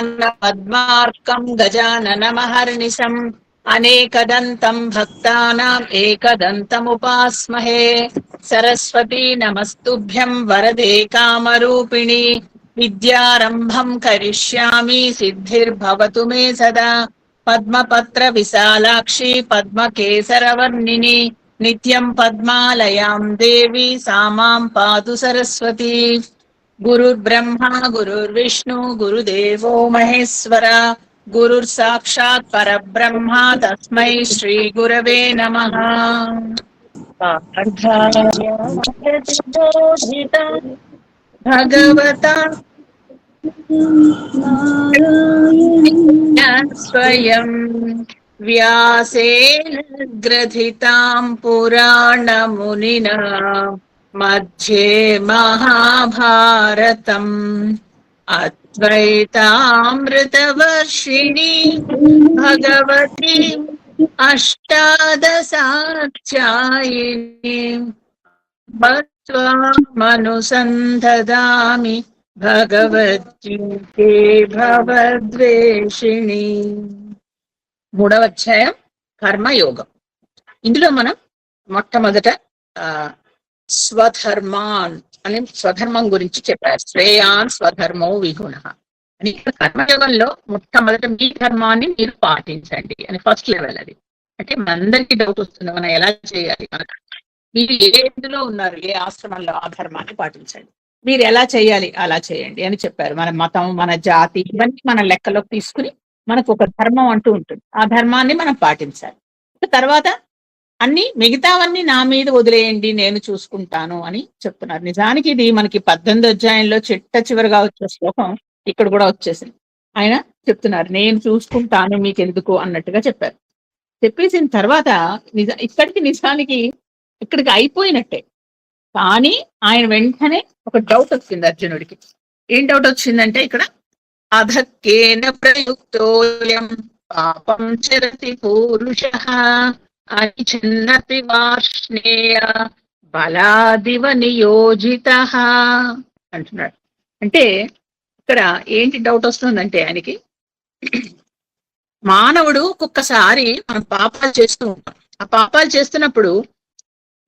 पद्मार्कं गजाननमहर्निशम् अनेकदन्तं भक्तानाम् एकदन्तमुपास्महे। सरस्वती नमस्तुभ्यं वरदे कामरूपिणि विद्यारम्भं करिष्यामि सिद्धिर्भवतु मे सदा। पद्मपत्र विशालाक्षी पद्मकेसरवर्णिनि नित्यं पद्मालयां देवी सा मां पातु सरस्वती। गुरुर्ब्रह्मा गुरुर्विष्णु गुरुदेवो महेश्वर गुरुर्साक्षात् परब्रह्मा तस्मै श्री गुरवे नमः। भगवता स्वयं व्यासेन ग्रथितां पुराणमुनिना मध्ये महाभारतम् अद्वैतामृतवर्षिणी भगवती अष्टादशाध्यायिनी मनुसन्धदामि భగవద్గీతే భవద్వేషిణి. మూడవ అధ్యాయం కర్మయోగం. ఇందులో మనం మొట్టమొదట స్వధర్మాన్ అని స్వధర్మం గురించి చెప్పారు. శ్రేయాన్ స్వధర్మో విగుణ అని. కర్మయోగంలో మొట్టమొదట మీ ధర్మాన్ని మీరు పాటించండి అని ఫస్ట్ లెవెల్. అది అంటే మనందరికీ డౌట్ వస్తుంది, మనం ఎలా చేయాలి, మనకు మీరు ఏ ఇందులో ఉన్నారు, ఏ ఆశ్రమంలో ఆ ధర్మాన్ని పాటించండి, మీరు ఎలా చేయాలి అలా చేయండి అని చెప్పారు. మన మతం, మన జాతి ఇవన్నీ మన లెక్కలోకి తీసుకుని మనకు ఒక ధర్మం అంటూ ఉంటుంది. ఆ ధర్మాన్ని మనం పాటించాలి. తర్వాత అన్ని మిగతావన్నీ నా మీద వదిలేయండి, నేను చూసుకుంటాను అని చెప్తున్నారు. నిజానికి ఇది మనకి 18వ అధ్యాయంలో చిట్ట చివరిగా వచ్చే శ్లోకం ఇక్కడ కూడా వచ్చేసింది. ఆయన చెప్తున్నారు నేను చూసుకుంటాను మీకెందుకు అన్నట్టుగా చెప్పారు. చెప్పేసిన తర్వాత నిజానికి ఇక్కడికి అయిపోయినట్టే. కానీ ఆయన వెంటనే ఒక డౌట్ వచ్చింది అర్జునుడికి. ఏం డౌట్ వచ్చిందంటే ఇక్కడ అధక్కేన ప్రయుక్తోయం పాపం చరతి పూరుషః అనిఛన్నతి వార్ష్ణేయ బలాదివ నియోజితః అంటున్నాడు. అంటే ఇక్కడ ఏంటి డౌట్ వస్తుందంటే ఆయనకి, మానవుడు ఒక్కొక్కసారి మనం పాపాలు చేస్తూ ఉంటాం. ఆ పాపాలు చేస్తున్నప్పుడు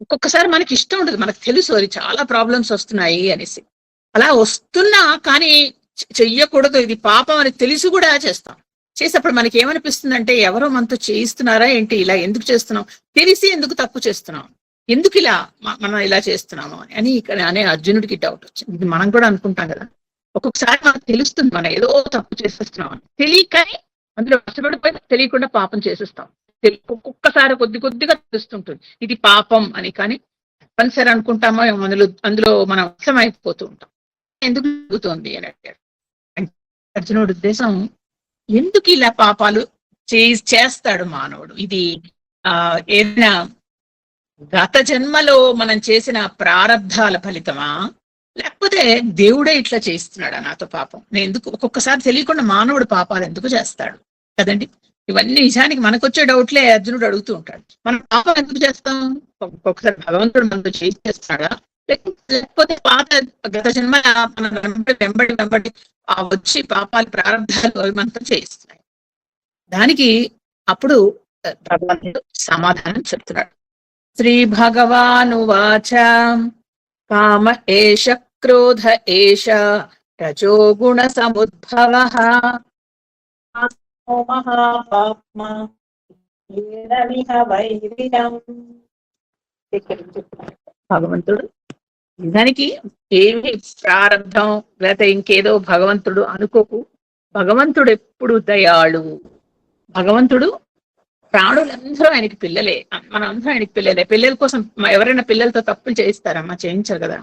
ఒక్కొక్కసారి మనకి ఇష్టం ఉంటుంది, మనకు తెలుసు అది చాలా ప్రాబ్లమ్స్ వస్తున్నాయి అనేసి. అలా వస్తున్నా కానీ చెయ్యకూడదు, ఇది పాపం అని తెలిసి కూడా చేస్తాం. చేసేప్పుడు మనకి ఏమనిపిస్తుందంటే ఎవరో మనతో చేయిస్తున్నారా ఏంటి, ఇలా ఎందుకు చేస్తున్నాం, తెలిసి ఎందుకు తప్పు చేస్తున్నాం, ఎందుకు ఇలా మనం ఇలా చేస్తున్నాము అని ఇక్కడ అనే అర్జునుడికి డౌట్ వచ్చింది. ఇది మనం కూడా అనుకుంటాం కదా, ఒక్కొక్కసారి మనకు తెలుస్తుంది మనం ఏదో తప్పు చేసేస్తున్నాం అని, తెలియకని అందులో కష్టపడిపోయి తెలియకుండా పాపం చేసేస్తాం. ఒక్కొక్కసారి కొద్దిగా తెలుస్తుంటుంది ఇది పాపం అని, కానీ తప్పనిసరి అనుకుంటామో అందులో మనం అర్థమైపోతూ ఉంటాం. ఎందుకు జరుగుతోంది అని అడిగాడు. అర్జునుడి ఉద్దేశం, ఎందుకు ఇలా పాపాలు చేస్తాడు మానవుడు, ఇది ఏదైనా గత జన్మలో మనం చేసిన ప్రారబ్ధాల ఫలితమా, లేకపోతే దేవుడే ఇట్లా చేస్తున్నాడా నాతో పాపం, నేను ఎందుకు ఒక్కొక్కసారి తెలియకుండా మానవుడు పాపాలు ఎందుకు చేస్తాడు కదండి. ఇవన్నీ నిజానికి మనకు వచ్చే డౌట్లే అర్జునుడు అడుగుతూ ఉంటాడు. మనం పాపం ఎందుకు చేస్తాం, ఒక్కొక్కసారి భగవంతుడు మనతో చేస్తాడా, లేకపోతే పాత గత జన్మ మన వెంబడి వచ్చి పాపాలు ప్రారంభాలు అవి మనతో చేయిస్తున్నాయి. దానికి అప్పుడు భగవంతుడు సమాధానం చెప్తున్నాడు. శ్రీ భగవానువాచ కామ ఏష క్రోధ ఏష రజోగుణ సముద్భవః భగవంతుడు నిజానికి ఏమి ప్రారంభం లేకపోతే ఇంకేదో భగవంతుడు అనుకోకు. భగవంతుడు ఎప్పుడు దయాళు. భగవంతుడు ప్రాణులందరూ ఆయనకి పిల్లలే, మనం అందరూ ఆయనకి పిల్లలే. పిల్లల కోసం ఎవరైనా పిల్లలతో తప్పులు చేయిస్తారమ్మా, చేయించరు కదా.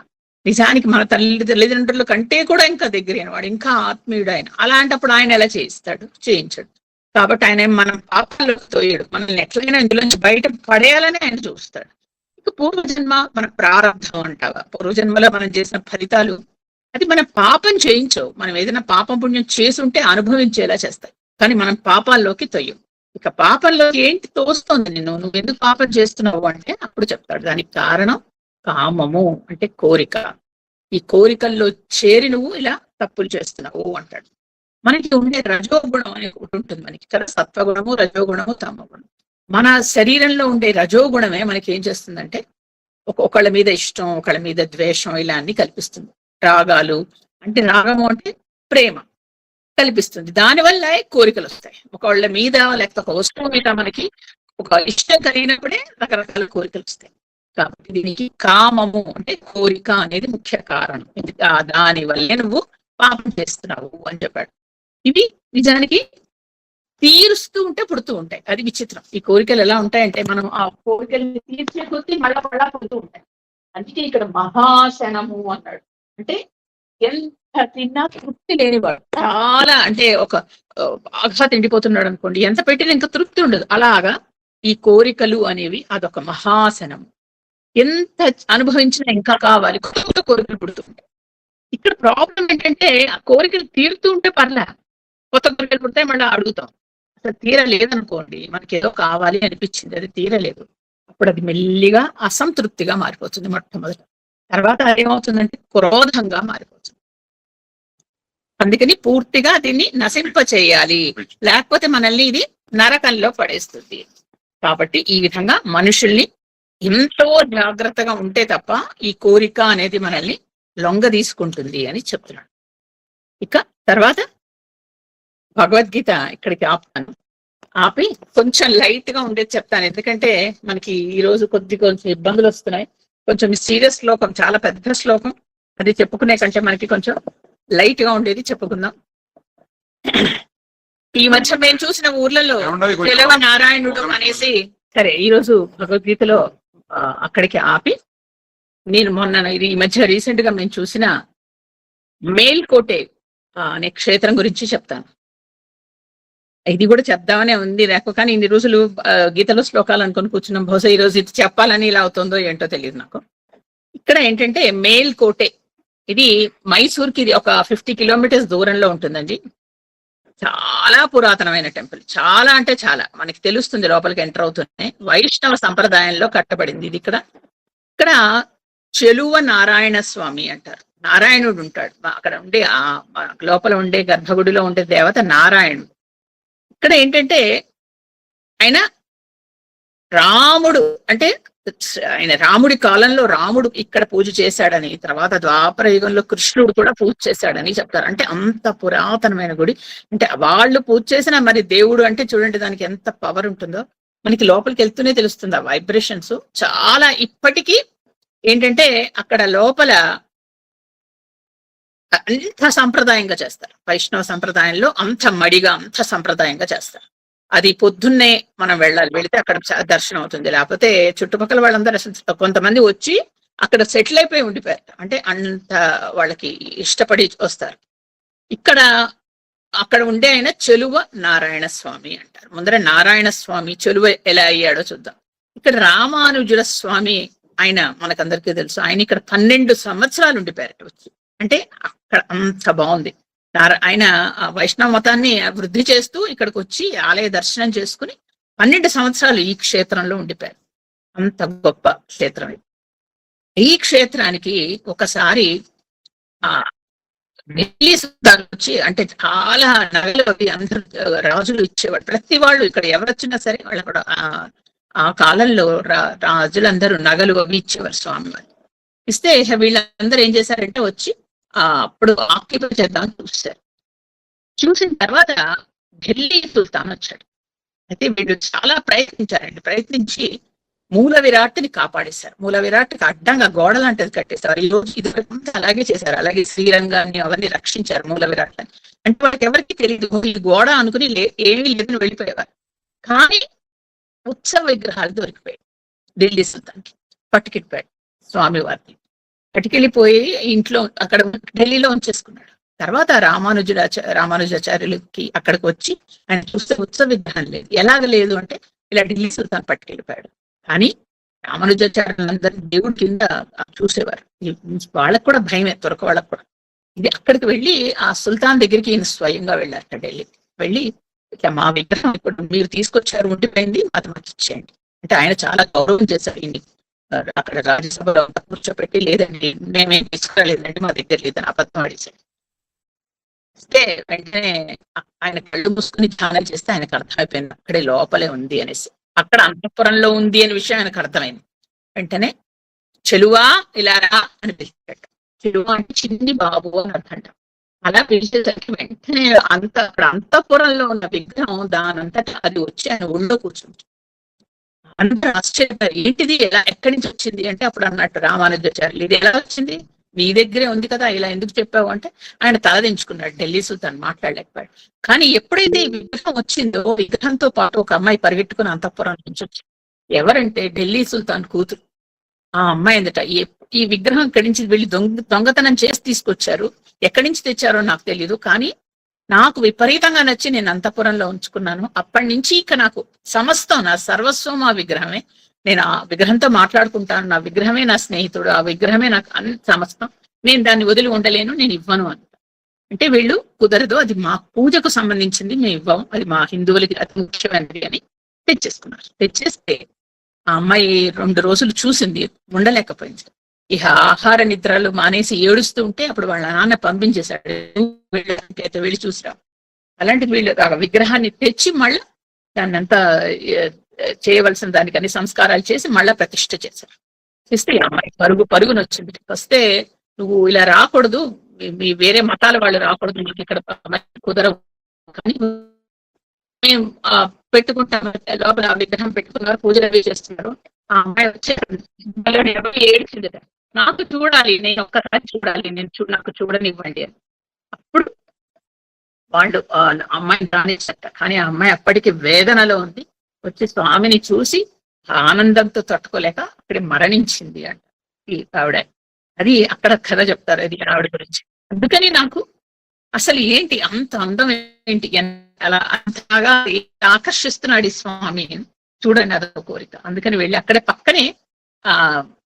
నిజానికి మన తల్లిదండ్రుల కంటే కూడా ఇంకా దగ్గరైన వాడు, ఇంకా ఆత్మీయుడు ఆయన. అలాంటప్పుడు ఆయన ఎలా చేయిస్తాడు, చేయించడు. కాబట్టి ఆయన మనం పాపాలు తోయడు, మనల్ని ఎట్లయినా ఇందులోంచి బయట పడేయాలని ఆయన చూస్తాడు. ఇక పూర్వజన్మ మన ప్రారంభం అంటావా, పూర్వజన్మలో మనం చేసిన ఫలితాలు అది మన పాపం చేయించవు. మనం ఏదైనా పాపం పుణ్యం చేసుంటే అనుభవించేలా చేస్తాయి, కానీ మనం పాపాల్లోకి తొయ్యం. ఇక పాపంలోకి ఏంటి తోస్తోంది నిన్ను, నువ్వు ఎందుకు పాపం చేస్తున్నావు అంటే అప్పుడు చెప్తాడు దానికి కారణం కామము, అంటే కోరిక. ఈ కోరికల్లో చేరి నువ్వు ఇలా తప్పులు చేస్తున్నావు అంటాడు. మనకి ఉండే రజోగుణం అని ఒకటి ఉంటుంది మనకి కదా, సత్వగుణము, రజోగుణము, తమగుణం. మన శరీరంలో ఉండే రజోగుణమే మనకి ఏం చేస్తుందంటే ఒకళ్ళ మీద ఇష్టం, ఒకళ్ళ మీద ద్వేషం, ఇలా అన్ని కల్పిస్తుంది. రాగాలు అంటే, రాగము అంటే ప్రేమ కల్పిస్తుంది. దానివల్ల కోరికలు వస్తాయి. ఒకళ్ళ మీద లేకపోతే ఒక వస్తువు మీద మనకి ఒక ఇష్టం కలిగినప్పుడే రకరకాల కోరికలు వస్తాయి. కాబట్టి దీనికి కామము అంటే కోరిక అనేది ముఖ్య కారణం. దాని వల్లే నువ్వు పాపం చేస్తున్నావు అని చెప్పాడు. ఇవి నిజానికి తీరుస్తూ ఉంటే పుడుతూ ఉంటాయి. అది విచిత్రం. ఈ కోరికలు ఎలా ఉంటాయంటే మనం ఆ కోరికల్ని తీర్చే కొద్దీ మళ్ళా పుడుతూ ఉంటాయి. అందుకే ఇక్కడ మహాశనము అన్నాడు. అంటే ఎంత తిన్నా తృప్తి లేనివాడు. చాలా అంటే ఒక బాగా తిండిపోతున్నాడు అనుకోండి, ఎంత పెట్టినా ఇంకా తృప్తి ఉండదు. అలాగా ఈ కోరికలు అనేవి అదొక మహాశనము. ఎంత అనుభవించినా ఇంకా కావాలి, కొత్త కోరికలు పుడుతూ ఉంటాయి. ఇక్కడ ప్రాబ్లం ఏంటంటే ఆ కోరికలు తీరుతూ ఉంటే పర్లే, కొత్త కోరికలు పుడితే మళ్ళీ అడుగుతాం. అసలు తీరలేదనుకోండి, మనకి ఏదో కావాలి అనిపించింది, అది తీరలేదు, అప్పుడు అది మెల్లిగా అసంతృప్తిగా మారిపోతుంది మొట్టమొదట. తర్వాత అదేమవుతుందంటే క్రోధంగా మారిపోతుంది. అందుకని పూర్తిగా దీన్ని నశింప చేయాలి, లేకపోతే మనల్ని ఇది నరకంలో పడేస్తుంది. కాబట్టి ఈ విధంగా మనుషుల్ని ఎంతో జాగ్రత్తగా ఉంటే తప్ప ఈ కోరిక అనేది మనల్ని లొంగ తీసుకుంటుంది అని చెప్తున్నాడు. ఇక తర్వాత భగవద్గీత ఇక్కడికి ఆపుతాను. ఆపి కొంచెం లైట్ గా ఉండేది చెప్తాను, ఎందుకంటే మనకి ఈ రోజు కొంచెం ఇబ్బందులు వస్తున్నాయి. కొంచెం సీరియస్ శ్లోకం, చాలా పెద్ద శ్లోకం, అది చెప్పుకునే కంటే మనకి కొంచెం లైట్ గా ఉండేది చెప్పుకుందాం. ఈ మధ్య మేము చూసిన ఊర్లలో తెలవ నారాయణుడు అనేసి, సరే ఈ రోజు భగవద్గీతలో అక్కడికి ఆపి నేను ఈ మధ్య రీసెంట్ గా మేము చూసిన మేల్కోటే అనే క్షేత్రం గురించి చెప్తాను. ఇది కూడా చెప్దామనే ఉంది నాకు, కానీ ఇన్ని రోజులు గీతలో శ్లోకాలు అనుకుని కూర్చున్నాం. బహుశా ఈ రోజు ఇది చెప్పాలని ఇలా అవుతుందో ఏంటో తెలియదు నాకు. ఇక్కడ ఏంటంటే మేల్కోటే, ఇది మైసూర్కి ఇది ఒక 50 కిలోమీటర్స్ దూరంలో ఉంటుందండి. చాలా పురాతనమైన టెంపుల్, చాలా అంటే చాలా, మనకి తెలుస్తుంది లోపలికి ఎంటర్ అవుతూనే. వైష్ణవ సంప్రదాయంలో కట్టబడింది ఇది. ఇక్కడ చెలువ నారాయణ స్వామి అంటారు. నారాయణుడు ఉంటాడు అక్కడ ఉండే, ఆ లోపల ఉండే గర్భగుడిలో ఉండే దేవత నారాయణుడు. ఇక్కడ ఏంటంటే ఆయన రాముడు, అంటే ఆయన రాముడి కాలంలో రాముడు ఇక్కడ పూజ చేశాడని, తర్వాత ద్వాపర యుగంలో కృష్ణుడు కూడా పూజ చేశాడని చెప్తారు. అంటే అంత పురాతనమైన గుడి. అంటే వాళ్ళు పూజ చేసిన మరి దేవుడు అంటే చూడండి దానికి ఎంత పవర్ ఉంటుందో మనకి లోపలికి వెళ్తూనే తెలుస్తుంది. ఆ వైబ్రేషన్స్ చాలా ఇప్పటికీ ఏంటంటే అక్కడ లోపల అంత సంప్రదాయంగా చేస్తారు. వైష్ణవ సంప్రదాయంలో అంత మడిగా, అంత సంప్రదాయంగా చేస్తారు. అది పొద్దున్నే మనం వెళ్ళాలి, వెళితే అక్కడ దర్శనం అవుతుంది. లేకపోతే చుట్టుపక్కల వాళ్ళందరూ కొంతమంది వచ్చి అక్కడ సెటిల్ అయిపోయి ఉండిపోయారు, అంటే అంత వాళ్ళకి ఇష్టపడి వస్తారు. అక్కడ ఉండే ఆయన చెలువ నారాయణ స్వామి అంటారు. ముందర నారాయణ స్వామి చెలువ ఎలా అయ్యాడో చూద్దాం. ఇక్కడ రామానుజుల స్వామి, ఆయన మనకందరికీ తెలుసు. ఆయన ఇక్కడ 12 సంవత్సరాలు ఉండిపోయారు వచ్చి. అంటే అక్కడ అంత బాగుంది. ఆయన వైష్ణవ మతాన్ని వృద్ధి చేస్తూ ఇక్కడికి వచ్చి ఆలయ దర్శనం చేసుకుని 12 సంవత్సరాలు ఈ క్షేత్రంలో ఉండిపోయారు. అంత గొప్ప క్షేత్రం. ఈ క్షేత్రానికి ఒకసారి ఢిల్లీ సుల్తాన్ వచ్చి, అంటే చాలా నగలు అవి అందరు రాజులు ఇచ్చేవాడు. ప్రతి వాళ్ళు ఇక్కడ ఎవరు వచ్చినా సరే వాళ్ళు కూడా ఆ కాలంలో రాజులందరూ నగలు అవి ఇచ్చేవారు స్వామివారు. ఇస్తే వీళ్ళందరూ ఏం చేశారంటే వచ్చి అప్పుడు ఆక్యుపై చేద్దామని చూస్తారు. చూసిన తర్వాత ఢిల్లీ సుల్తాన్ వచ్చాడు. అయితే వీళ్ళు చాలా ప్రయత్నించారండి. ప్రయత్నించి మూల విరాట్ని కాపాడేశారు. మూల విరాట్కి అడ్డంగా గోడ లాంటిది కట్టేశారు. ఈ రోజు ఇది అలాగే చేశారు. అలాగే శ్రీరంగాన్ని అవన్నీ రక్షించారు మూల విరాట్లని. అంటే వాళ్ళకి ఎవరికి తెలియదు, ఈ గోడ అనుకుని ఏమీ లేదని వెళ్ళిపోయేవారు. కానీ ఉత్సవ విగ్రహాలు దొరికిపోయాయి ఢిల్లీ సుల్తాన్కి. పట్టుకెళ్ళిపోయాడు స్వామివారిని. పట్టుకెళ్ళిపోయి ఇంట్లో అక్కడ ఢిల్లీలో ఉంచేసుకున్నాడు. తర్వాత రామానుజాచార్యులకి అక్కడికి వచ్చి ఆయన చూస్తే ఉత్సవ విగ్రహం లేదు. ఎలాగ లేదు అంటే ఇలా ఢిల్లీ సుల్తాన్ పట్టుకెళ్ళిపోయాడు. కానీ రామానుజాచార్యులందరూ దేవుడి కింద చూసేవారు. వాళ్ళకు కూడా భయమే, త్వరకు వాళ్ళకు కూడా. ఇది అక్కడికి వెళ్ళి ఆ సుల్తాన్ దగ్గరికి ఈయన స్వయంగా వెళ్ళారట. ఢిల్లీ వెళ్ళి ఇట్లా మా విగ్రహం ఇప్పుడు మీరు తీసుకొచ్చారు, ఉండిపోయింది, అది మాకు ఇచ్చేయండి అంటే ఆయన చాలా గౌరవం చేశారు. ఈయన్ని అక్కడ రాజ్యసభలో కూర్చోపెట్టి, లేదండి మేమేం తీసుకురాలేదండి, మా దగ్గర లేదని అబద్ధం అడిగాడు. వస్తే వెంటనే ఆయన కళ్ళు మూసుకుని ధ్యానం చేస్తే ఆయనకు అర్థమైపోయింది అక్కడే లోపలే ఉంది అనేసి. అక్కడ అంతఃపురంలో ఉంది అనే విషయం ఆయనకు అర్థమైంది. వెంటనే చెలువా ఇలా రా అని పిలిచాడు. చెలువా అంటే చిన్ని బాబు అని అర్థంట. అలా పిలిచేసరికి వెంటనే అక్కడ అంతఃపురంలో ఉన్న విగ్రహం దానంతట అది వచ్చి ఆయన ఒళ్ళో కూర్చుంది. అందరూ ఆశ్చర్యపోయారు, ఏంటిది ఎలా ఎక్కడి నుంచి వచ్చింది అంటే అప్పుడు అన్నట్టు రామానుజాచార్యులు, ఇది ఎలా వచ్చింది, నీ దగ్గరే ఉంది కదా, ఇలా ఎందుకు చెప్పావు అంటే ఆయన తలదించుకున్నాడు. ఢిల్లీ సుల్తాన్ మాట్లాడలేకపోయాడు. కానీ ఎప్పుడైతే ఈ విగ్రహం వచ్చిందో విగ్రహంతో పాటు ఒక అమ్మాయి పరిగెట్టుకుని అంతఃపురం నుంచి వచ్చింది. ఎవరంటే ఢిల్లీ సుల్తాన్ కూతురు. ఆ అమ్మాయి అందట ఈ విగ్రహం ఇక్కడి నుంచి వెళ్ళి దొంగతనం చేసి తీసుకొచ్చారు, ఎక్కడి నుంచి తెచ్చారో నాకు తెలియదు, కానీ నాకు విపరీతంగా నచ్చి నేను అంతఃపురంలో ఉంచుకున్నాను. అప్పటి నుంచి ఇక నాకు సమస్తం, నా సర్వస్వం ఆ విగ్రహమే. నేను ఆ విగ్రహంతో మాట్లాడుకుంటాను, నా విగ్రహమే నా స్నేహితుడు, ఆ విగ్రహమే నాకు అన్ని సమస్తం, నేను దాన్ని వదిలి ఉండలేను, నేను ఇవ్వను అని. అంటే వీళ్ళు కుదరదు, అది మా పూజకు సంబంధించింది, మేము ఇవ్వము, అది మా హిందువులకి అతి ముఖ్యమైనది అని తెచ్చేసుకున్నారు. తెచ్చేస్తే ఆ అమ్మాయి 2 రోజులు చూసింది, ఉండలేకపోయింది. ఇక ఆహార నిద్రలు మానేసి ఏడుస్తూ ఉంటే అప్పుడు వాళ్ళ నాన్న పంపించేశాడు, వెళ్ళి చూసిరా. అలాంటిది వీళ్ళు ఆ విగ్రహాన్ని తెచ్చి మళ్ళా దాన్ని అంతా చేయవలసిన దానికని సంస్కారాలు చేసి మళ్ళా ప్రతిష్ఠ చేశారు. చేస్తే అమ్మాయి పరుగున వచ్చింది. వస్తే నువ్వు ఇలా రాకూడదు, మీ వేరే మతాల వాళ్ళు రాకూడదు, మీకు ఇక్కడ కుదరవు, కానీ మేము పెట్టుకుంటాం లోపల విగ్రహం పెట్టుకున్నారు, పూజలు అవి చేస్తున్నారు. ఆ అమ్మాయి వచ్చే ఏడ్చింది, నాకు చూడాలి, నేను ఒక్కసారి చూడాలి, నాకు చూడనివ్వండి అని. అప్పుడు వాళ్ళు అమ్మాయిని రానిచ్చట. కానీ ఆ అమ్మాయి అప్పటికి వేదనలో ఉంది. వచ్చి స్వామిని చూసి ఆనందంతో తట్టుకోలేక అక్కడే మరణించింది అంట ఈ ఆవిడ. అది అక్కడ కథ చెప్తారు అది ఆవిడ గురించి. అందుకని నాకు అసలు ఏంటి అంత అందం ఏంటి, అలా అంతగా ఆకర్షిస్తున్నాడు ఈ స్వామి, చూడండి అదొక కోరిక. అందుకని వెళ్ళి అక్కడే పక్కనే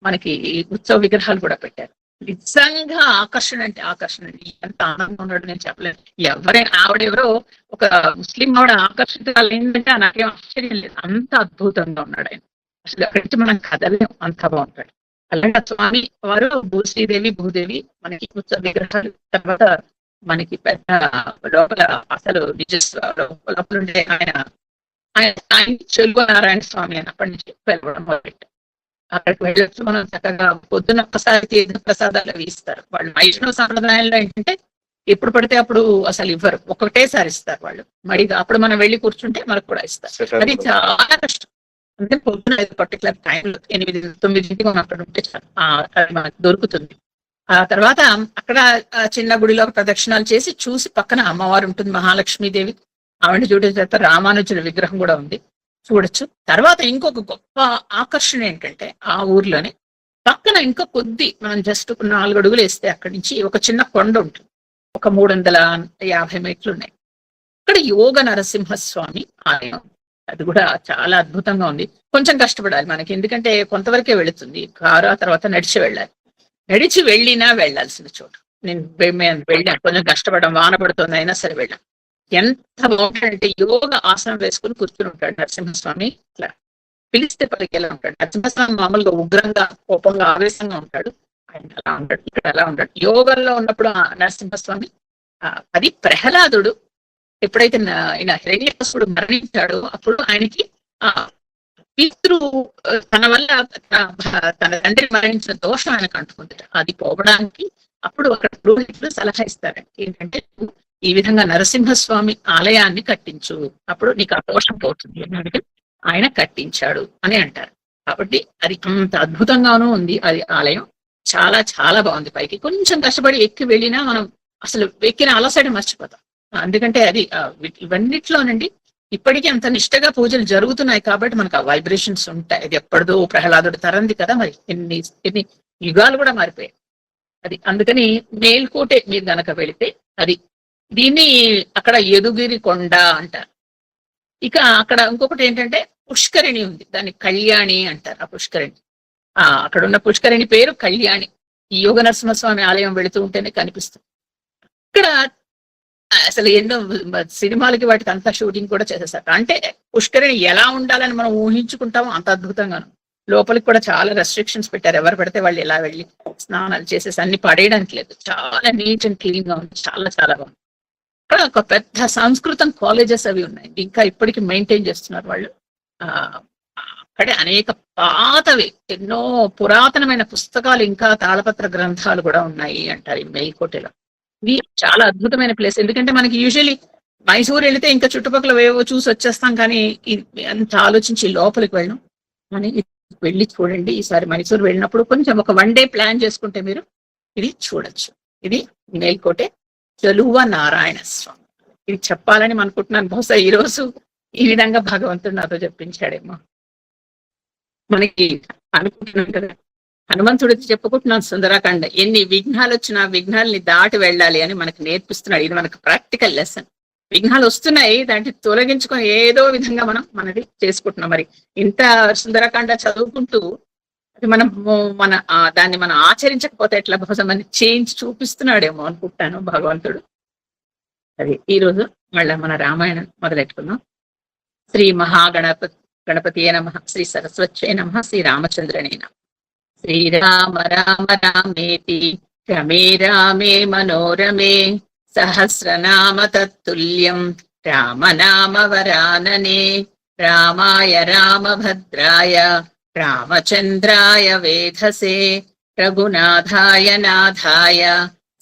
మనకి ఉత్సవ విగ్రహాలు కూడా పెట్టారు. నిజంగా ఆకర్షణ అంటే ఆకర్షణ అండి, ఎంత ఆనందంగా ఉన్నాడు నేను చెప్పలేను. ఎవరైనా ఆవిడెవరో ఒక ముస్లిం ఆవిడ ఆకర్షితురాలు ఏంటంటే నాకేం ఆశ్చర్యం లేదు, అంత అద్భుతంగా ఉన్నాడు ఆయన. అసలు అక్కడి నుంచి మనం కదలేం, అంత బాగుంటాడు. అలాంటి స్వామి వారు భూశ్రీదేవి భూదేవి మనకి ఉత్సవ విగ్రహాలు. తర్వాత మనకి పెద్ద లోపల అసలు లోపల ఉండే ఆయన చెలువ నారాయణ స్వామి అని అప్పటి నుంచి పిలవడం మొదలెట్టారు. అక్కడికి వెళ్ళొచ్చు మనం చక్కగా. పొద్దున ఒక్కసారి తీర్థ ప్రసాదాలు అవి ఇస్తారు వాళ్ళు. వైష్ణవ సాంప్రదాయంలో ఏంటంటే ఎప్పుడు పడితే అప్పుడు అసలు ఇవ్వరు, ఒకటేసారి ఇస్తారు వాళ్ళు మడిగా. అప్పుడు మనం వెళ్ళి కూర్చుంటే మనకు కూడా ఇస్తారు. అది చాలా కష్టం. అంటే పొద్దున పర్టికులర్ టైంలో 8-9 అక్కడ ఉంటే అది మనకు దొరుకుతుంది. ఆ తర్వాత అక్కడ చిన్న గుడిలో ప్రదక్షిణాలు చేసి చూసి పక్కన అమ్మవారు ఉంటుంది, మహాలక్ష్మీదేవి, ఆవిడ చూడేట రామానుజుల విగ్రహం కూడా ఉంది, చూడొచ్చు. తర్వాత ఇంకొక గొప్ప ఆకర్షణ ఏంటంటే ఆ ఊర్లోనే పక్కన ఇంకా కొద్ది మనం జస్ట్ 4 అడుగులు వేస్తే అక్కడి నుంచి ఒక చిన్న కొండ ఉంటుంది, ఒక 350 మెట్లు ఉన్నాయి. అక్కడ యోగ నరసింహస్వామి ఆలయం. అది కూడా చాలా అద్భుతంగా ఉంది. కొంచెం కష్టపడాలి మనకి, ఎందుకంటే కొంతవరకే వెళుతుంది కారు, ఆ తర్వాత నడిచి వెళ్ళాలి. నడిచి వెళ్ళినా వెళ్ళాల్సిన చోటు. నేను వెళ్ళాను, కొంచెం కష్టపడడం, వాన పడుతుంది అయినా సరే వెళ్ళాను. ఎంత బాగుంటాడంటే యోగ ఆసనం వేసుకుని కూర్చుని ఉంటాడు నరసింహస్వామి. ఇట్లా పిలిస్తే పలికేలా ఉంటాడు. నరసింహస్వామి మామూలుగా ఉగ్రంగా, కోపంగా, ఆవేశంగా ఉంటాడు. ఆయన అలా ఉంటాడు, ఇక్కడ అలా ఉంటాడు. యోగంలో ఉన్నప్పుడు నరసింహస్వామి అది ప్రహ్లాదుడు ఎప్పుడైతే హిరణ్యకశిపుడు మరణించాడు అప్పుడు ఆయనకి పితృ తన వల్ల తన తండ్రి మరణించిన దోషం ఆయనకు అంటుకుంటాడు. అది పోవడానికి అప్పుడు అక్కడ పురోహితులు సలహా ఇస్తారండి, ఏంటంటే ఈ విధంగా నరసింహస్వామి ఆలయాన్ని కట్టించు, అప్పుడు నీకు ఆ దోషం పోతుంది అని ఆయన కట్టించాడు అని అంటారు. కాబట్టి అది అంత అద్భుతంగానూ ఉంది అది ఆలయం. చాలా చాలా బాగుంది. పైకి కొంచెం కష్టపడి ఎక్కి వెళ్ళినా మనం అసలు ఎక్కిన అలసట మర్చిపోతాం. ఎందుకంటే అది ఇవన్నిట్లోనండి ఇప్పటికీ అంత నిష్టగా పూజలు జరుగుతున్నాయి కాబట్టి మనకు ఆ వైబ్రేషన్స్ ఉంటాయి. అది ఎప్పటిదో ప్రహ్లాదుడు తరంది కదా, మరి ఎన్ని యుగాలు కూడా మారిపోయాయి అది. అందుకని మేల్కోటే మీరు గనక వెళితే అది, దీన్ని అక్కడ యదుగిరి కొండ అంటారు. ఇక అక్కడ ఇంకొకటి ఏంటంటే పుష్కరిణి ఉంది, దాన్ని కళ్యాణి అంటారు. ఆ పుష్కరిణి, అక్కడ ఉన్న పుష్కరిణి పేరు కళ్యాణి. ఈ యోగ నరసింహస్వామి ఆలయం వెళుతూ ఉంటేనే కనిపిస్తుంది. ఇక్కడ అసలు ఎన్నో సినిమాలకి వాటికి అంతా షూటింగ్ కూడా చేసేసారు. అంటే పుష్కరిణి ఎలా ఉండాలని మనం ఊహించుకుంటామో అంత అద్భుతంగాను. లోపలికి కూడా చాలా రెస్ట్రిక్షన్స్ పెట్టారు, ఎవరు పడితే వాళ్ళు ఇలా వెళ్ళి స్నానాలు చేసేసి అన్ని పడేయడానికి లేదు. చాలా నీట్ అండ్ క్లీన్ గా ఉంది, చాలా చాలా బాగుంది. అక్కడ ఒక పెద్ద సంస్కృతం కాలేజెస్ అవి ఉన్నాయి, ఇంకా ఇప్పటికీ మెయింటైన్ చేస్తున్నారు వాళ్ళు. ఆ అక్కడే అనేక పాతవి ఎన్నో పురాతనమైన పుస్తకాలు ఇంకా తాళపత్ర గ్రంథాలు కూడా ఉన్నాయి అంటారు ఈ మేల్కోటలో. ఇది చాలా అద్భుతమైన ప్లేస్. ఎందుకంటే మనకి యూజువలీ మైసూర్ వెళితే ఇంకా చుట్టుపక్కల ఏవో చూసి వచ్చేస్తాం, కానీ అంత ఆలోచించి లోపలికి వెళ్ళడం అని వెళ్ళి చూడండి. ఈసారి మైసూర్ వెళ్ళినప్పుడు కొంచెం ఒక 1 డే ప్లాన్ చేసుకుంటే మీరు ఇది చూడొచ్చు. ఇది మేల్కోటే చలువ నారాయణ స్వామి. ఇది చెప్పాలని అనుకుంటున్నాను. బహుశా ఈ రోజు ఈ విధంగా భగవంతుడు నాతో చెప్పించాడేమో. మనకి అనుకుంటున్నాం కదా, హనుమంతుడికి చెప్పుకుంటున్నాను సుందరాకాండ. ఎన్ని విఘ్నాలు వచ్చినా విఘ్నాలని దాటి వెళ్ళాలి అని మనకు నేర్పిస్తున్నాడు. ఇది మనకు ప్రాక్టికల్ లెసన్. విఘ్నాలు వస్తున్నాయి, దాంట్లో తొలగించుకొని ఏదో విధంగా మనం మనది చేసుకుంటున్నాం. మరి ఇంత సుందరకాండ చదువుకుంటూ అది మన దాన్ని మనం ఆచరించకపోతే ఎట్లా? బహుశా మన చేంజ్ చూపిస్తున్నాడేమో అనుకుంటాను భగవంతుడు. అది ఈ రోజు మళ్ళా మన రామాయణం మొదలెట్టుకున్నాం. శ్రీ గణపతియే నమః, శ్రీ సరస్వత్యై నమః, శ్రీ రామచంద్రనే నమః. శ్రీరామ రామ రామేతి రమే రామే మనోరమే సహస్రనామ తత్తుల్యం రామనామ వరాననే. రామాయ రామభద్రాయ రామచంద్రాయ వేధసే రఘునాథాయ నాథాయ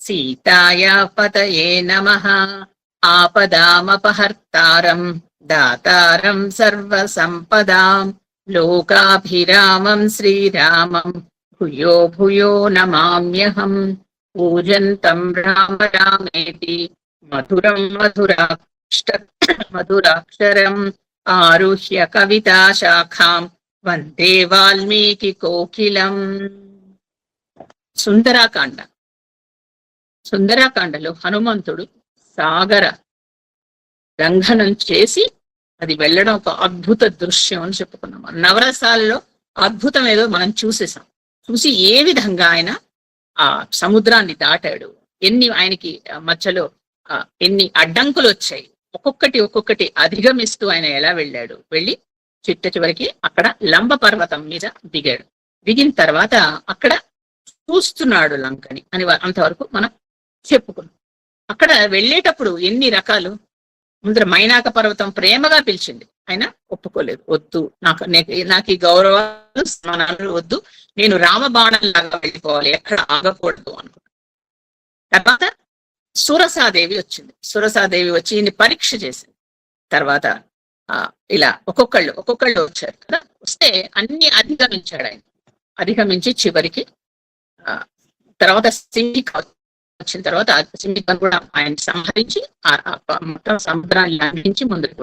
సీతాయ పతయే నమః. ఆపదామపహర్తారం దాతారం సర్వసంపదాం లోకాభిరామం శ్రీరామం భూయో భూయో నమామ్యహం. పూజంతం రామ రామేతి మధురం మధురాక్షరం ఆరుహ్య కవితా శాఖాం వందే వాల్మీకి కోకిలం. సుందరాకాండలో హనుమంతుడు సాగర లంఘనం చేసి అది వెళ్ళడం ఒక అద్భుత దృశ్యం అని చెప్పుకున్నాం. నవరసాలలో అద్భుతం ఏదో మనం చూసేసాం. చూసి ఏ విధంగా ఆయన ఆ సముద్రాన్ని దాటాడు, ఆయనకి మధ్యలో ఎన్ని అడ్డంకులు వచ్చాయి, ఒక్కొక్కటి అధిగమిస్తూ ఆయన ఎలా వెళ్ళాడు. వెళ్ళి చిట్ట చివరికి అక్కడ లంబ పర్వతం మీద దిగాడు. దిగిన తర్వాత అక్కడ చూస్తున్నాడు లంకని అని అంతవరకు మనం చెప్పుకున్నాం. అక్కడ వెళ్ళేటప్పుడు ఎన్ని రకాలు. ముందర మైనాక పర్వతం ప్రేమగా పిలిచింది, ఆయన ఒప్పుకోలేదు. వద్దు, నాకు ఈ గౌరవాలు సమానాలు వద్దు, నేను రామబాణంలాగా వెళ్ళిపోవాలి, ఎక్కడ ఆగకూడదు అనుకున్నాను. తర్వాత సురసాదేవి వచ్చింది. సురసాదేవి వచ్చి ఈయన్ని పరీక్ష చేసింది. తర్వాత ఇలా ఒక్కొక్కళ్ళు వచ్చారు కదా. వస్తే అన్ని అధిగమించాడు ఆయన. అధిగమించి చివరికి తర్వాత సింహిక వచ్చిన తర్వాత సింహికను కూడా ఆయన సంహరించి మొత్తం సముద్రాన్ని లంఘించి ముందుకు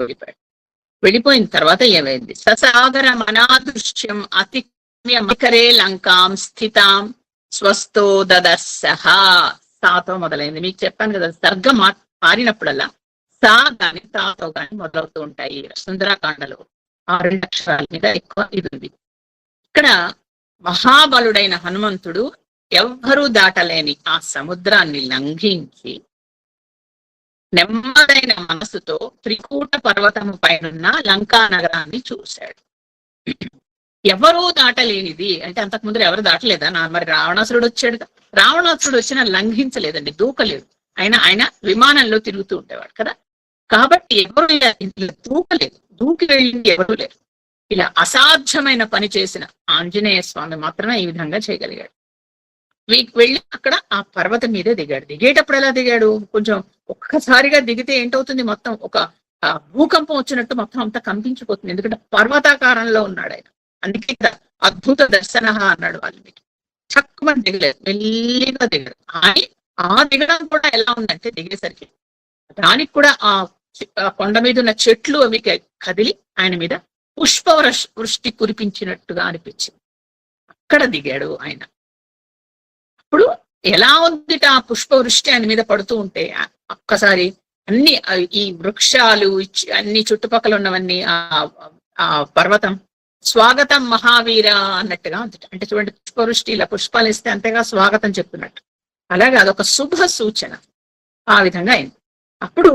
వెళ్ళిపోయిన తర్వాత ఏమైంది? ససాగర మనాదృశ్యం అతిక్రమ్యకరే లంకాం స్థితాం స్వస్థో దదర్శః. సాతో మొదలైంది. మీకు చెప్పాను కదా, సర్గ మారినప్పుడల్లా సా గాని తాతో గాని మొదలవుతూ ఉంటాయి. సుందరాకాండలో 2 అక్షరాల మీద ఎక్కువ ఇది ఉంది. ఇక్కడ మహాబలుడైన హనుమంతుడు ఎవ్వరూ దాటలేని ఆ సముద్రాన్ని లంఘించి నెమ్మదైన మనసుతో త్రికూట పర్వతము పైనున్న లంకా నగరాన్ని చూశాడు. ఎవరూ దాటలేనిది అంటే అంతకుముందు ఎవరు దాటలేదా? మరి రావణాసురుడు వచ్చాడు. రావణాసురుడు వచ్చినా లంఘించలేదండి, దూకలేదు. ఆయన విమానంలో తిరుగుతూ ఉండేవాడు కదా. కాబట్టి ఎవరు దూకలేదు, దూకి వెళ్ళింది ఎవరూ లేరు. ఇలా అసాధ్యమైన పని చేసిన ఆంజనేయ స్వామి మాత్రమే ఈ విధంగా చేయగలిగాడు. వెళ్ళి అక్కడ ఆ పర్వతం మీదే దిగాడు. దిగేటప్పుడు ఎలా దిగాడు? కొంచెం ఒక్కసారిగా దిగితే ఏంటవుతుంది, మొత్తం ఒక భూకంపం వచ్చినట్టు మొత్తం అంతా కంపించిపోతుంది. ఎందుకంటే పర్వతాకారంలో ఉన్నాడు ఆయన. అందుకే అద్భుత దర్శన అన్నాడు వాల్మీకి. చక్కమని దిగలేదు, మెల్లిగా దిగాడు. ఆ దిగడం కూడా ఎలా ఉందంటే, దిగేసరికి దానికి కూడా ఆ కొండ మీద ఉన్న చెట్లు అవి కదిలి ఆయన మీద వృష్టి కురిపించినట్టుగా అనిపించింది. అక్కడ దిగాడు ఆయన. అప్పుడు ఎలా ఉంది ఆ పుష్పవృష్టి ఆయన మీద పడుతూ ఉంటే, ఒక్కసారి అన్ని ఈ వృక్షాలు అన్ని చుట్టుపక్కల ఉన్నవన్నీ ఆ పర్వతం స్వాగతం మహావీర అన్నట్టుగా ఉంది. అంటే చూడండి, పుష్పవృష్టి ఇలా పుష్పాలు ఇస్తే అంతేగా స్వాగతం చెప్తున్నట్టు. అలాగే అదొక శుభ సూచన. ఆ విధంగా అయింది. అప్పుడు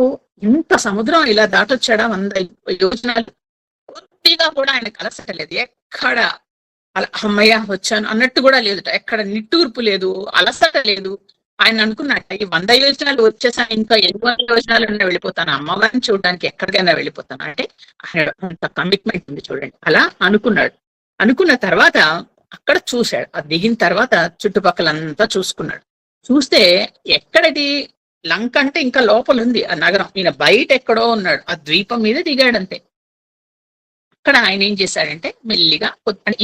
ఇంత సముద్రం ఇలా దాటొచ్చాడా 100 యోజనాలు, కొద్దిగా కూడా ఆయన కలసటలేదు. ఎక్కడ అమ్మయ్య వచ్చాను అన్నట్టు కూడా లేదుట. ఎక్కడ నిట్టూర్పు లేదు, అలసట లేదు. ఆయన అనుకున్నట్ట ఈ 100 యోజనాలు వచ్చేసాను, ఇంకా ఎన్ని 100 యోజనాలు వెళ్ళిపోతాను, అమ్మవారిని చూడడానికి ఎక్కడికైనా వెళ్ళిపోతాను అంటే అంత కమిట్మెంట్ ఉంది చూడండి. అలా అనుకున్నాడు. అనుకున్న తర్వాత అక్కడ చూశాడు. అది దిగిన తర్వాత చుట్టుపక్కలంతా చూసుకున్నాడు. చూస్తే ఎక్కడది లంక అంటే ఇంకా లోపల ఉంది ఆ నగరం. ఈయన బయట ఎక్కడో ఉన్నాడు, ఆ ద్వీపం మీద దిగాడంతే. అక్కడ ఆయన ఏం చేశాడంటే మెల్లిగా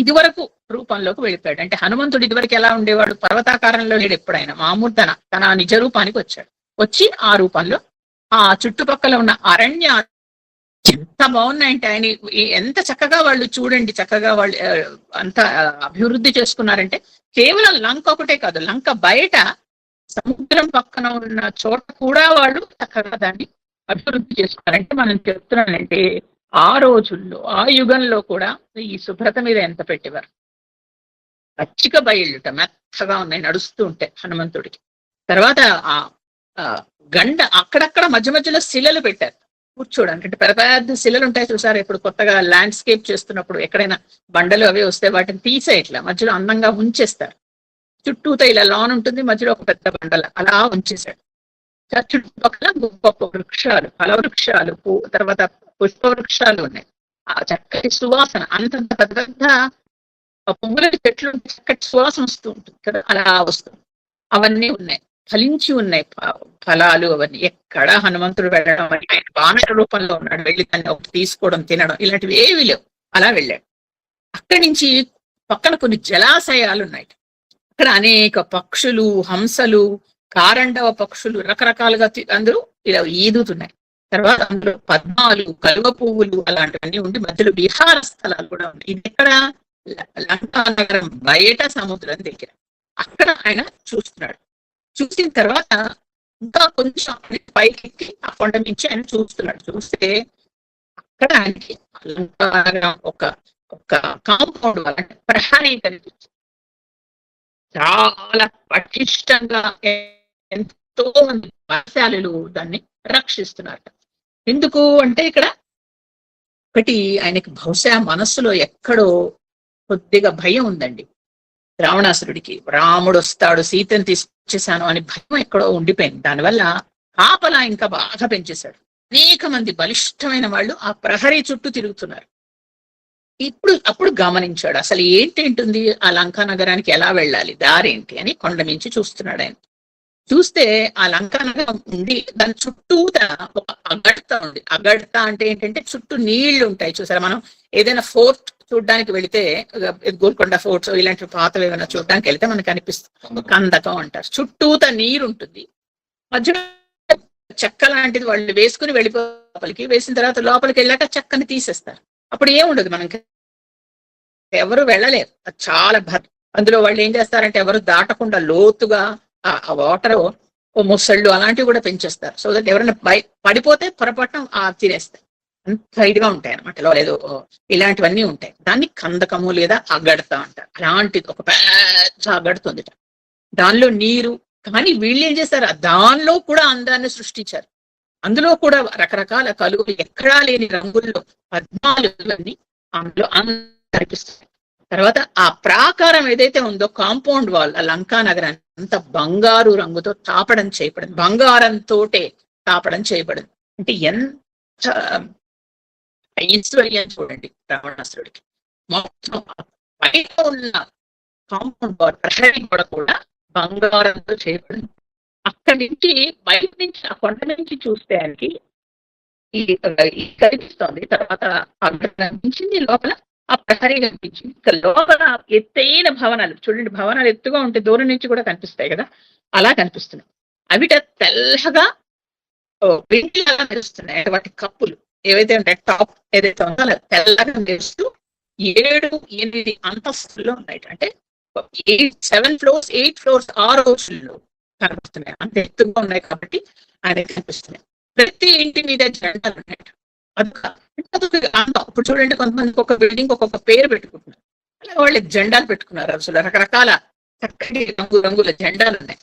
ఇది వరకు రూపంలోకి వెళ్ళిపోయాడు. అంటే హనుమంతుడు ఇదివరకు ఎలా ఉండేవాడు, పర్వతాకారంలో లేడు ఎప్పుడైనా, మామూలు తన నిజ రూపానికి వచ్చాడు. వచ్చి ఆ రూపంలో ఆ చుట్టుపక్కల ఉన్న అరణ్య ఎంత బాగున్నాయంటే ఆయన ఎంత చక్కగా వాళ్ళు చూడండి, చక్కగా వాళ్ళు అంత అభివృద్ధి చేసుకున్నారంటే కేవలం లంక ఒకటే కాదు, లంక బయట సముద్రం పక్కన ఉన్న చోట కూడా వాళ్ళు చక్కగా దాన్ని అభివృద్ధి చేసుకున్నారంటే మనం చెప్తున్నానంటే ఆ రోజుల్లో ఆ యుగంలో కూడా ఈ శుభ్రత మీద ఎంత పెట్టేవారు. పచ్చిక బయళ్ళుట మెత్తగా ఉన్నాయి నడుస్తూ ఉంటే హనుమంతుడికి. తర్వాత ఆ గండ అక్కడక్కడ మధ్య మధ్యలో శిలలు పెట్టారు కూర్చోడానికి. అంటే పెద్ద పెద్ద శిలలు ఉంటాయి చూసారు, ఇప్పుడు కొత్తగా ల్యాండ్స్కేప్ చేస్తున్నప్పుడు ఎక్కడైనా బండలు అవి వస్తే వాటిని తీసే ఇట్లా మధ్యలో అందంగా ఉంచేస్తారు. చుట్టూతో ఇలా లాన్ ఉంటుంది, మధ్యలో ఒక పెద్ద బండల అలా ఉంచేశాడు. చుట్టుపక్కల గొప్ప వృక్షాలు, ఫల వృక్షాలు, తర్వాత పుష్ప వృక్షాలు ఉన్నాయి. ఆ చక్కటి సువాసన, అంతంత పెద్ద పెద్ద పువ్వుల చెట్లు చక్కటి సువాసన వస్తూ ఉంటుంది కదా, అలా వస్తుంది. అవన్నీ ఉన్నాయి, ఫలించి ఉన్నాయి ఫలాలు అవన్నీ. ఎక్కడ హనుమంతుడు వెళ్ళడం అని, ఆయన బాణట రూపంలో ఉన్నాడు, వెళ్ళి దాన్ని ఒకటి తీసుకోవడం తినడం ఇలాంటివి ఏవి లేవు. అలా వెళ్ళాడు. అక్కడి నుంచి పక్కన కొన్ని జలాశయాలు ఉన్నాయి. అక్కడ అనేక పక్షులు, హంసలు, కారండవ పక్షులు రకరకాలుగా అందరూ ఇలా ఈదుతున్నాయి. తర్వాత అందులో పద్మాలు, కలువ పువ్వులు అలాంటివన్నీ ఉండి మధ్యలో విహార స్థలాలు కూడా ఉన్నాయి. ఇది ఎక్కడ, లంకా నగరం బయట సముద్రం దగ్గర. అక్కడ ఆయన చూస్తున్నాడు. చూసిన తర్వాత ఇంకా కొంచెం పైకి ఆ కొండ నుంచి ఆయన చూస్తున్నాడు. చూస్తే అక్కడ ఆయనకి లంకా నగరం ఒక కాంపౌండ్ వాళ్ళ ప్రహరీ కనిపించింది. చాలా పటిష్టంగా ఎంతో మంది వర్షాలు దాన్ని రక్షిస్తున్నారు. ఎందుకు అంటే ఇక్కడ ఒకటి ఆయనకి బహుశా మనస్సులో ఎక్కడో కొద్దిగా భయం ఉందండి. రావణాసురుడికి రాముడు వస్తాడు, సీతను తీసుకొచ్చేసాను అని భయం ఎక్కడో ఉండిపోయింది. దానివల్ల కాపలా ఇంకా బాగా పెంచేశాడు. అనేక మంది బలిష్టమైన వాళ్ళు ఆ ప్రహరీ చుట్టూ తిరుగుతున్నారు. అప్పుడు గమనించాడు అసలు ఏంటేంటుంది, ఆ లంకా నగరానికి ఎలా వెళ్ళాలి, దారేంటి అని కొండ నుంచి చూస్తున్నాడు ఆయన. చూస్తే ఆ లంకా నగరం ఉండి దాని చుట్టూ ఒక అగడ్త ఉంది. అగడ్త అంటే ఏంటంటే చుట్టూ నీళ్లు ఉంటాయి చూసారా. మనం ఏదైనా ఫోర్ట్ చూడడానికి వెళితే, గోల్కొండ ఫోర్ట్స్ ఇలాంటి పాతవి ఏమైనా చూడడానికి వెళితే మనకు అనిపిస్తుంది, కందకం అంటారు. చుట్టూత నీరు ఉంటుంది, మధ్యలో చెక్క లాంటిది వాళ్ళు వేసుకుని లోపలికి వేసిన తర్వాత లోపలికి వెళ్ళాక చెక్కని తీసేస్తారు. అప్పుడు ఏముండదు, మనకి ఎవరు వెళ్ళలేరు, అది చాలా అందులో వాళ్ళు ఏం చేస్తారంటే ఎవరు దాటకుండా లోతుగా ఆ వాటర్ ఓ ముసళ్ళు అలాంటివి కూడా పెంచేస్తారు. సో దట్ ఎవరైనా పడిపోతే పొరపాటున తినేస్తాయి. అంత ఇదిగా ఉంటాయి అనమాట. లేదు ఇలాంటివన్నీ ఉంటాయి. దాన్ని కందకము లేదా అగడత అంటారు. అలాంటిది ఒక పెద్ద అగడుతుంది. దానిలో నీరు. కానీ వీళ్ళు ఏం చేస్తారు, దానిలో కూడా అందాన్ని సృష్టించారు. అందులో కూడా రకరకాల కలుగులు, ఎక్కడా లేని రంగుల్లో పద్మాలు అన్ని అందులో కనిపిస్తాయి. తర్వాత ఆ ప్రాకారం ఏదైతే ఉందో కాంపౌండ్ వాల్, ఆ లంకా నగరాన్ని అంత బంగారు రంగుతో తాపడం చేయబడింది, బంగారంతోటే తాపడం చేయబడింది. అంటే ఎంత ఐశ్వర్యం చూడండి రావణాసురుడికి. మొత్తం బయట ఉన్న కాంపౌండ్ వాల్, ప్రహరీ గోడ కూడా బంగారంతో చేయబడింది. అక్కడి నుంచి బయట నుంచి ఆ కొండ నుంచి చూస్తే ఆయనకి కనిపిస్తోంది. తర్వాత అక్కడ కనిపించింది, లోపల ఆ ప్రహరీ కనిపించింది. ఇక లోపల ఎత్తైన భవనాలు చూడండి, భవనాలు ఎత్తుగా ఉంటే దూరం నుంచి కూడా కనిపిస్తాయి కదా, అలా కనిపిస్తున్నాయి. అవిట తెల్లగా వెండిలాగా మెరుస్తున్నాయి. వాటి కప్పులు ఏవైతే ఉంటాయి, టాప్ ఏదైతే ఉందో అలా తెల్లగా మెరుస్తూ 7-8 అంతస్తుల్లో ఉన్నాయి. అంటే 7 ఫ్లోర్స్ 8 ఫ్లోర్స్ ఆ రోజుల్లో కనిపిస్తున్నాయి. అంత ఎత్తుగా ఉన్నాయి కాబట్టి ఆయన కనిపిస్తున్నాయి. ప్రతి ఇంటి మీద జెండాలు ఉన్నాయి. అదొక అందం. ఇప్పుడు చూడండి, కొంతమందికి ఒక బిల్డింగ్ ఒక్కొక్క పేరు పెట్టుకుంటున్నారు, అలాగే వాళ్ళు జెండాలు పెట్టుకున్నారు. అసలు రకరకాల చక్కటి రంగుల జెండాలు ఉన్నాయి.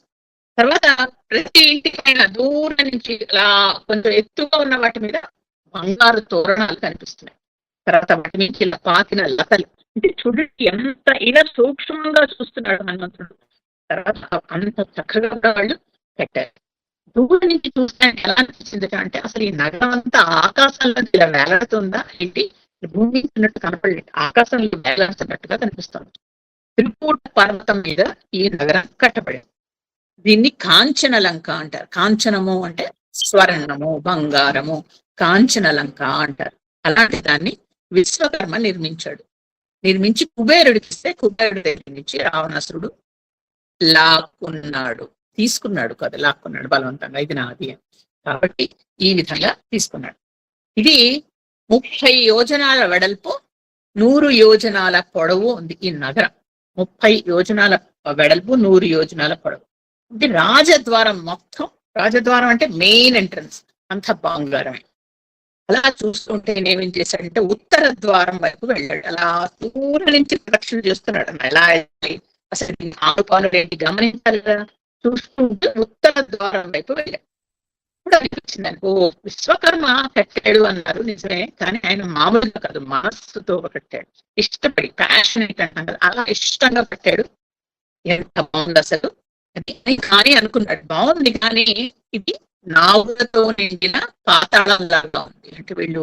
తర్వాత ప్రతి ఇంటికి ఆయన దూరం నుంచి అలా కొంచెం ఎత్తుగా ఉన్న వాటి మీద బంగారు తోరణాలు కనిపిస్తున్నాయి. తర్వాత వాటి నుంచి ఇలా పాతిన లతలు. అంటే చూడండి ఎంత ఇలా సూక్ష్మంగా చూస్తున్నాడు హనుమంతుడు. తర్వాత అంత చక్కగా కూడా వాళ్ళు కట్టారు. దూరం నుంచి చూస్తే ఎలా అనిపించింది అంటే అసలు ఈ నగరం అంతా ఆకాశంలో ఇలా వేలాడుతుందా ఏంటి, భూమి ఉన్నట్టు కనపడలేదు, ఆకాశంలో వేలాడుతున్నట్టుగా కనిపిస్తుంది. త్రికూట పర్వతం మీద ఈ నగరం కట్టబడింది. దీన్ని కాంచన లంక అంటారు. కాంచనము అంటే స్వర్ణము, బంగారము, కాంచన లంక అంటారు. అలాంటి దాన్ని విశ్వకర్మ నిర్మించాడు. నిర్మించి కుబేరుడికి ఇస్తే కుబేరుడి దగ్గర నుంచి రావణాసురుడు లాక్కున్నాడు. తీసుకున్నాడు కదా, లాక్కున్నాడు బలవంతంగా, ఇది నాది అని. కాబట్టి ఈ విధంగా తీసుకున్నాడు. ఇది 30 యోజనాల వెడల్పు, 100 యోజనాల పొడవు ఉంది ఈ నగరం. 30 యోజనాల వెడల్పు, 100 యోజనాల పొడవు. ఇది రాజద్వారం మొత్తం. రాజద్వారం అంటే మెయిన్ ఎంట్రన్స్ అంతా బంగారమే. అలా చూస్తుంటే నేనేం చేశాడంటే ఉత్తర ద్వారం వైపు వెళ్ళాడు. అలా దూరం నుంచి ప్రదక్షిణ చేస్తున్నాడు. ఎలా అసలు ఆనుపానులు ఏంటి గమనించాలి కదా. చూసుకుంటూ ఉత్తర ద్వారం వైపు వెళ్ళాడు. ఇప్పుడు అనిపించింది ఓ విశ్వకర్మ కట్టాడు అన్నారు నిజమే, కానీ ఆయన మామూలుగా కాదు, మనస్సుతో కట్టాడు. ఇష్టపడి, ప్యాషనేట్ అంటాం కదా, అలా ఇష్టంగా కట్టాడు. ఎంత బాగుంది అసలు కానీ అనుకున్నాడు. బాగుంది కానీ ఇది నావులతో నిండిన పాతాళం లాగా ఉంది. అంటే వీళ్ళు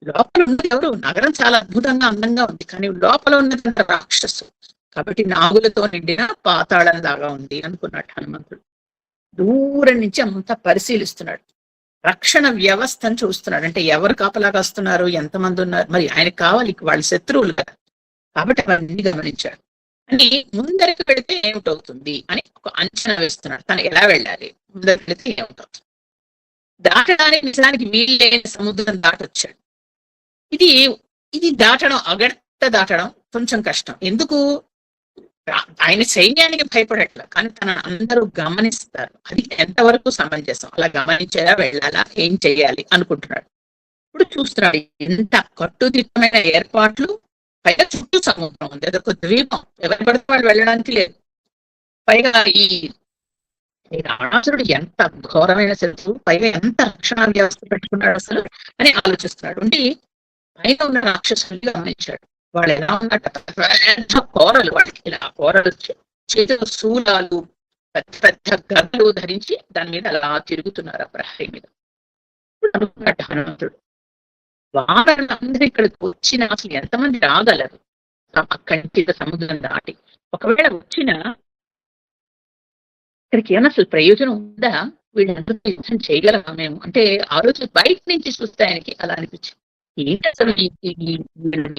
లోపల ఉన్నది ఎవరు, నగరం చాలా అద్భుతంగా అందంగా ఉంది, కానీ లోపల ఉన్నదంత రాక్షసు కాబట్టి నాగులతో నిండిన పాతాళం లాగా ఉంది అనుకున్నాడు హనుమంతుడు. దూరం నుంచి అంతా పరిశీలిస్తున్నాడు. రక్షణ వ్యవస్థను చూస్తున్నాడు. అంటే ఎవరు కాపలాగా వస్తున్నారు, ఎంతమంది ఉన్నారు, మరి ఆయనకు కావాలి, వాళ్ళ శత్రువులు కదా, కాబట్టి అవన్నీ గమనించాడు. అని ముందరికి వెళితే ఏమిటవుతుంది అని ఒక అంచనా వేస్తున్నాడు. తను ఎలా వెళ్ళాలి, ముందరికి వెళితే ఏమిటవుతుంది. దాటడానికి నిజానికి వీలు లేని సముద్రం దాటొచ్చాడు. ఇది దాటడం, అగట్ట దాటడం కొంచెం కష్టం. ఎందుకు, ఆయన సైన్యానికి భయపడట్ల, కానీ తన అందరూ గమనిస్తారు. అది ఎంతవరకు సమంజసం, అలా గమనించేలా వెళ్ళాలా, ఏం చెయ్యాలి అనుకుంటున్నాడు. ఇప్పుడు చూస్తున్నాడు ఎంత కట్టుదిట్టమైన ఏర్పాట్లు. పైగా చుట్టూ సముద్రం ఉంది, అదొక ద్వీపం, ఎవరి పడితే వాళ్ళు వెళ్ళడానికి లేదు. పైగా ఈ రావణాసురుడు ఎంత ఘోరమైన శత్రువు, పైగా ఎంత రక్షణ వ్యవస్థ పెట్టుకున్నాడు అసలు అని ఆలోచిస్తున్నాడు. అంటే పైన ఉన్న రాక్షసులు గమనించాడు. వాళ్ళు ఎలా ఉన్నట్టు పెద్ద కోరలు, వాళ్ళకి ఇలా కోరలు, చేతిలో శూలాలు, పెద్ద పెద్ద గద్దలు ధరించి దాని మీద అలా తిరుగుతున్నారు ఆ ప్రహరీ మీద. అనుకున్నట్టు హనుమంతుడు వారందరూ ఇక్కడికి వచ్చిన అసలు ఎంతమంది రాగలరు అక్కడి సముద్రం దాటి, ఒకవేళ వచ్చిన ఇక్కడికి ఏమైనా అసలు ప్రయోజనం ఉందా, వీళ్ళందరూ యుద్ధం చేయగలమా మేము అంటే ఆలోచన బయట నుంచి చూస్తే ఆయనకి అలా అనిపించింది. ఏంటి అసలు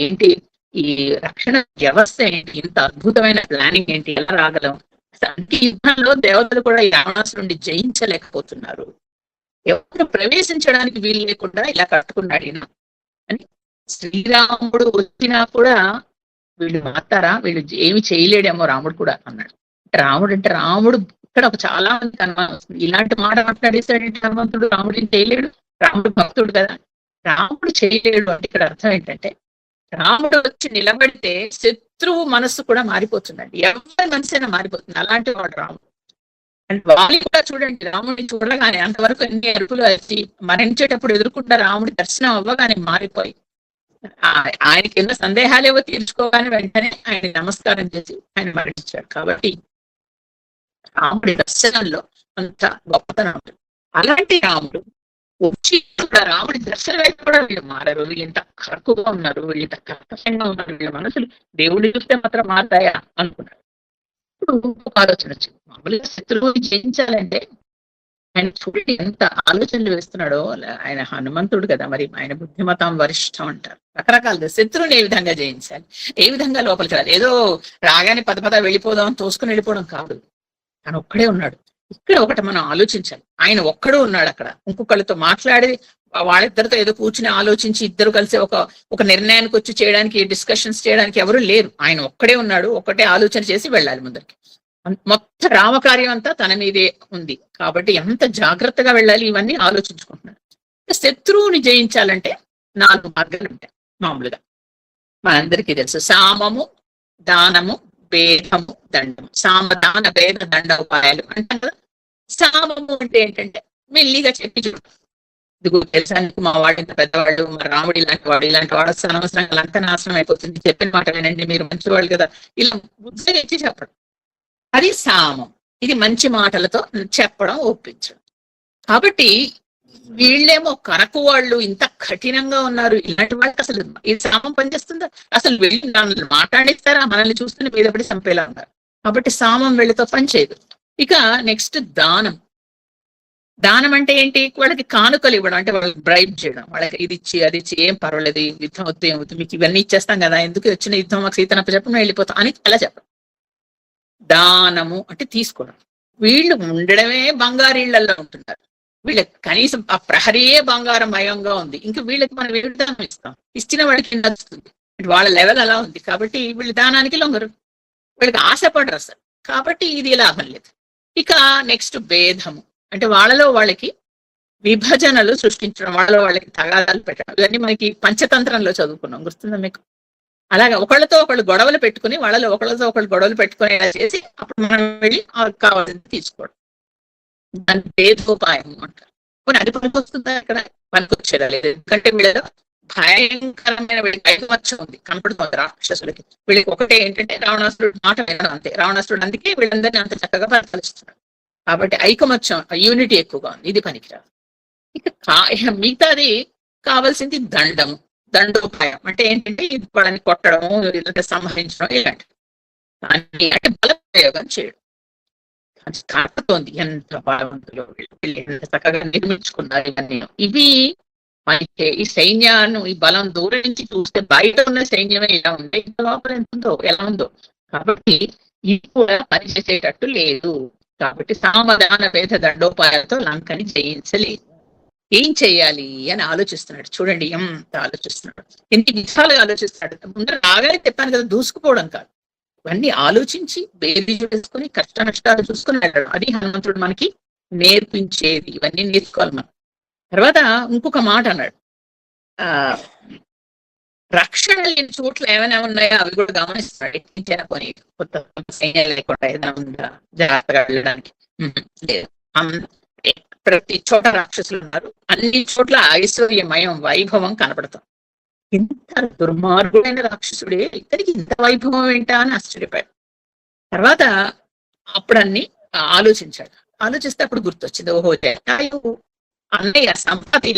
ఏంటి ఈ రక్షణ వ్యవస్థ ఏంటి, ఇంత అద్భుతమైన ప్లానింగ్ ఏంటి, ఎలా రాగలం, అన్ని యుద్ధంలో దేవతలు కూడా ఈ రావణాసురుడిని జయించలేకపోతున్నారు, ఎవరు ప్రవేశించడానికి వీలు లేకుండా ఇలా కట్టుకున్నాడు ఈయన అని. శ్రీరాముడు వచ్చినా కూడా వీళ్ళు మాతారా, వీళ్ళు ఏమి చేయలేడేమో రాముడు కూడా అన్నాడు. రాముడు ఇక్కడ ఒక చాలా మందికి అనుమానం వస్తుంది, ఇలాంటి మాట మాట్లాడేశాడంటే హనుమంతుడు రాముడిని చేయలేడు, రాముడు భక్తుడు కదా, రాముడు చేయలేడు అంటే ఇక్కడ అర్థం ఏంటంటే రాముడు వచ్చి నిలబడితే శత్రువు మనస్సు కూడా మారిపోతుందండి, ఎవరి మనసైనా మారిపోతుంది, అలాంటి వాడు రాముడు. అండ్ వాళ్ళు కూడా చూడండి, రాముడిని చూడగానే అంతవరకు ఎన్ని అరుపులు వచ్చి మరణించేటప్పుడు ఎదుర్కొంటే రాముడి దర్శనం అవ్వగానే మారిపోయి ఆయనకి ఎన్నో సందేహాలేవో తీర్చుకోగానే వెంటనే ఆయన నమస్కారం చేసి ఆయన మరణించాడు. కాబట్టి రాముడి దర్శనంలో అంత గొప్పతనం ఉంటుంది. అలాంటి రాముడు వచ్చి రాముడి దర్శనం కూడా వీళ్ళు మారారు, వీళ్ళు ఇంత కరుకుగా ఉన్నారు, వీళ్ళు ఇంత కర్కశంగా ఉన్నారు, వీళ్ళ మనసులు దేవుడిని చూస్తే మాత్రం మారుతాయా అనుకున్నాడు. ఇప్పుడు ఒక ఆలోచన వచ్చింది, మామూలుగా శత్రువుని జయించాలంటే ఆయన చూడండి ఎంత ఆలోచనలు వేస్తున్నాడో. ఆయన హనుమంతుడు కదా, మరి ఆయన బుద్ధిమతం వరిష్టం అంటారు. రకరకాలుగా శత్రువుని ఏ విధంగా జయించాలి, ఏ విధంగా లోపలికి రాలి, ఏదో రాగానే పద వెళ్ళిపోదాం తోసుకుని వెళ్ళిపోవడం కాదు. ఆయన ఒక్కడే ఉన్నాడు. ఇక్కడ ఒకటి మనం ఆలోచించాలి, ఆయన ఒక్కడు ఉన్నాడు అక్కడ, ఇంకొకళ్ళతో మాట్లాడి వాళ్ళిద్దరితో ఏదో కూర్చుని ఆలోచించి ఇద్దరు కలిసి ఒక నిర్ణయానికి వచ్చి చేయడానికి, డిస్కషన్స్ చేయడానికి ఎవరు లేరు. ఆయన ఒక్కడే ఉన్నాడు, ఒక్కటే ఆలోచన చేసి వెళ్ళాలి ముందరికి. మొత్తం రామకార్యం అంతా తన మీదే ఉంది కాబట్టి ఎంత జాగ్రత్తగా వెళ్ళాలి ఇవన్నీ ఆలోచించుకుంటున్నాడు. శత్రువుని జయించాలంటే 4 మార్గాలు ఉంటాయి మామూలుగా, మనందరికీ తెలుసు. సామము, దానము, భేదము, దండము. సామ, దాన, భేద, దండ ఉపాయాలు అంటాం కదా. సామము అంటే ఏంటంటే మెల్లిగా చెప్పి చూడు, ఇదిగో తెలుసా మా వాడు ఇంత పెద్దవాళ్ళు, మా రాముడు ఇలాంటి వాడు అసలు అనవసరంగా లంక నాశనం అయిపోతుంది, చెప్పిన మాట వినండి, మీరు మంచివాళ్ళు కదా, ఇలా బుద్ధి ఇచ్చి చెప్పడం. అది సామం. ఇది మంచి మాటలతో చెప్పడం, ఒప్పించడం. కాబట్టి వీళ్ళేమో కరకు వాళ్ళు ఇంత కఠినంగా ఉన్నారు. ఇలాంటి వాళ్ళకి అసలు ఈ సామం పనిచేస్తుందా? అసలు వెళ్ళి నన్ను మాట్లాడిస్తారా? మనల్ని చూస్తున్న మీద పడి చంపేలా ఉన్నారు. కాబట్టి సామం వీళ్ళతో పనిచేయదు. ఇక నెక్స్ట్ దానం. దానం అంటే ఏంటి? వాళ్ళకి కానుకలు ఇవ్వడం, అంటే వాళ్ళకి బ్రైబ్ చేయడం. వాళ్ళకి ఇది ఇచ్చి అది ఇచ్చి, ఏం పర్వాలేదు, యుద్ధం వద్దు ఏమవుతుంది, మీకు ఇవన్నీ ఇచ్చేస్తాం కదా, ఎందుకు వచ్చిన యుద్ధం, మాకు సీతనప్ప చెప్పడం వెళ్ళిపోతాం అని అలా చెప్పడం. దానము అంటే తీసుకోవడం. వీళ్ళు ఉండడమే బంగారీళ్లలో ఉంటున్నారు. వీళ్ళకి కనీసం ఆ ప్రహరీయే బంగారమయంగా ఉంది, ఇంకా వీళ్ళకి మనం ఏ దానం ఇస్తాం? ఇచ్చిన వాడికి నచ్చుతుంది. వాళ్ళ లెవెల్ అలా ఉంది. కాబట్టి వీళ్ళు దానానికి లొంగరు, వీళ్ళకి ఆశపడరు అసలు. కాబట్టి ఇది లాభం లేదు. ఇక నెక్స్ట్ భేదము అంటే వాళ్ళలో వాళ్ళకి విభజనలు సృష్టించడం, వాళ్ళలో వాళ్ళకి తగాదాలు పెట్టడం. ఇవన్నీ మనకి పంచతంత్రంలో చదువుకున్నాం, గుర్తుందా మీకు? అలాగే ఒకళ్ళతో ఒకళ్ళు గొడవలు పెట్టుకుని, వాళ్ళలో ఒకళ్ళతో ఒకళ్ళు గొడవలు పెట్టుకుని ఇలా చేసి అప్పుడు మనం వెళ్ళి కావాల్సింది తీసుకోవడం, దాని భేదోపాయం అంటారు. కొన్ని అది పనికొస్తుందా? ఇక్కడ పనికొచ్చేదా లేదు. ఎందుకంటే వీళ్ళలో భయంకరమైన వీళ్ళకి ఐకమత్యం ఉంది, కనపడుతుంది రాక్షసులకి. వీళ్ళకి ఒకటే ఏంటంటే రావణాసురుడు మాట వినడం, అంతే. రావణాసురుడు అందుకే వీళ్ళందరినీ అంత చక్కగా పరిపాలిస్తున్నాడు. కాబట్టి ఐకమత్యం, యూనిటీ ఎక్కువగా ఉంది. ఇది పనికిరాదు. ఇక మిగతాది కావాల్సింది దండము, దండోపాయం. అంటే ఏంటంటే ఇది వాళ్ళని కొట్టడము, లేదంటే సంహరించడం, ఇలాంటివి. అంటే బల ప్రయోగం చేయడం. అది కాకపోతుంది ఎంత బలవంతులు వీళ్ళు, ఎంత చక్కగా నిర్మించుకున్నారు ఇవన్నీ. ఇవి మనకి ఈ సైన్యాన్ని, ఈ బలం దూరం నుంచి చూస్తే బయట ఉన్న సైన్యమే ఇలా ఉంటే ఇంత లోపల ఎంత ఉందో, ఎలా ఉందో. కాబట్టి ఇది కూడా పనిచేసేటట్టు లేదు. కాబట్టి సామధాన భేద దండోపాయాలతో లంకని జయించలేదు. ఏం చెయ్యాలి అని ఆలోచిస్తున్నాడు. చూడండి ఎంత ఆలోచిస్తున్నాడు, ఎన్ని విధాలుగా ఆలోచిస్తున్నాడు. ముందర రాగానే చెప్పాను కదా, దూసుకుపోవడం కాదు. ఇవన్నీ ఆలోచించి బేబీజు వేసుకుని కష్ట నష్టాలు చూసుకుని వెళ్ళడం. అది హనుమంతుడు మనకి నేర్పించేది. ఇవన్నీ నేర్చుకోవాలి మనం. తర్వాత ఇంకొక మాట అన్నాడు, రక్షణ లేని చోట్ల ఏమైనా ఉన్నాయో అవి కూడా గమనిస్తున్నాడు. ఎక్కించిన కొని కొత్త సైన్యం లేకుండా ఏదైనా ఉందా జాగ్రత్తగా వెళ్ళడానికి? లేదు. ప్రతి చోట రాక్షసులు ఉన్నారు, అన్ని చోట్ల ఐశ్వర్యమయం, వైభవం కనపడతాం. ఇంత దుర్మార్గుడైన రాక్షసుడే ఇతనికి ఇంత వైభవం ఏంటా అని ఆశ్చర్యపోయాడు. తర్వాత అప్పుడు అన్ని ఆలోచించాడు. ఆలోచిస్తే అప్పుడు గుర్తొచ్చింది, ఓహో జటాయువు అన్నయ్య సంపతి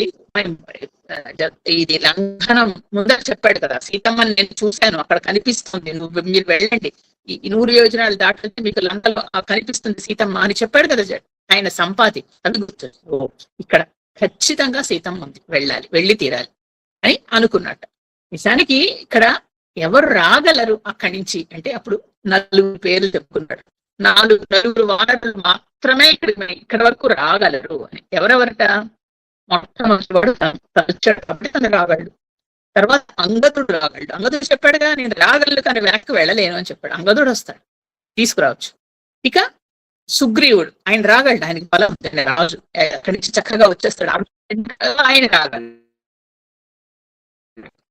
ఇది లంఘనం ముందర చెప్పాడు కదా, సీతమ్మని నేను చూశాను, అక్కడ కనిపిస్తుంది, మీరు వెళ్ళండి, ఈ 100 యోజనాలు దాటితే మీకు లంకలో కనిపిస్తుంది సీతమ్మ అని చెప్పాడు కదా ఆయన సంపాతి. అది గుర్తొచ్చింది, ఓ ఇక్కడ ఖచ్చితంగా సీతమ్మ ఉంది, వెళ్ళాలి, వెళ్ళి తీరాలి అని అనుకున్నట్ట. నిజానికి ఇక్కడ ఎవరు రాగలరు అక్కడి నుంచి అంటే అప్పుడు 4 పేర్లు చెప్పుకున్నాడు. 4 వానరులు మాత్రమే ఇక్కడ వరకు రాగలరు అని. ఎవరెవరట? మొట్టమొదటి తలచాడు కాబట్టి తను రాగలడు. తర్వాత అంగదుడు రాగలడు. అంగదుడు చెప్పాడుగా, నేను రాగలడు కానీ వెనక్కి వెళ్ళలేను అని చెప్పాడు. అంగదుడు వస్తాడు, తీసుకురావచ్చు. ఇక సుగ్రీవుడు, ఆయన రాగలడు, ఆయనకి బలం ఉంటుంది, రాజు అక్కడి నుంచి చక్కగా వచ్చేస్తాడు, ఆయన రాగలడు.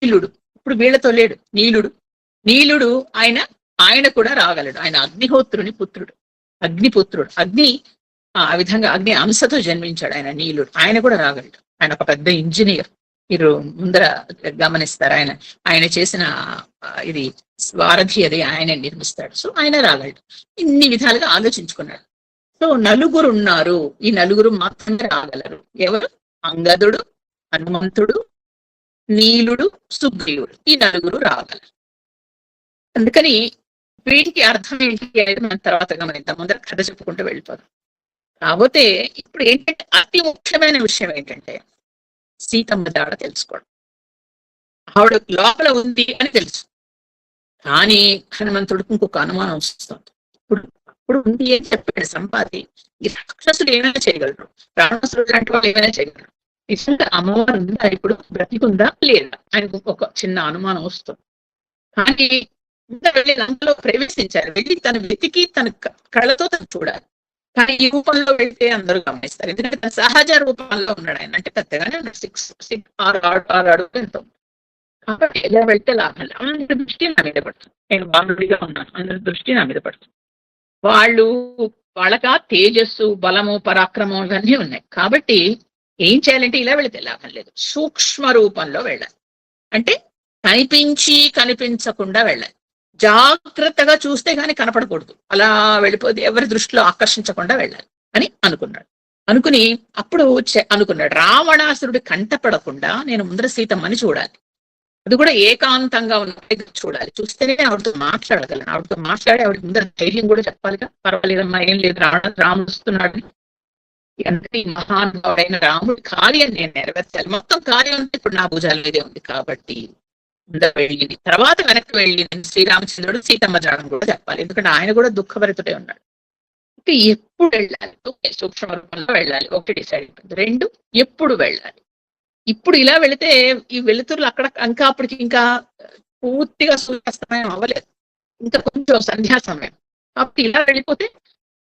నీలుడు ఇప్పుడు వీళ్లతో లేడు, నీలుడు ఆయన కూడా రాగలడు. ఆయన అగ్నిహోత్రుని పుత్రుడు, అగ్నిపుత్రుడు. ఆ విధంగా అగ్ని అంశతో జన్మించాడు ఆయన నీలుడు. ఆయన కూడా రాగలడు. ఆయన ఒక పెద్ద ఇంజనీర్. మీరు ముందర గమనిస్తారు, ఆయన చేసిన ఇది వారధి అది ఆయన నిర్మిస్తాడు. సో ఆయన రాగలడు. ఇన్ని విధాలుగా ఆలోచించుకున్నాడు. సో 4 ఉన్నారు, ఈ 4 మాత్రమే రాగలరు. ఎవరు? అంగదుడు, హనుమంతుడు, నీలుడు, సుగ్రీవుడు. ఈ 4 రాగలరు. అందుకని వీటికి అర్థం ఏంటి అనేది మనం తర్వాత గమనిద్దాం, ముందర కథ చెప్పుకుంటూ వెళ్ళిపోదాం. కాకపోతే ఇప్పుడు ఏంటంటే అతి ముఖ్యమైన విషయం ఏంటంటే సీతమ్మ దాడ తెలుసుకోవడం. ఆవిడ లోపల ఉంది అని తెలుసు, కానీ హనుమంతుడికి ఇంకొక అనుమానం వస్తుంది. ఇప్పుడు ఉంది అని చెప్పాడు సంపాతి, ఈ రాక్షసులు ఏమైనా చేయగలరు, రావణాసురుడు లాంటి వాళ్ళు ఏమైనా చేయగలరు. నిజంగా అమ్మవారు ఉందా, ఇప్పుడు బ్రతికుందా లేదా, ఆయనకు ఒక చిన్న అనుమానం వస్తుంది. కానీ వెళ్ళి లంకలో ప్రవేశించారు, వెళ్ళి తను వెతికి తన కళ్ళతో తను చూడాలి. కానీ ఈ రూపంలో వెళ్తే అందరూ గమనిస్తారు, ఎందుకంటే తన సహజ రూపంలో ఉన్నాడు ఆయన. అంటే పెద్దగానే 6 అడుగులు ఎంతో. కాబట్టి ఎలా వెళ్తే లాభం, అందరి దృష్టి నా మీద పడుతుంది. నేను బాలుడిగా ఉన్నాను, అందరి దృష్టి నా మీద పడుతుంది. వాళ్ళకా తేజస్సు, బలము, పరాక్రమం ఇవన్నీ ఉన్నాయి. కాబట్టి ఏం చేయాలంటే ఇలా వెళితే లాభం లేదు, సూక్ష్మ రూపంలో వెళ్ళాలి. అంటే కనిపించకుండా వెళ్ళాలి. జాగ్రత్తగా చూస్తే గాని కనపడకూడదు, అలా వెళ్ళిపోతే ఎవరి దృష్టిలో ఆకర్షించకుండా వెళ్ళాలి అని అనుకున్నాడు. అనుకుని అప్పుడు అనుకున్నాడు, రావణాసురుడి కంటపడకుండా నేను ముందర సీతమ్మని చూడాలి, అది కూడా ఏకాంతంగా ఉన్న చూడాలి, చూస్తేనే ఆవిడతో మాట్లాడగలను, ఆవిడతో మాట్లాడి ఆవిడ ముందర ధైర్యం కూడా చెప్పాలిగా, పర్వాలేదమ్మా ఏం లేదు, రాముడు వస్తున్నాడు, ఈ మహానుభావుడైన రాముడి కార్యం నేను నెరవేర్చాలి, మొత్తం కార్యం అంతా ఇప్పుడు నా భుజాల మీదే ఉంది కాబట్టి ముందర వెళ్ళింది. తర్వాత వెనక్కి వెళ్ళింది శ్రీరామచంద్రుడు సీతమ్మ జాడం కూడా చెప్పాలి, ఎందుకంటే ఆయన కూడా దుఃఖభరితుడే ఉన్నాడు. ఎప్పుడు వెళ్ళాలి, సూక్ష్మ రూపంలో వెళ్ళాలి, ఒకటి డిసైడ్ అయిపోయింది. 2 ఎప్పుడు వెళ్ళాలి. ఇప్పుడు ఇలా వెళితే ఈ వెలుతురులు అక్కడ ఇంకా అప్పటికి ఇంకా పూర్తిగా సూర్యాస్తమయం అవ్వలేదు, ఇంకా కొంచెం సంధ్యా సమయం, కాబట్టి ఇలా వెళ్ళిపోతే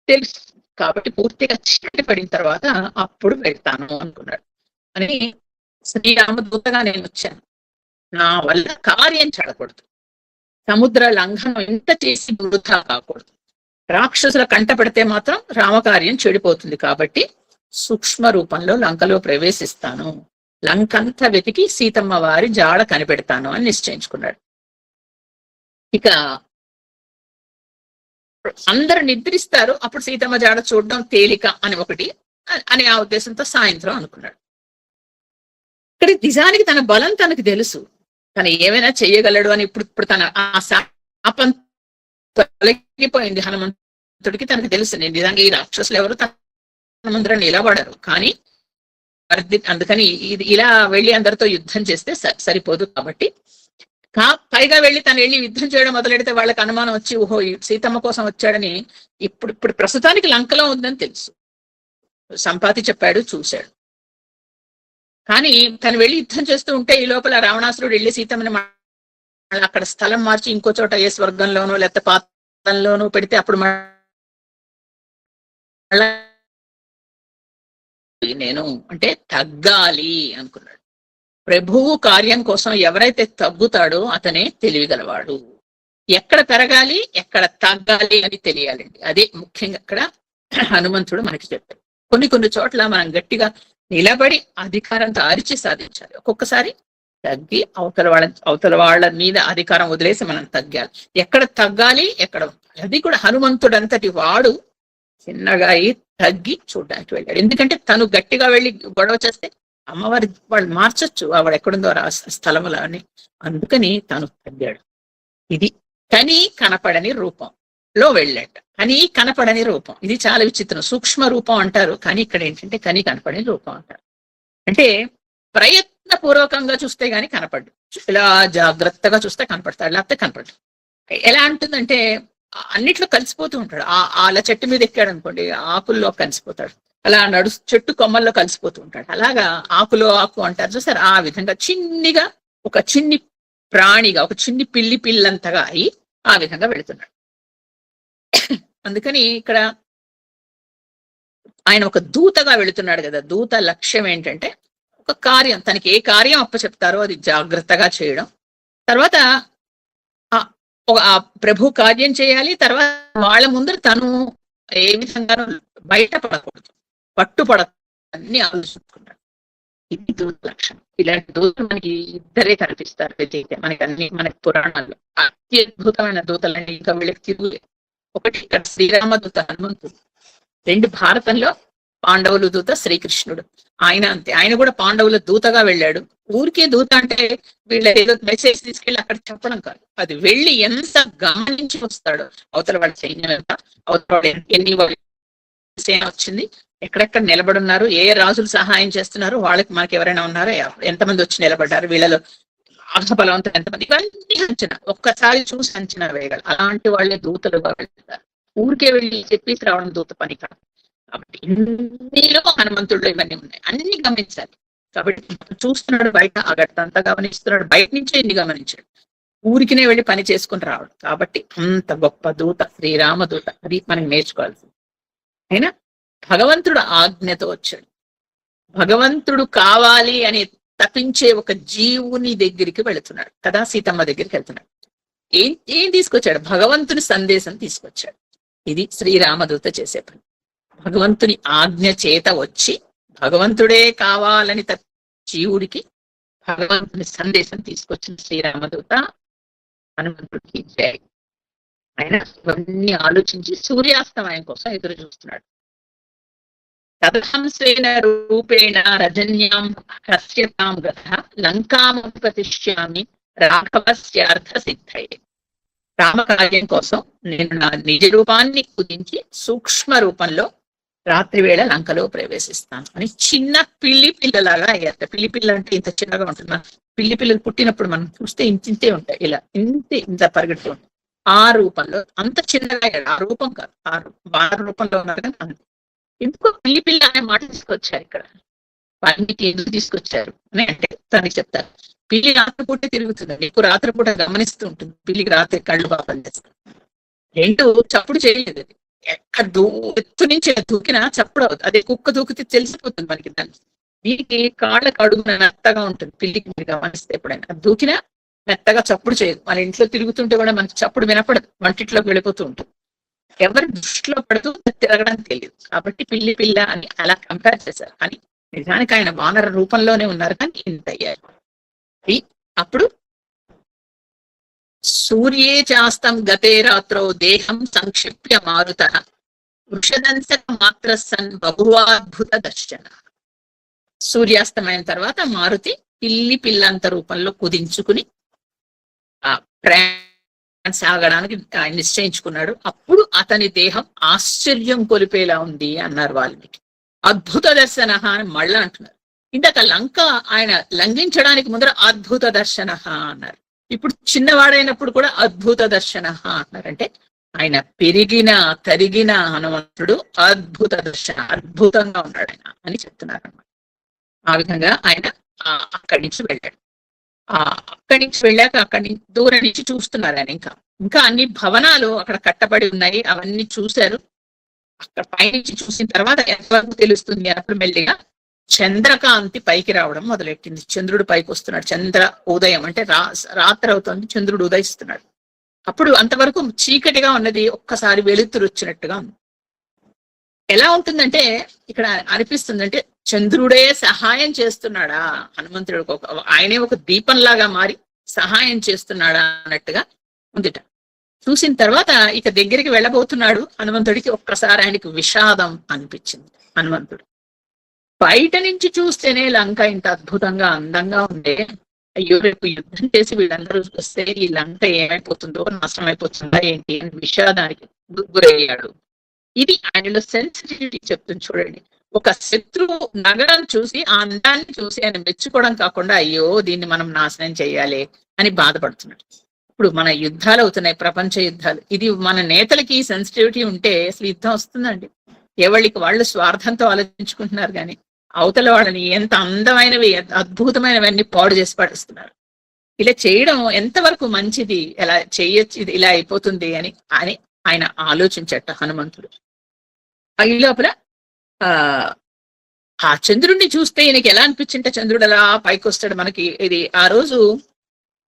తెలుసు, కాబట్టి పూర్తిగా చీకటి పడిన తర్వాత అప్పుడు వెళ్తాను అనుకున్నాడు. అని శ్రీరామదూతగా నేను వచ్చాను, నా వల్ల కార్యం చెడకూడదు, సముద్ర లంఘనం ఎంత చేసి వృధా కాకూడదు, రాక్షసుల కంట పెడితే మాత్రం రామకార్యం చెడిపోతుంది, కాబట్టి సూక్ష్మ రూపంలో లంకలో ప్రవేశిస్తాను, లంకంతా వెతికి సీతమ్మ వారి జాడ కనిపెడతాను అని నిశ్చయించుకున్నాడు. ఇక అందరు నిద్రిస్తారు, అప్పుడు సీతమ్మ జాడ చూడడం తేలిక అని ఒకటి అని ఆ ఉద్దేశంతో సాయంత్రం అనుకున్నాడు. ఇక్కడ నిజానికి తన బలం తనకు తెలుసు, తను ఏమైనా చెయ్యగలడు అని ఇప్పుడు తన ఆ శాపం తొలగిపోయింది హనుమంతుడికి, తనకు తెలుసు నేను నిజంగా ఈ రాక్షసులు ఎవరు తన ముందర నిలబడరు, కానీ అందుకని ఇలా వెళ్ళి అందరితో యుద్ధం చేస్తే సరిపోదు, కాబట్టి పైగా వెళ్ళి తను వెళ్ళి యుద్ధం చేయడం మొదలెడితే వాళ్ళకి అనుమానం వచ్చి ఓహో సీతమ్మ కోసం వచ్చాడని, ఇప్పుడు ప్రస్తుతానికి లంకలో ఉందని తెలుసు, సంపాతి చెప్పాడు చూశాడు, కానీ తను వెళ్ళి యుద్ధం చేస్తూ ఉంటే ఈ లోపల రావణాసురుడు వెళ్ళి సీతమ్మని అక్కడ స్థలం మార్చి ఇంకో చోట ఏ స్వర్గంలోనో లేకపోతే పాతాళంలోనో పెడితే అప్పుడు నేను అంటే తగ్గాలి అనుకున్నాడు. ప్రభువు కార్యం కోసం ఎవరైతే తగ్గుతాడో అతనే తెలివిగలవాడు, ఎక్కడ పెరగాలి ఎక్కడ తగ్గాలి అని తెలియాలండి, అదే ముఖ్యంగా అక్కడ హనుమంతుడు మనకి చెప్పాడు. కొన్ని చోట్ల మనం గట్టిగా నిలబడి అధికారంతో అరిచి సాధించాలి, ఒక్కొక్కసారి తగ్గి అవతల వాళ్ళ మీద అధికారం వదిలేసి మనం తగ్గాలి, ఎక్కడ తగ్గాలి ఎక్కడ ఉండాలి, అది కూడా హనుమంతుడు అంతటి వాడు చిన్నగా తగ్గి చూడడానికి వెళ్ళాడు. ఎందుకంటే తను గట్టిగా వెళ్ళి గొడవ చేస్తే అమ్మవారి వాళ్ళు మార్చొచ్చు ఆవిడ ఎక్కడుందో స్థలములో అని, అందుకని తను తగ్గాడు. ఇది కని కనపడని రూపంలో వెళ్ళాడు, కని కనపడని రూపం, ఇది చాలా విచిత్రం, సూక్ష్మ రూపం అంటారు, కానీ ఇక్కడ ఏంటంటే కని కనపడని రూపం అంటారు, అంటే ప్రయత్నపూర్వకంగా చూస్తే గాని కనపడ్డు, ఇలా జాగ్రత్తగా చూస్తే కనపడతాడు, లేకపోతే కనపడ్డు. ఎలా అంటుందంటే అన్నిట్లో కలిసిపోతూ ఉంటాడు, అలా చెట్టు మీద ఎక్కాడు అనుకోండి ఆకుల్లో కలిసిపోతాడు, అలా చెట్టు కొమ్మల్లో కలిసిపోతూ ఉంటాడు, అలాగా ఆకులో ఆకు అంటారు చూసారు, ఆ విధంగా చిన్నిగా ఒక చిన్ని ప్రాణిగా ఒక చిన్ని పిల్లంతగా అయి ఆ విధంగా వెళుతున్నాడు. అందుకని ఇక్కడ ఆయన ఒక దూతగా వెళుతున్నాడు కదా, దూత లక్ష్యం ఏంటంటే ఒక కార్యం, తనకి ఏ కార్యం అప్పచెప్తారో అది జాగ్రత్తగా చేయడం, తర్వాత ప్రభు కార్యం చేయాలి, తర్వాత వాళ్ళ ముందర తను ఏ విధంగా బయటపడకూడదు, పట్టుపడని ఆలోచించుకున్నాడు. ఇది దూత లక్షణం. ఇలాంటి దూతలు మనకి ఇద్దరే కనిపిస్తారు అయితే మనకి పురాణాల్లో అత్యద్భుతమైన దూతలన్నీ ఇంకా వీళ్ళకి తిరుగులేదు. ఒకటి ఇక్కడ శ్రీరామ దూత హనుమంతుడు, 2 భారతంలో పాండవులు దూత శ్రీకృష్ణుడు, ఆయన అంతే, ఆయన కూడా పాండవుల దూతగా వెళ్ళాడు. ఊరికే దూత అంటే వీళ్ళ ఏదో మెసేజ్ తీసుకెళ్ళి అక్కడ చెప్పడం కాదు, అది వెళ్ళి ఎంత గమనించి వస్తాడో, అవతల వాళ్ళ సైన్యం ఎంత, అవతల వాళ్ళు ఎన్ని సేన వచ్చింది, ఎక్కడెక్కడ నిలబడున్నారు, ఏ రాజులు సహాయం చేస్తున్నారు, వాళ్ళకి మనకి ఎవరైనా ఉన్నారో, ఎంతమంది వచ్చి నిలబడ్డారు, వీళ్ళలో అర్ధబలవంతులు ఎంతమంది, ఇవన్నీ అంచనా ఒక్కసారి చూసి అంచనా వేయగలరు, అలాంటి వాళ్ళే దూతలుగా వెళ్తారు. ఊరికే వెళ్ళి చెప్పేసి రావడం దూత పని కాదు. కాబట్టి ఇన్నిలో హనుమంతుడిలో ఇవన్నీ ఉన్నాయి, అన్ని గమనించాలి. కాబట్టి చూస్తున్నాడు బయట, ఆ గట్టంతా గమనిస్తున్నాడు, బయట నుంచే ఇన్ని గమనించాడు, ఊరికినే వెళ్ళి పని చేసుకుని రావడం. కాబట్టి అంత గొప్ప దూత శ్రీరామ దూత, అది మనకి నేర్చుకోవాల్సింది. అయినా భగవంతుడు ఆజ్ఞతో వచ్చాడు, భగవంతుడు కావాలి అని తప్పించే ఒక జీవుని దగ్గరికి వెళుతున్నాడు కదా, సీతమ్మ దగ్గరికి వెళ్తున్నాడు. ఏం తీసుకొచ్చాడు? భగవంతుని సందేశం తీసుకొచ్చాడు. ఇది శ్రీరామదూత చేసే పని. భగవంతుని ఆజ్ఞ చేత వచ్చి భగవంతుడే కావాలని జీవుడికి భగవంతుని సందేశం తీసుకొచ్చిన శ్రీరామదూత హనుమంతుడికి జై. ఆయన ఇవన్నీ ఆలోచించి సూర్యాస్తమయం కోసం ఎదురు చూస్తున్నాడు. తదహంసేన రూపేణ రజన్యాం కస్యతాం గత లంకాముపతిష్యామి రాఘవస్యార్థ సిద్ధయే. రామకార్యం కోసం నేను నా నిజ రూపాన్ని కుదించి సూక్ష్మ రూపంలో రాత్రి వేళ లంకలో ప్రవేశిస్తాను అని చిన్న పిల్లి పిల్లలాగా అయ్యారు. పిల్లి పిల్ల అంటే ఇంత చిన్నగా ఉంటుంది. పిల్లి పిల్లలు పుట్టినప్పుడు మనం చూస్తే ఇంతే ఉంటాయి, ఇలా ఇంత పరిగెడుతూ ఉంటాయి. ఆ రూపంలో అంత చిన్నగా అయ్యాడు. ఆ రూపం కాదు, ఆ రూపంలో ఉన్నారు కానీ అంతే. ఎందుకో పిల్లి పిల్ల అనే మాట తీసుకొచ్చారు ఇక్కడ. వాల్మీకి ఎందుకు తీసుకొచ్చారు అని అంటే దానికి చెప్తారు. పిల్లి రాత్రిపూట తిరుగుతుందండి, ఎక్కువ రాత్రిపూట గమనిస్తూ ఉంటుంది. పిల్లికి రాత్రి కళ్ళు పాపం చేస్తుంది. రెండు చప్పుడు చేయలేదు. అది ఎక్కడ ఎత్తు నుంచి దూకినా చప్పుడు అవుతుంది. అదే కుక్క దూకితే తెలిసిపోతుంది మనకి. దాన్ని దీనికి కాళ్ళకు అడుగున మెత్తగా ఉంటుంది. పిల్లికి మీరు గమనిస్తే ఎప్పుడైనా దూకినా మెత్తగా చప్పుడు చేయదు. మన ఇంట్లో తిరుగుతుంటే కూడా మనకి చప్పుడు వినపడదు, వంటింట్లోకి వెళ్ళిపోతూ ఉంటుంది. ఎవరి దృష్టిలో పడుతూ తిరగడం తెలియదు. కాబట్టి పిల్లి పిల్ల అని అలా కంపేర్ చేశారు. కానీ నిజానికి ఆయన వానర రూపంలోనే ఉన్నారు, కానీ ఇంత అయ్యారు. అప్పుడు సూర్యే చాస్తం గతే రాత్రో దేహం సంక్షిప్య మారుత వృషదంశక మాత్ర సన్ బహువాద్భుత దర్శన. సూర్యాస్తమైన తర్వాత మారుతి పిల్లి పిల్లంత రూపంలో కుదించుకుని ఆ ప్రయాణం సాగడానికి నిశ్చయించుకున్నాడు. అప్పుడు అతని దేహం ఆశ్చర్యం కొలిపేలా ఉంది అన్నారు వాల్మీకి. అద్భుత దర్శన అని మళ్ళా అంటున్నారు. ఇందాక లంక ఆయన లంఘించడానికి ముందర అద్భుత దర్శన అన్నారు. ఇప్పుడు చిన్నవాడైనప్పుడు కూడా అద్భుత దర్శన అన్నారంటే ఆయన పెరిగిన తరిగిన హనుమంతుడు అద్భుత దర్శన, అద్భుతంగా ఉన్నాడు ఆయన అని చెప్తున్నారు అన్నమాట. ఆ విధంగా ఆయన అక్కడి నుంచి వెళ్ళాడు. అక్కడి నుంచి వెళ్ళాక అక్కడి నుంచి దూరం నుంచి చూస్తున్నారు ఆయన. ఇంకా అన్ని భవనాలు అక్కడ కట్టబడి ఉన్నాయి, అవన్నీ చూశారు. అక్కడ పైనుంచి చూసిన తర్వాత ఎంతవరకు తెలుస్తుంది అప్పుడు మెల్లిగా చంద్రకాంతి పైకి రావడం మొదలెట్టింది. చంద్రుడు పైకి వస్తున్నాడు. చంద్ర ఉదయం అంటే రాత్రి అవుతుంది, చంద్రుడు ఉదయిస్తున్నాడు. అప్పుడు అంతవరకు చీకటిగా ఉన్నది ఒక్కసారి వెలుతురు వచ్చినట్టుగా ఉంది. ఎలా ఉంటుందంటే ఇక్కడ అనిపిస్తుందంటే చంద్రుడే సహాయం చేస్తున్నాడా హనుమంతుడికి, ఆయనే ఒక దీపంలాగా మారి సహాయం చేస్తున్నాడా అన్నట్టుగా ఉందిట. చూసిన తర్వాత ఇక దగ్గరికి వెళ్ళబోతున్నాడు హనుమంతుడికి. ఒక్కసారి ఆయనకి విషాదం అనిపించింది. హనుమంతుడు బయట నుంచి చూస్తేనే లంక ఇంత అద్భుతంగా అందంగా ఉండే, అయ్యో రేపు యుద్ధం చేసి వీళ్ళందరూ వస్తే ఈ లంక ఏమైపోతుందో, నష్టం అయిపోతుందా ఏంటి అని విషాదానికి గురయ్యాడు. ఇది ఆయనలో సెన్సిటివిటీ చెప్తుంది చూడండి. ఒక శత్రువు నగరం చూసి ఆ అందాన్ని చూసి ఆయన మెచ్చుకోవడం కాకుండా అయ్యో దీన్ని మనం నాశనం చేయాలి అని బాధపడుతున్నాడు. ఇప్పుడు మన యుద్ధాలు అవుతున్నాయి, ప్రపంచ యుద్ధాలు. ఇది మన నేతలకి సెన్సిటివిటీ ఉంటే అసలు యుద్ధం వస్తుందండి. ఎవరికి వాళ్ళు స్వార్థంతో ఆలోచించుకుంటున్నారు, కానీ అవతల వాళ్ళని ఎంత అందమైనవి అద్భుతమైనవన్నీ పాడు చేసి పడిస్తున్నారు. ఇలా చేయడం ఎంతవరకు మంచిది, ఎలా చేయొచ్చు, ఇది ఇలా అయిపోతుంది అని అని ఆయన ఆలోచించట హనుమంతుడు. ఈ లోపల ఆ చంద్రుడిని చూస్తే ఈయనకి ఎలా అనిపించింటే, చంద్రుడు అలా పైకి వస్తాడు మనకి. ఇది ఆ రోజు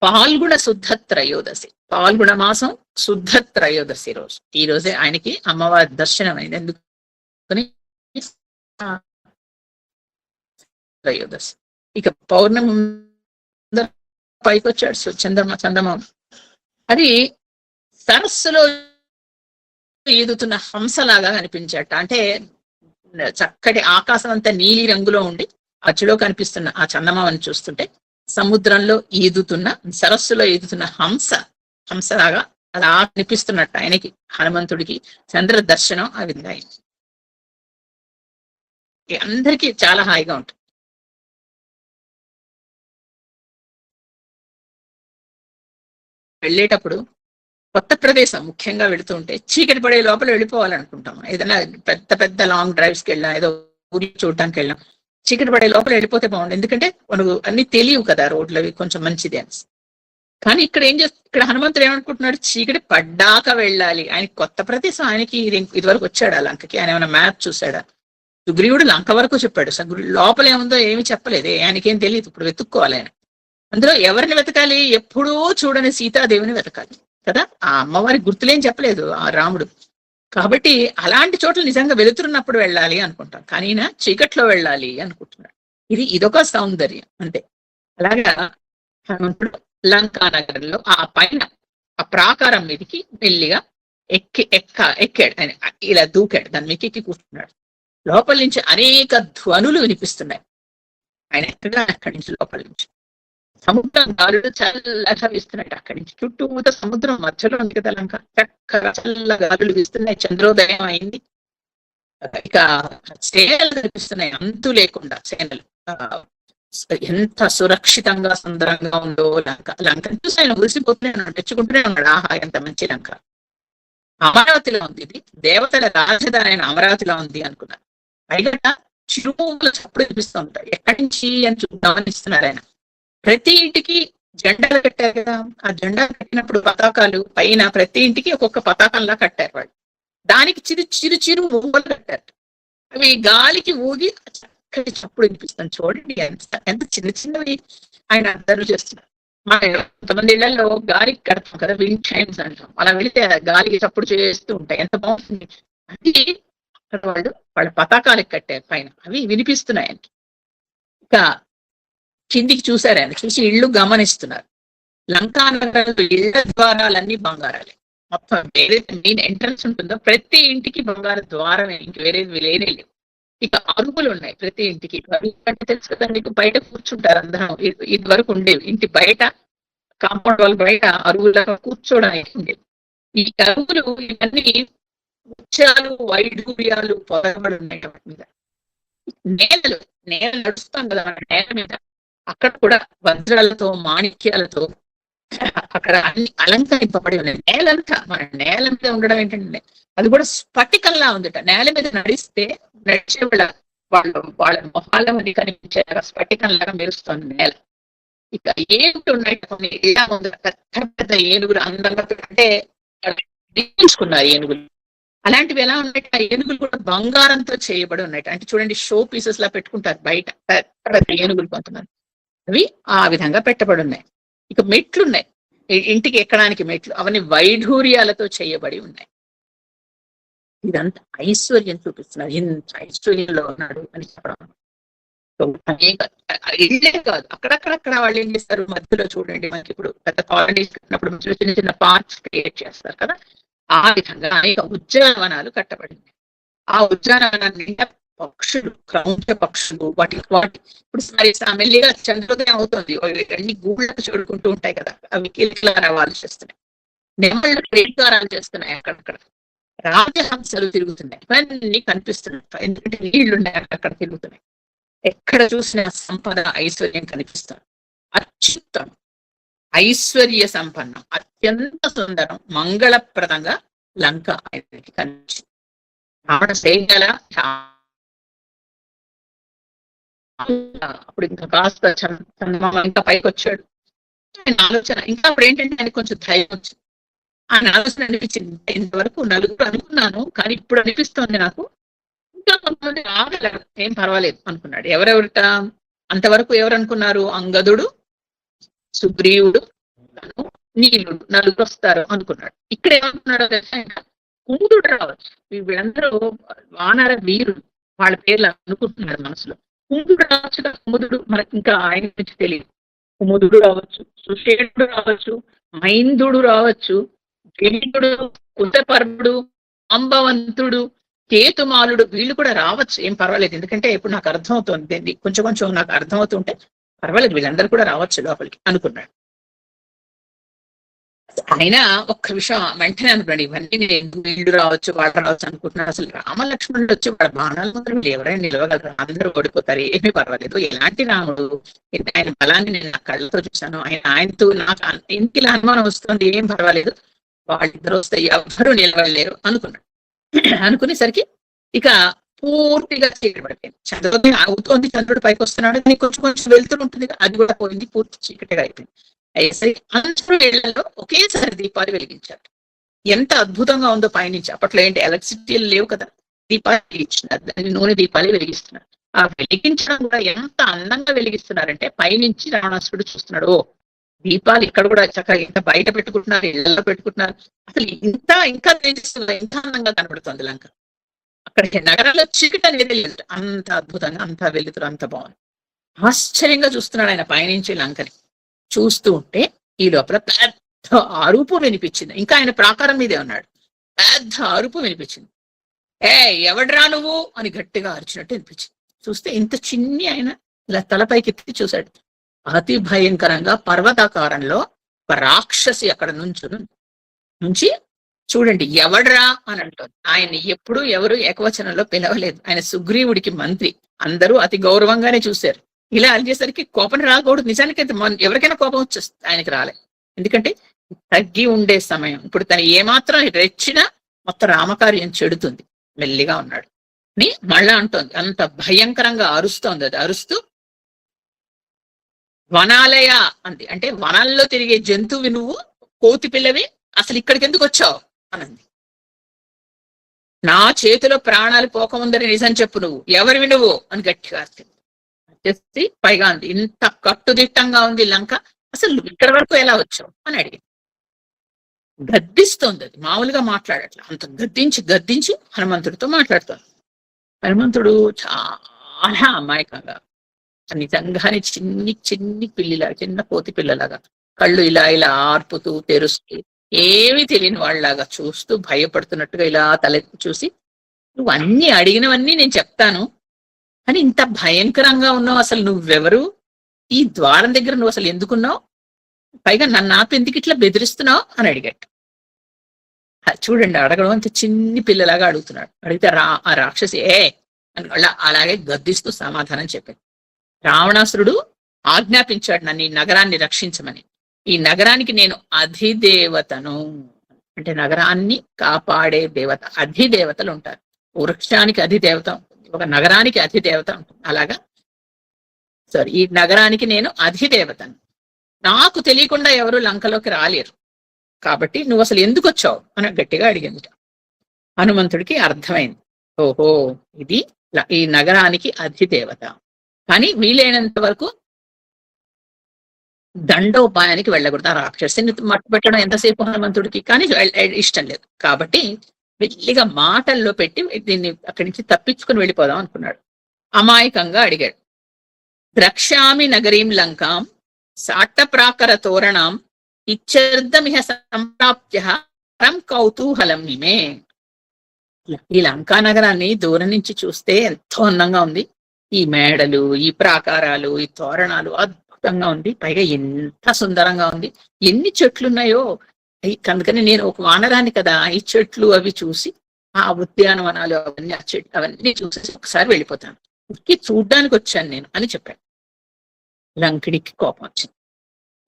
పాల్గొన శుద్ధ త్రయోదశి, పాల్గొన మాసం శుద్ధ త్రయోదశి రోజు. ఈ రోజే ఆయనకి అమ్మవారి దర్శనం అయింది. ఎందుకని త్రయోదశి. ఇక పౌర్ణమి పైకి వచ్చాడు చందమామ. అది సరస్సులో ఈదుతున్న హంసలాగా కనిపించట. అంటే చక్కటి ఆకాశం అంతా నీలి రంగులో ఉండి అచ్చులో కనిపిస్తున్న ఆ చందమామని చూస్తుంటే సముద్రంలో ఈదుతున్న, సరస్సులో ఈదుతున్న హంసలాగా అలా అనిపిస్తున్నట్టు ఆయనకి, హనుమంతుడికి చంద్ర దర్శనం ఆ విధంగా అయింది. అందరికీ చాలా హాయిగా ఉంటుంది. వెళ్ళేటప్పుడు కొత్త ప్రదేశం ముఖ్యంగా వెళుతూ ఉంటే చీకటి పడే లోపల వెళ్ళిపోవాలనుకుంటాం. ఏదైనా పెద్ద పెద్ద లాంగ్ డ్రైవ్స్కి వెళ్ళాం, ఏదో ఊరి చూడటానికి వెళ్ళాం, చీకటి పడే లోపల వెళ్ళిపోతే బాగుంది. ఎందుకంటే మనకు అన్ని తెలియవు కదా రోడ్లు, అవి కొంచెం మంచిది అని. కానీ ఇక్కడ ఇక్కడ హనుమంతుడు ఏమనుకుంటున్నాడు, చీకటి పడ్డాక వెళ్ళాలి. ఆయనకి కొత్త ప్రదేశం, ఆయనకి ఇదివరకు వచ్చాడు ఆ లంకకి, ఆయన ఏమైనా మ్యాప్ చూసాడా? సుగ్రీవుడు లంక వరకు చెప్పాడు, లోపల ఏముందో ఏమి చెప్పలేదు, ఆయనకేం తెలియదు. ఇప్పుడు వెతుక్కోవాలి ఆయన. అందులో ఎవరిని వెతకాలి? ఎప్పుడూ చూడని సీతాదేవిని వెతకాలి కదా. ఆ అమ్మవారి గుర్తులేం చెప్పలేదు ఆ రాముడు. కాబట్టి అలాంటి చోట్ల నిజంగా వెలుతురున్నప్పుడు వెళ్ళాలి అనుకుంటాం, కానీ ఈయన చీకట్లో వెళ్ళాలి అనుకుంటున్నాడు. ఇదొక సౌందర్యం అంతే. అలాగా హనుమంతుడు లంకా నగరంలో ఆ పైన ఆ ప్రాకారం మీదకి మెల్లిగా ఎక్కాడు ఆయన, ఇలా దూకాడు, దాన్ని ఎక్కి కూర్చున్నాడు. లోపల నుంచి అనేక ధ్వనులు వినిపిస్తున్నాయి. ఆయన ఎక్కగా అక్కడి నుంచి లోపల నుంచి సముద్రం గాలులు చల్లగా వీస్తున్నాయి. అక్కడి నుంచి చుట్టూత సముద్రం మధ్యలో ఉంది కదా లంక, చక్కగా చల్ల గాలులు వీస్తున్నాయి. చంద్రోదయం అయింది. ఇక సేనలు కనిపిస్తున్నాయి, అంతు లేకుండా సేనలు. ఎంత సురక్షితంగా సుందరంగా ఉందో లంక. లంకను చూసి ఆయన మురిసిపోతూనే తెచ్చుకుంటూనే ఉన్నాడు. ఆహా, ఎంత మంచి లంక, అమరావతిలో ఉంది, ఇది దేవతల రాజధాని అయిన అమరావతిలో ఉంది అనుకున్నారు. పైగా చిరుమూల చప్పుడు వినిపిస్తూ ఉంటాయి. ఎక్కడి నుంచి అని గమనిస్తున్నారు ఆయన. ప్రతి ఇంటికి జెండాలు కట్టారు కదా, ఆ జెండాలు కట్టినప్పుడు పతాకాలు పైన ప్రతి ఇంటికి ఒక్కొక్క పతాకంలా కట్టారు వాళ్ళు. దానికి చిరు చిరు ఊగలు కట్టారు. అవి గాలికి ఊగి చక్కటి చప్పుడు వినిపిస్తాను. చూడండి ఎంత చిన్న చిన్నవి ఆయన అందరూ చేస్తున్నారు. మన కొంతమంది ఇళ్లలో గాలికి కడతాం కదా, విండ్ చైన్స్ అంటాం. అలా వెళితే గాలికి చప్పుడు చేస్తూ ఉంటాయి, ఎంత బాగుంటుంది. అది వాళ్ళ పతాకాలకు కట్టారు పైన, అవి వినిపిస్తున్నాయి ఆయనకి. ఇక కిందికి చూశారు ఆయన, చూసి ఇళ్ళు గమనిస్తున్నారు. లంకా నగరంలో ఇళ్ల ద్వారాలన్నీ బంగారాలే. మొత్తం ఏదైతే మెయిన్ ఎంట్రన్స్ ఉంటుందో ప్రతి ఇంటికి బంగారు ద్వారమే, ఇంక వేరేది లేనే లేవు. ఇక అరుగులు ఉన్నాయి ప్రతి ఇంటికి. అంటే తెలుసు కదా మీకు, బయట కూర్చుంటారు అందరం. ఇది వరకు ఉండేవి ఇంటి బయట, కాంపౌండ్ వాళ్ళ బయట అరుగులాగా కూర్చోడానికి ఉండేవి. ఈ అరుగులు ఇవన్నీ ముత్యాలు వైఢూర్యాలు పొరబడి ఉన్నాయి వాటి మీద. నేల నడుస్తాం కదా నేల మీద, అక్కడ కూడా వజ్రాలతో మాణిక్యాలతో అక్కడ అన్ని అలంకరింపబడి ఉన్నాయి. నేలంతా మన నేల మీద ఉండడం ఏంటంటే అది కూడా స్ఫటికంలా ఉందట. నేల మీద నడిచే వాళ్ళ మొహాలమని కనిపించేలాగా స్ఫటికంలాగా మెరుస్తుంది నేల. ఇక ఏమిటి ఉన్నాయి కొన్ని ఇలా ఉంది, పెద్ద పెద్ద ఏనుగులు అందంగా, అంటే నిర్మించుకున్నారు ఏనుగులు. అలాంటివి ఎలా ఉన్నాయి, ఆ ఏనుగులు కూడా బంగారంతో చేయబడి ఉన్నాయి. అంటే చూడండి, షో పీసెస్ లా పెట్టుకుంటారు బయట పెద్ద ఏనుగులు కొంతమంది, అవి ఆ విధంగా పెట్టబడి ఉన్నాయి. ఇక మెట్లు ఉన్నాయి, ఇంటికి ఎక్కడానికి మెట్లు, అవన్నీ వైఢూర్యాలతో చేయబడి ఉన్నాయి. ఇదంతా ఐశ్వర్యం చూపిస్తున్నారు, ఇంత ఐశ్వర్యంలో ఉన్నాడు అని చెప్పడం. అనేక ఇళ్ళే కాదు, అక్కడక్కడక్కడ వాళ్ళు ఏం చేస్తారు, మధ్యలో చూడండి మనకి ఇప్పుడు పెద్ద కాలనీస్ కట్టినప్పుడు మధ్యలో చిన్న చిన్న పార్క్స్ క్రియేట్ చేస్తారు కదా, ఆ విధంగా అనేక ఉద్యానవనాలు కట్టబడింది. ఆ ఉద్యానవనాన్ని నిండా పక్షులు, క్రౌంచ పక్షులు, వాటి ఇప్పుడు మెల్లిగా చంద్రోదయం అవుతుంది, అన్ని గూళ్ళకు చూడుకుంటూ ఉంటాయి కదా, అవి కిలకిలారావాలు చేస్తున్నాయి. నెమళ్ళు రేగారాలు చేస్తున్నాయి అక్కడక్కడ. రాజహంసలు తిరుగుతున్నాయి, ఇవన్నీ కనిపిస్తున్నాయి. ఎందుకంటే నీళ్లున్నాయి అక్కడ తిరుగుతున్నాయి. ఎక్కడ చూసిన సంపద ఐశ్వర్యం కనిపిస్తుంది. అత్యుత్తమం, ఐశ్వర్య సంపన్నం, అత్యంత సుందరం, మంగళప్రదంగా లంక ఆయనకి కనిపించింది. రావణ సైన్యాల అప్పుడు ఇంకా కాస్త చందమామ ఇంకా పైకి వచ్చాడు. ఆయన ఆలోచన ఇంకా అప్పుడు ఏంటంటే ఆయనకు కొంచెం ధైర్యం వచ్చింది. ఆయన ఆలోచన అనిపించింది, ఇంతవరకు నలుగురు అనుకున్నాను, కానీ ఇప్పుడు అనిపిస్తోంది నాకు ఇంకా కొంతమంది రాగలరు, ఏం పర్వాలేదు అనుకున్నాడు. ఎవరెవరిట అంతవరకు ఎవరు అనుకున్నారు, అంగదుడు, సుగ్రీవుడు, నీలుడు, నలుగురు వస్తారు అనుకున్నాడు. ఇక్కడ ఏమనుకున్నాడో తెలుసా, కుముదుడు రావచ్చు. వీళ్ళందరూ వానర వీరుడు, వాళ్ళ పేర్లు అనుకుంటున్నాడు మనసులో. కుముదుడు రావచ్చు కదా, కుముదుడు మనకి ఇంకా ఆయన గురించి తెలియదు. కుముదుడు రావచ్చు, సుషేణుడు రావచ్చు, మైందుడు రావచ్చు, గిరిడు, కుశపర్వుడు, అంబవంతుడు, కేతుమాలుడు, వీళ్ళు కూడా రావచ్చు, ఏం పర్వాలేదు. ఎందుకంటే ఇప్పుడు నాకు అర్థమవుతుంది, కొంచెం కొంచెం నాకు అర్థమవుతుంటే పర్వాలేదు, వీళ్ళందరూ కూడా రావచ్చు లోపలికి అనుకున్నాడు. అయినా ఒక్క విషయం వెంటనే అనుకున్నాడు, ఇవన్నీ నేను వీళ్ళు రావచ్చు వాళ్ళు రావచ్చు అనుకుంటున్నాడు. అసలు రామలక్ష్మణుడు వచ్చి వాళ్ళ బాణాల ముందు ఎవరైనా నిలవగలరు, అందరూ ఓడిపోతారు, ఏమీ పర్వాలేదు. ఎలాంటి రాముడు, ఆయన బలాన్ని నేను నా కళ్ళతో చూశాను, ఆయనతో నాకు ఇంటిలా అనుమానం వస్తుంది, ఏం పర్వాలేదు, వాళ్ళిద్దరు వస్తే ఎవరు నిలవలేరు అనుకున్నాడు. అనుకునేసరికి ఇక పూర్తిగా చీకటి పడిపోయింది. చంద్రోదయం అవుతోంది, చంద్రుడు పైకి వస్తున్నాడు, కానీ కొంచెం కొంచెం వెళ్తూ ఉంటుంది, అది కూడా పోయింది, పూర్తి చీకటిగా అయిపోయింది. అయ్యేసరికి అందరూ ఇళ్లలో ఒకేసారి దీపాలు వెలిగించారు. ఎంత అద్భుతంగా ఉందో పైనుంచి. అప్పట్లో ఏంటి ఎలక్ట్రిసిటీలు లేవు కదా, దీపాలు వెలిగించినారు, నూనె దీపాలు వెలిగిస్తున్నారు. ఆ వెలిగించడం కూడా ఎంత అందంగా వెలిగిస్తున్నారంటే పైనుంచి రావణాసురుడు చూస్తున్నాడు, ఓ దీపాలు ఇక్కడ కూడా చక్కగా ఇంత బయట పెట్టుకుంటున్నారు, ఇళ్లలో పెట్టుకుంటున్నారు, అసలు ఇంకా తేజస్సుగా ఎంత అందంగా కనబడుతుంది లంక. అక్కడికి నగరంలో చీకటి అనేది లేదు, అంత అద్భుతంగా, అంత వెలుతురు, అంత బాగుంది. ఆశ్చర్యంగా చూస్తున్నాడు ఆయన పైనుంచి లంకని. చూస్తూ ఉంటే ఈ లోపల పెద్ద అరుపు వినిపించింది. ఇంకా ఆయన ప్రాకారం మీదే ఉన్నాడు. పెద్ద అరుపు వినిపించింది. ఎవడ్రా నువ్వు అని గట్టిగా అరిచినట్టు వినిపించింది. చూస్తే ఇంత చిన్ని ఆయన ఇలా తలపైకి ఎత్తి చూశాడు. అతి భయంకరంగా పర్వతాకారంలో ఒక రాక్షసి అక్కడ నుంచి చూడండి ఎవడ్రా అని అంటుంది. ఆయన్ని ఎప్పుడు ఎవరు ఏకవచనంలో పిలవలేదు. ఆయన సుగ్రీవుడికి మంత్రి, అందరూ అతి గౌరవంగానే చూశారు. ఇలా అలిచేసరికి కోపం రాకూడదు. నిజానికి అయితే ఎవరికైనా కోపం వచ్చేస్తుంది, ఆయనకి రాలే. ఎందుకంటే తగ్గి ఉండే సమయం. ఇప్పుడు తను ఏమాత్రం రెచ్చినా మొత్తం రామకార్యం చెడుతుంది. మెల్లిగా ఉన్నాడు అని మళ్ళా అంటోంది. అంత భయంకరంగా అరుస్తోంది. అది అరుస్తూ వనాలయ అంది. అంటే వనాల్లో తిరిగే జంతువు నువ్వు, కోతి పిల్లవి, అసలు ఇక్కడికి ఎందుకు వచ్చావు అనంది. నా చేతిలో ప్రాణాలు పోకముందని నిజం చెప్పు, నువ్వు ఎవరివి నువ్వు అని గట్టిగా చేసి పైగా అంది. ఇంత కట్టుదిట్టంగా ఉంది లంక, అసలు నువ్వు ఇక్కడ వరకు ఎలా వచ్చావు అని అడిగింది. గద్దిస్తోంది. అది మామూలుగా మాట్లాడట్లా, అంత గద్దించి హనుమంతుడితో మాట్లాడుతోంది. హనుమంతుడు చాలా అమాయకంగా, నిజంగానే చిన్ని పిల్లిలాగా, చిన్న కోతి పిల్లలాగా కళ్ళు ఇలా ఇలా ఆర్పుతూ తెరుస్తూ ఏమీ తెలియని వాళ్ళలాగా చూస్తూ భయపడుతున్నట్టుగా ఇలా తలెత్తి చూసి, నువ్వు అన్ని అడిగినవన్నీ నేను చెప్తాను, అని ఇంత భయంకరంగా ఉన్నావు, అసలు నువ్వెవరు, ఈ ద్వారం దగ్గర నువ్వు అసలు ఎందుకున్నావు, పైగా నన్ను ఆపి ఎందుకు ఇట్లా బెదిరిస్తున్నావు అని అడిగట్టు. చూడండి, అడగడం అంత చిన్ని పిల్లలాగా అడుగుతున్నాడు. అడిగితే ఆ రాక్షసి అని అలాగే గద్దిస్తూ సమాధానం చెప్పింది. రావణాసురుడు ఆజ్ఞాపించాడు నన్ను ఈ నగరాన్ని రక్షించమని. ఈ నగరానికి నేను అధిదేవతను. అంటే నగరాన్ని కాపాడే దేవత. అధిదేవతలు ఉంటారు. వృక్షానికి అధిదేవత ఉంటుంది, ఒక నగరానికి అధిదేవత ఉంటుంది. అలాగా ఈ నగరానికి నేను అధిదేవతను. నాకు తెలియకుండా ఎవరు లంకలోకి రాలేరు, కాబట్టి నువ్వు అసలు ఎందుకు వచ్చావు అని గట్టిగా అడిగింది. హనుమంతుడికి అర్థమైంది, ఓహో ఇది ఈ నగరానికి అధిదేవత. కానీ వీలైనంత వరకు దండోపాయానికి వెళ్ళకూడదు. ఆ రాక్షసిని మట్టు పెట్టడం ఎంతసేపు హనుమంతుడికి కానీ ఇష్టం లేదు. కాబట్టి మెల్లిగా మాటల్లో పెట్టి దీన్ని అక్కడి నుంచి తప్పించుకుని వెళ్ళిపోదాం అనుకున్నాడు. అమాయకంగా అడిగాడు. ద్రక్ష్యామి నగరీం లంకాం సాట్టప్రాకర తోరణం ఇచ్చర్ధమిహ సంప్రాప్త్య పరం కౌతూహలం ఇమే. ఈ లంకా నగరాన్ని దూరం నుంచి చూస్తే ఎంతో అందంగా ఉంది. ఈ మేడలు, ఈ ప్రాకారాలు, ఈ తోరణాలు అద్భుతంగా ఉంది. పైగా ఎంత సుందరంగా ఉంది, ఎన్ని చెట్లున్నాయో. అందుకని నేను ఒక వానరాన్ని కదా, ఈ చెట్లు అవి చూసి, ఆ ఉద్యానవనాలు అవన్నీ, ఆ చెట్లు అవన్నీ చూసేసి ఒకసారి వెళ్ళిపోతాను, చూడ్డానికి వచ్చాను నేను అని చెప్పాడు. లంకిడికి కోపం వచ్చింది.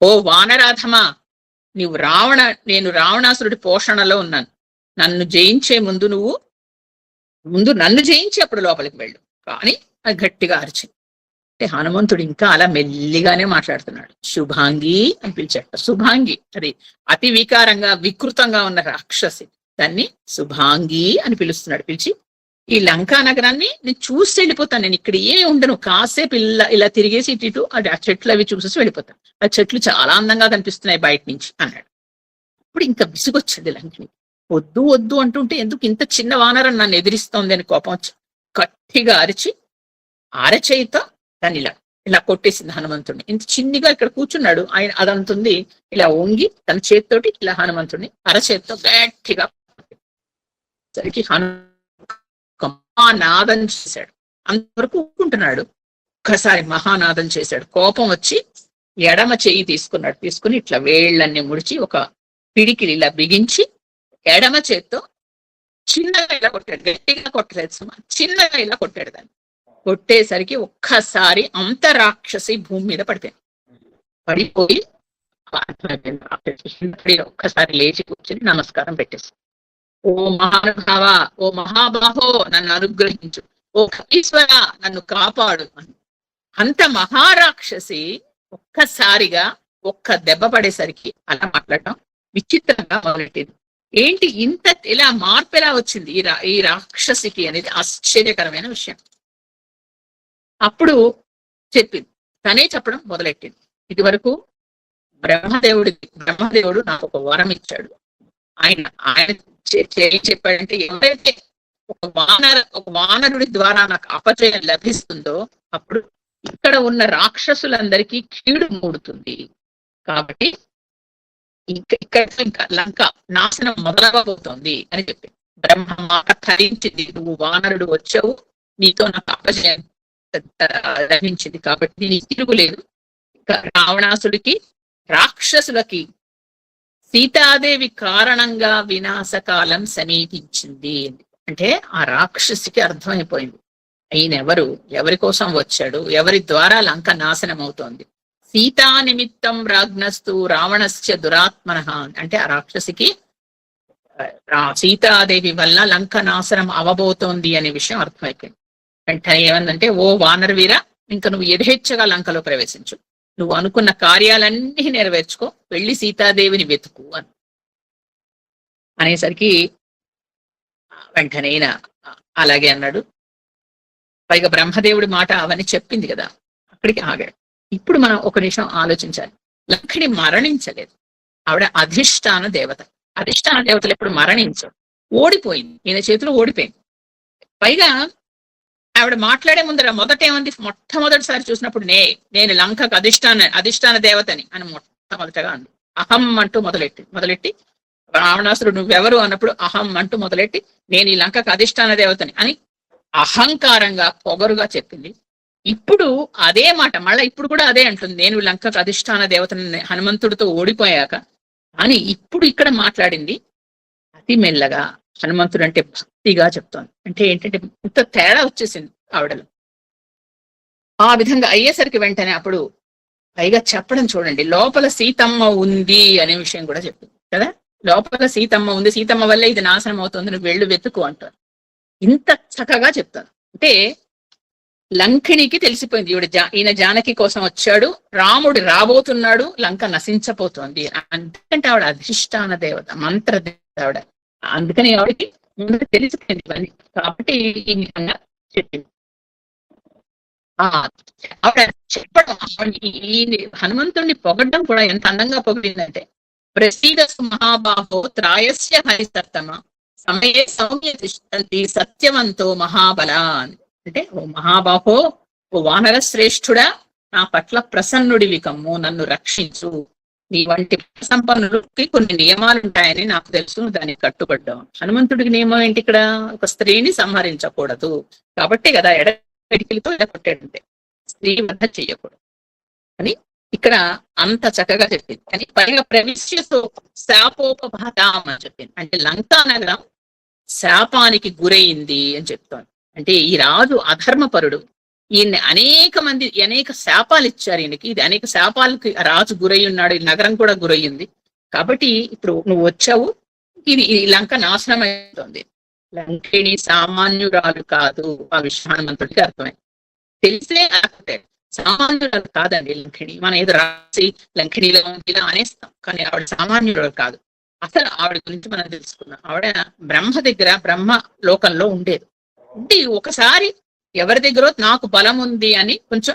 ఓ వానరాధమా, నేను రావణాసురుడి పోషణలో ఉన్నాను. నన్ను జయించే ముందు నన్ను జయించి అప్పుడు లోపలికి వెళ్ళు కానీ అది గట్టిగా అరిచింది. అంటే హనుమంతుడు ఇంకా అలా మెల్లిగానే మాట్లాడుతున్నాడు. శుభాంగి అని పిలిచాట. శుభాంగి అది అతి వికారంగా వికృతంగా ఉన్న రాక్షసి, దాన్ని శుభాంగి అని పిలుస్తున్నాడు. పిలిచి, ఈ లంకా నగరాన్ని నేను చూసి వెళ్ళిపోతాను, నేను ఇక్కడ ఏ ఉండను, కాసేపు ఇలా తిరిగేసి ఇటు అది ఆ చెట్లు అవి చూసేసి వెళ్ళిపోతాను, ఆ చెట్లు చాలా అందంగా కనిపిస్తున్నాయి బయట నుంచి అన్నాడు. ఇప్పుడు ఇంకా విసుగొచ్చింది లంకిని. వద్దు అంటుంటే ఎందుకు ఇంత చిన్న వానరం నన్ను ఎదిరిస్తోంది అని కోపం వచ్చి గట్టిగా అరిచి అరచేయితో దాన్ని ఇలా కొట్టేసింది హనుమంతుడిని. ఇంత చిన్నిగా ఇక్కడ కూర్చున్నాడు ఆయన, అదంతుంది ఇలా వంగి తన చేతితోటి ఇలా హనుమంతుడిని అరచేతితో గట్టిగా సరికి మహానాదం చేశాడు. అంతవరకు ఊరుకుంటున్నాడు, ఒక్కసారి మహానాదం చేశాడు. కోపం వచ్చి ఎడమ చెయ్యి తీసుకుని ఇట్లా వేళ్ళన్ని ముడిచి ఒక పిడికిలి ఇలా బిగించి ఎడమ చేత్తో చిన్నగా ఇలా కొట్టాడు. గట్టిగా కొట్టలేదు సుమా, చిన్నగా ఇలా కొట్టాడు. దాన్ని కొట్టేసరికి ఒక్కసారి అంత రాక్షసి భూమి మీద పడిపోయి ఒక్కసారి లేచి కూర్చొని నమస్కారం పెట్టేసి, ఓ మహానుభావ, ఓ మహాబాహో నన్ను అనుగ్రహించు, ఓ ఈశ్వర నన్ను కాపాడు అని. అంత మహారాక్షసి ఒక్కసారిగా ఒక్క దెబ్బ పడేసరికి అలా మాట్లాడటం విచిత్రంగా మొదలెట్టింది. ఏంటి ఇంత ఇలా మార్పు ఎలా వచ్చింది ఈ రాక్షసికి అనేది ఆశ్చర్యకరమైన విషయం. అప్పుడు చెప్పింది, తనే చెప్పడం మొదలెట్టింది. ఇది వరకు బ్రహ్మదేవుడు నాకు ఒక వరం ఇచ్చాడు. ఆయన చెప్పాడంటే, ఎవరైతే ఒక వానరుడి ద్వారా నాకు అపజయం లభిస్తుందో అప్పుడు ఇక్కడ ఉన్న రాక్షసులందరికీ కీడు మూడుతుంది. కాబట్టి ఇంకా లంక నాశనం మొదలవబోతోంది అని చెప్పి బ్రహ్మ మాట ధరించింది, నువ్వు వానరుడు వచ్చావు, నీతో నాకు అపజయం లభించింది కాబట్టి నీ తిరుగులేదు. ఇంకా రావణాసుడికి రాక్షసులకి సీతాదేవి కారణంగా వినాశకాలం సమీపించింది. అంటే ఆ రాక్షసికి అర్థమైపోయింది ఆయన ఎవరు, ఎవరి కోసం వచ్చాడు, ఎవరి ద్వారా లంక నాశనం అవుతోంది. సీతా నిమిత్తం రాజ్ఞస్తు రావణస్య దురాత్మన, అంటే ఆ రాక్షసికి సీతాదేవి వల్ల లంక నాశనం అవబోతోంది అనే విషయం అర్థమైపోయింది. వెంటనే ఏమందంటే, ఓ వానర వీర, ఇంకా నువ్వు యథేచ్ఛగా లంకలో ప్రవేశించు, నువ్వు అనుకున్న కార్యాలన్నీ నెరవేర్చుకో, వెళ్ళి సీతాదేవిని వెతుకు అని అనేసరికి వెంటనే అలాగే అన్నాడు. పైగా బ్రహ్మదేవుడి మాట అవన్నీ చెప్పింది కదా, అక్కడికి ఆగాడు. ఇప్పుడు మనం ఒక నిమిషం ఆలోచించాలి. లంకిణి మరణించలేదు, ఆవిడ అధిష్టాన దేవత. అధిష్టాన దేవతలు ఎప్పుడు మరణించవు, ఓడిపోయింది, ఈయన చేతిలో ఓడిపోయింది. పైగా ఆవిడ మాట్లాడే ముందర మొదటేమంది, మొట్టమొదటిసారి చూసినప్పుడు నేను లంకకు అధిష్టాన దేవతని అని మొట్టమొదటగా అంది. అహం అంటూ మొదలెట్టి రావణాసురుడు నువ్వెవరు అన్నప్పుడు అహం అంటూ మొదలెట్టి నేను ఈ లంకకు అధిష్టాన దేవతని అని అహంకారంగా పొగరుగా చెప్పింది. ఇప్పుడు అదే మాట మళ్ళీ ఇప్పుడు కూడా అదే అంటుంది, నేను లంకకు అధిష్టాన దేవతని హనుమంతుడితో ఓడిపోయాక అని ఇప్పుడు ఇక్కడ మాట్లాడింది అతి మెల్లగా. హనుమంతుడు అంటే భక్తిగా చెప్తోంది. అంటే ఏంటంటే ఇంత తేడా వచ్చేసింది ఆవిడలో. ఆ విధంగా అయ్యేసరికి వెంటనే అప్పుడు పైగా చెప్పడం చూడండి, లోపల సీతమ్మ ఉంది అనే విషయం కూడా చెప్పింది కదా. లోపల సీతమ్మ ఉంది, సీతమ్మ వల్లే ఇది నాశనం అవుతుంది, నువ్వు వెళ్ళు వెతుకు అంటారు. ఇంత చక్కగా చెప్తాను. అంటే లంకిణికి తెలిసిపోయింది ఈయన జానకి కోసం వచ్చాడు, రాముడు రాబోతున్నాడు, లంక నశించబోతోంది. అందుకంటే ఆవిడ అధిష్టాన దేవత, మంత్ర దేవత ఆవిడ. అందుకని ఆవిడకి ముందు తెలిసిపోయింది ఇవన్నీ, కాబట్టి ఈ విధంగా చెప్పింది. ఆవిడ చెప్పడం, ఈ హనుమంతుడిని పొగడ్డం కూడా ఎంత అందంగా పొగిడిందంటే, ప్రసీదసు మహాబాహో త్రాయస్య హరిసత్తమ సమయే సౌమ్య తిష్టంతి సత్యవంతో మహాబల. అంటే ఓ మహాబాహో, ఓ వానర శ్రేష్ఠుడా, నా పట్ల ప్రసన్నుడివి కమ్ము, నన్ను రక్షించు. నీ వంటి సంపన్నుడికి కొన్ని నియమాలు ఉంటాయని నాకు తెలుసు, దానికి కట్టుబడ్డావు. హనుమంతుడికి నియమం ఏంటి ఇక్కడ? ఒక స్త్రీని సంహరించకూడదు కాబట్టి కదా ఎడపిడికిలతో ఎడగొట్టాడంటే స్త్రీ వద్ద చెయ్యకూడదు అని ఇక్కడ అంత చక్కగా చెప్పింది. కానీ పైగా ప్రవిశ్యతో శాపోపభాతాం అని చెప్పింది. అంటే లంకా నగరం శాపానికి గురైంది అని చెప్తోంది. అంటే ఈ రాజు అధర్మపరుడు, ఈయన్ని అనేక శాపాలు ఇచ్చారు ఈయనకి. ఇది అనేక శాపాలకి రాజు గురై ఉన్నాడు, ఈ నగరం కూడా గురయ్యింది. కాబట్టి ఇప్పుడు నువ్వు వచ్చావు, ఈ లంక నాశనం అవుతుంది. లంకిణి సామాన్యురాలు కాదు, ఆ విశ్వామంతుడికి అర్థమైంది. తెలిసే లేకపోతే సామాన్యురాలు కాదండి లంకిణి. మనం ఏదో రాసి లంకిణిలో ఇలా అనేస్తాం, కానీ ఆవిడ సామాన్యురాలు కాదు. అసలు ఆవిడ గురించి మనం తెలుసుకున్నాం. ఆవిడ బ్రహ్మ లోకంలో ఉండేది. ఉండి ఒకసారి ఎవరి దగ్గర నాకు బలం ఉంది అని కొంచెం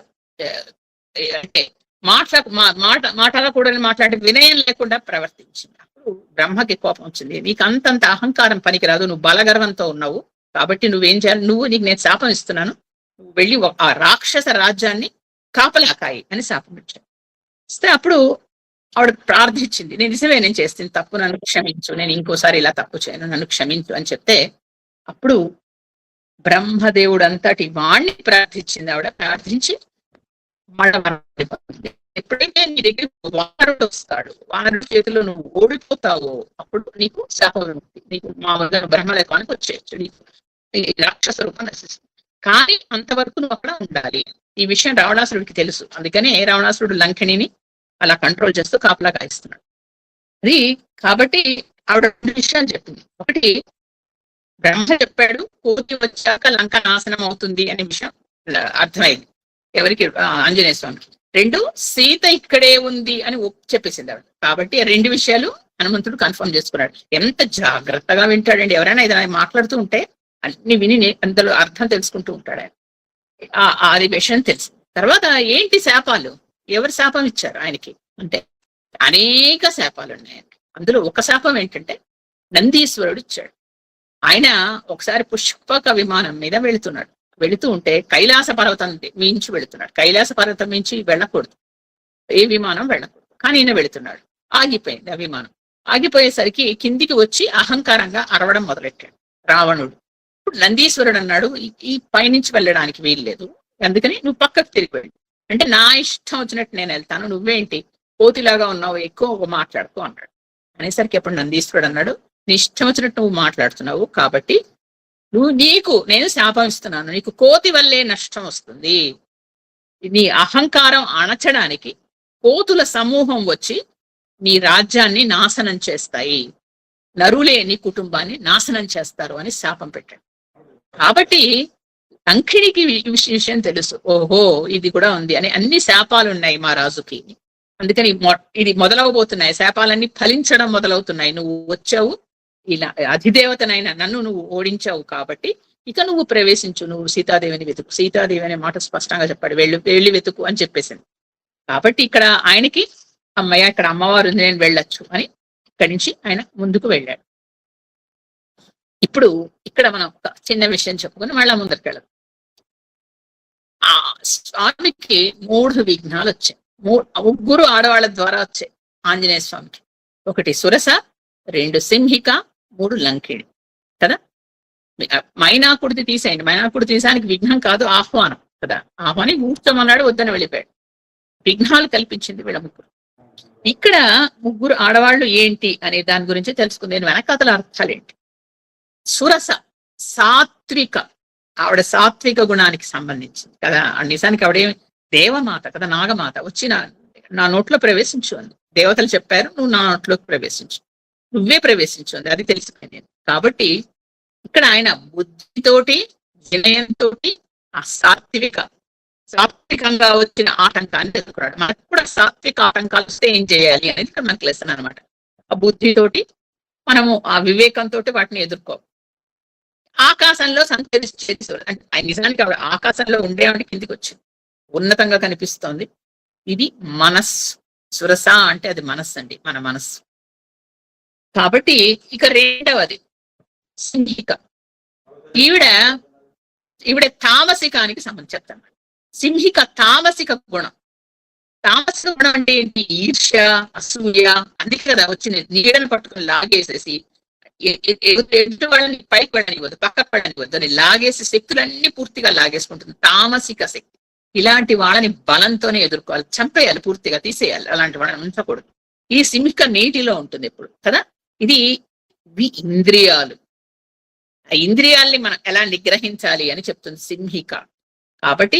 అంటే మాట్లాడకూడని మాట్లాడే వినయం లేకుండా ప్రవర్తించింది. అప్పుడు బ్రహ్మకి కోపం వచ్చింది, నీకు అంతంత అహంకారం పనికిరాదు, నువ్వు బలగర్వంతో ఉన్నావు, కాబట్టి నువ్వేం చేయాలి, నీకు నేను శాపం ఇస్తున్నాను, నువ్వు వెళ్ళి ఆ రాక్షస రాజ్యాన్ని కాపలాకాయి అని శాపం ఇచ్చాడు. ఇస్తే అప్పుడు ఆవిడ ప్రార్థించింది, నేను నిజమే, నేను చేస్తుంది తప్పు, నన్ను క్షమించు, నేను ఇంకోసారి ఇలా తప్పు చేయను, నన్ను క్షమించు అని చెప్తే అప్పుడు బ్రహ్మదేవుడు అంతటి వాణ్ణి ప్రార్థించింది ఆవిడ. ప్రార్థించి ఎప్పుడైతే నీ దగ్గర వానరుడు వస్తాడు, వానరుడి చేతిలో నువ్వు ఓడిపోతావో అప్పుడు నీకు శాప విముక్తి, నీకు మామూలుగా బ్రహ్మలోకానికి వచ్చేయచ్చు, నీకు రాక్షస రూపం నశిస్తుంది. కానీ అంతవరకు నువ్వు అక్కడ ఉండాలి. ఈ విషయం రావణాసురుడికి తెలుసు, అందుకనే రావణాసురుడు లంకిణిని అలా కంట్రోల్ చేస్తూ కాపలా కాయిస్తున్నాడు. అది కాబట్టి ఆవిడ 2 విషయాలు చెప్పింది. ఒకటి, బ్రహ్మ చెప్పాడు కోతి వచ్చాక లంక నాశనం అవుతుంది అనే విషయం అర్థమైంది ఎవరికి? ఆంజనేయ స్వామికి. 2, సీత ఇక్కడే ఉంది అని చెప్పేసింది ఆవిడ. కాబట్టి 2 విషయాలు హనుమంతుడు కన్ఫర్మ్ చేసుకున్నాడు. ఎంత జాగ్రత్తగా వింటాడండి, ఎవరైనా ఏదైనా మాట్లాడుతూ ఉంటే అన్ని విని అందులో అర్థం తెలుసుకుంటూ ఉంటాడు ఆయన. అది విషయం తెలుసు. తర్వాత ఏంటి శాపాలు, ఎవరు శాపం ఇచ్చారు ఆయనకి అంటే అనేక శాపాలు ఉన్నాయి ఆయనకి. అందులో ఒక శాపం ఏంటంటే నందీశ్వరుడు ఇచ్చాడు. ఆయన ఒకసారి పుష్పక విమానం మీద వెళుతూ ఉంటే కైలాస పర్వతం మించి వెళుతున్నాడు. కైలాస పర్వతం మించి వెళ్ళకూడదు, ఏ విమానం వెళ్ళకూడదు, కానీ ఈయన వెళుతున్నాడు. ఆగిపోయింది ఆ విమానం. ఆగిపోయేసరికి కిందికి వచ్చి అహంకారంగా అరవడం మొదలెట్టాడు రావణుడు. ఇప్పుడు నందీశ్వరుడు అన్నాడు, ఈ పైనుంచి వెళ్ళడానికి వీలు లేదు, అందుకని నువ్వు పక్కకు తిరిగిపోయాడు. అంటే నా ఇష్టం వచ్చినట్టు నేను వెళ్తాను, నువ్వేంటి కోతిలాగా ఉన్నావు, ఎక్కువ మాట్లాడుకో అన్నాడు. అనేసరికి అప్పుడు నందీశ్వరుడు అన్నాడు, నీ ఇష్టం వచ్చినట్టు నువ్వు మాట్లాడుతున్నావు కాబట్టి నీకు నేను శాపం ఇస్తున్నాను, నీకు కోతి వల్లే నష్టం వస్తుంది. నీ అహంకారం అణచడానికి కోతుల సమూహం వచ్చి నీ రాజ్యాన్ని నాశనం చేస్తాయి, నరులే నీ కుటుంబాన్ని నాశనం చేస్తారు అని శాపం పెట్టాడు. కాబట్టి లంకిణికి విషయం తెలుసు, ఓహో ఇది కూడా ఉంది అని. అన్ని శాపాలు ఉన్నాయి మా రాజుకి, అందుకని ఇది మొదలవబోతున్నాయి, శాపాలన్నీ ఫలించడం మొదలవుతున్నాయి. నువ్వు వచ్చావు, ఇలా అధిదేవతనైనా నన్ను నువ్వు ఓడించావు కాబట్టి ఇక నువ్వు ప్రవేశించు, నువ్వు సీతాదేవిని వెతుకు. సీతాదేవి అనే మాట స్పష్టంగా చెప్పాడు, వెళ్ళి వెతుకు అని చెప్పేసింది. కాబట్టి ఇక్కడ ఆయనకి అమ్మయ్య ఇక్కడ అమ్మవారు నేను వెళ్ళొచ్చు అని ఇక్కడి నుంచి ఆయన ముందుకు వెళ్ళాడు. ఇప్పుడు ఇక్కడ మనం ఒక చిన్న విషయం చెప్పుకొని మళ్ళా ముందరికి వెళ్ళదు. ఆ స్వామికి 3 విఘ్నాలు వచ్చాయి, 3 ఆడవాళ్ళ ద్వారా వచ్చాయి ఆంజనేయ స్వామికి. 1 సురస, 2 సింహిక, 3 లంకిణి కదా. మైనాకుడిది తీసేయండి, మైనాకుడి తీసానికి విఘ్నం కాదు, ఆహ్వానం కదా. ఆహ్వాని కూర్చోమన్నాడు, వద్దని వెళ్ళిపోయాడు. విఘ్నాలు కల్పించింది వీళ్ళ ముగ్గురు. ఇక్కడ 3 ఆడవాళ్ళు ఏంటి అనే దాని గురించి తెలుసుకుంది. వెనకాతల అర్థాలు ఏంటి? సురస సాత్విక, ఆవిడ సాత్విక గుణానికి సంబంధించింది కదా. నిజానికి ఆవిడేమి దేవమాత కదా, నాగమాత. వచ్చి నా నోట్లో ప్రవేశించు అంది. దేవతలు చెప్పారు, నువ్వు నా నోట్లోకి ప్రవేశించు, నువ్వే ప్రవేశించు అంది. అది తెలుసుకుని కాబట్టి ఇక్కడ ఆయన బుద్ధితోటి వినయంతో ఆ సాత్వికంగా వచ్చిన ఆటంకాన్ని ఎదుర్కొన్నాడు. మనకు కూడా సాత్విక ఆటంకాలు వస్తే ఏం చేయాలి అనేది ఇక్కడ మనకు లెసన్ అనమాట. ఆ బుద్ధితోటి మనము ఆ వివేకంతో వాటిని ఎదుర్కోవాలి. ఆకాశంలో సంచరించేది అంటే నిజానికి ఆవిడ ఆకాశంలో ఉండేవాడికి కిందికి వచ్చింది, ఉన్నతంగా కనిపిస్తోంది. ఇది మనస్సు. సురస అంటే అది మనస్సు అండి, మన మనస్సు. కాబట్టి ఇక రెండవది సింహిక. ఈవిడ తామసికానికి సంబంధించి చెప్తాను. సింహిక తామసిక గుణం. తామసిక గుణం అంటే ఏంటి? ఈర్ష్య, అసూయ. అందుకే కదా వచ్చిన నీడను పట్టుకుని లాగేసేసి ఎదుటి వాళ్ళని పైకి పడనివ్వద్దు, పక్క పడనివ్వద్దు అని లాగేసి శక్తులన్నీ పూర్తిగా లాగేసుకుంటుంది తామసిక శక్తి. ఇలాంటి వాళ్ళని బలంతోనే ఎదుర్కోవాలి, చంపేయాలి, పూర్తిగా తీసేయాలి, అలాంటి వాళ్ళని ఉంచకూడదు. ఈ సింహిక నీటిలో ఉంటుంది ఎప్పుడు కదా. ఇది ఇంద్రియాలు, ఆ ఇంద్రియాల్ని మనం ఎలా నిగ్రహించాలి అని చెప్తుంది సింహిక. కాబట్టి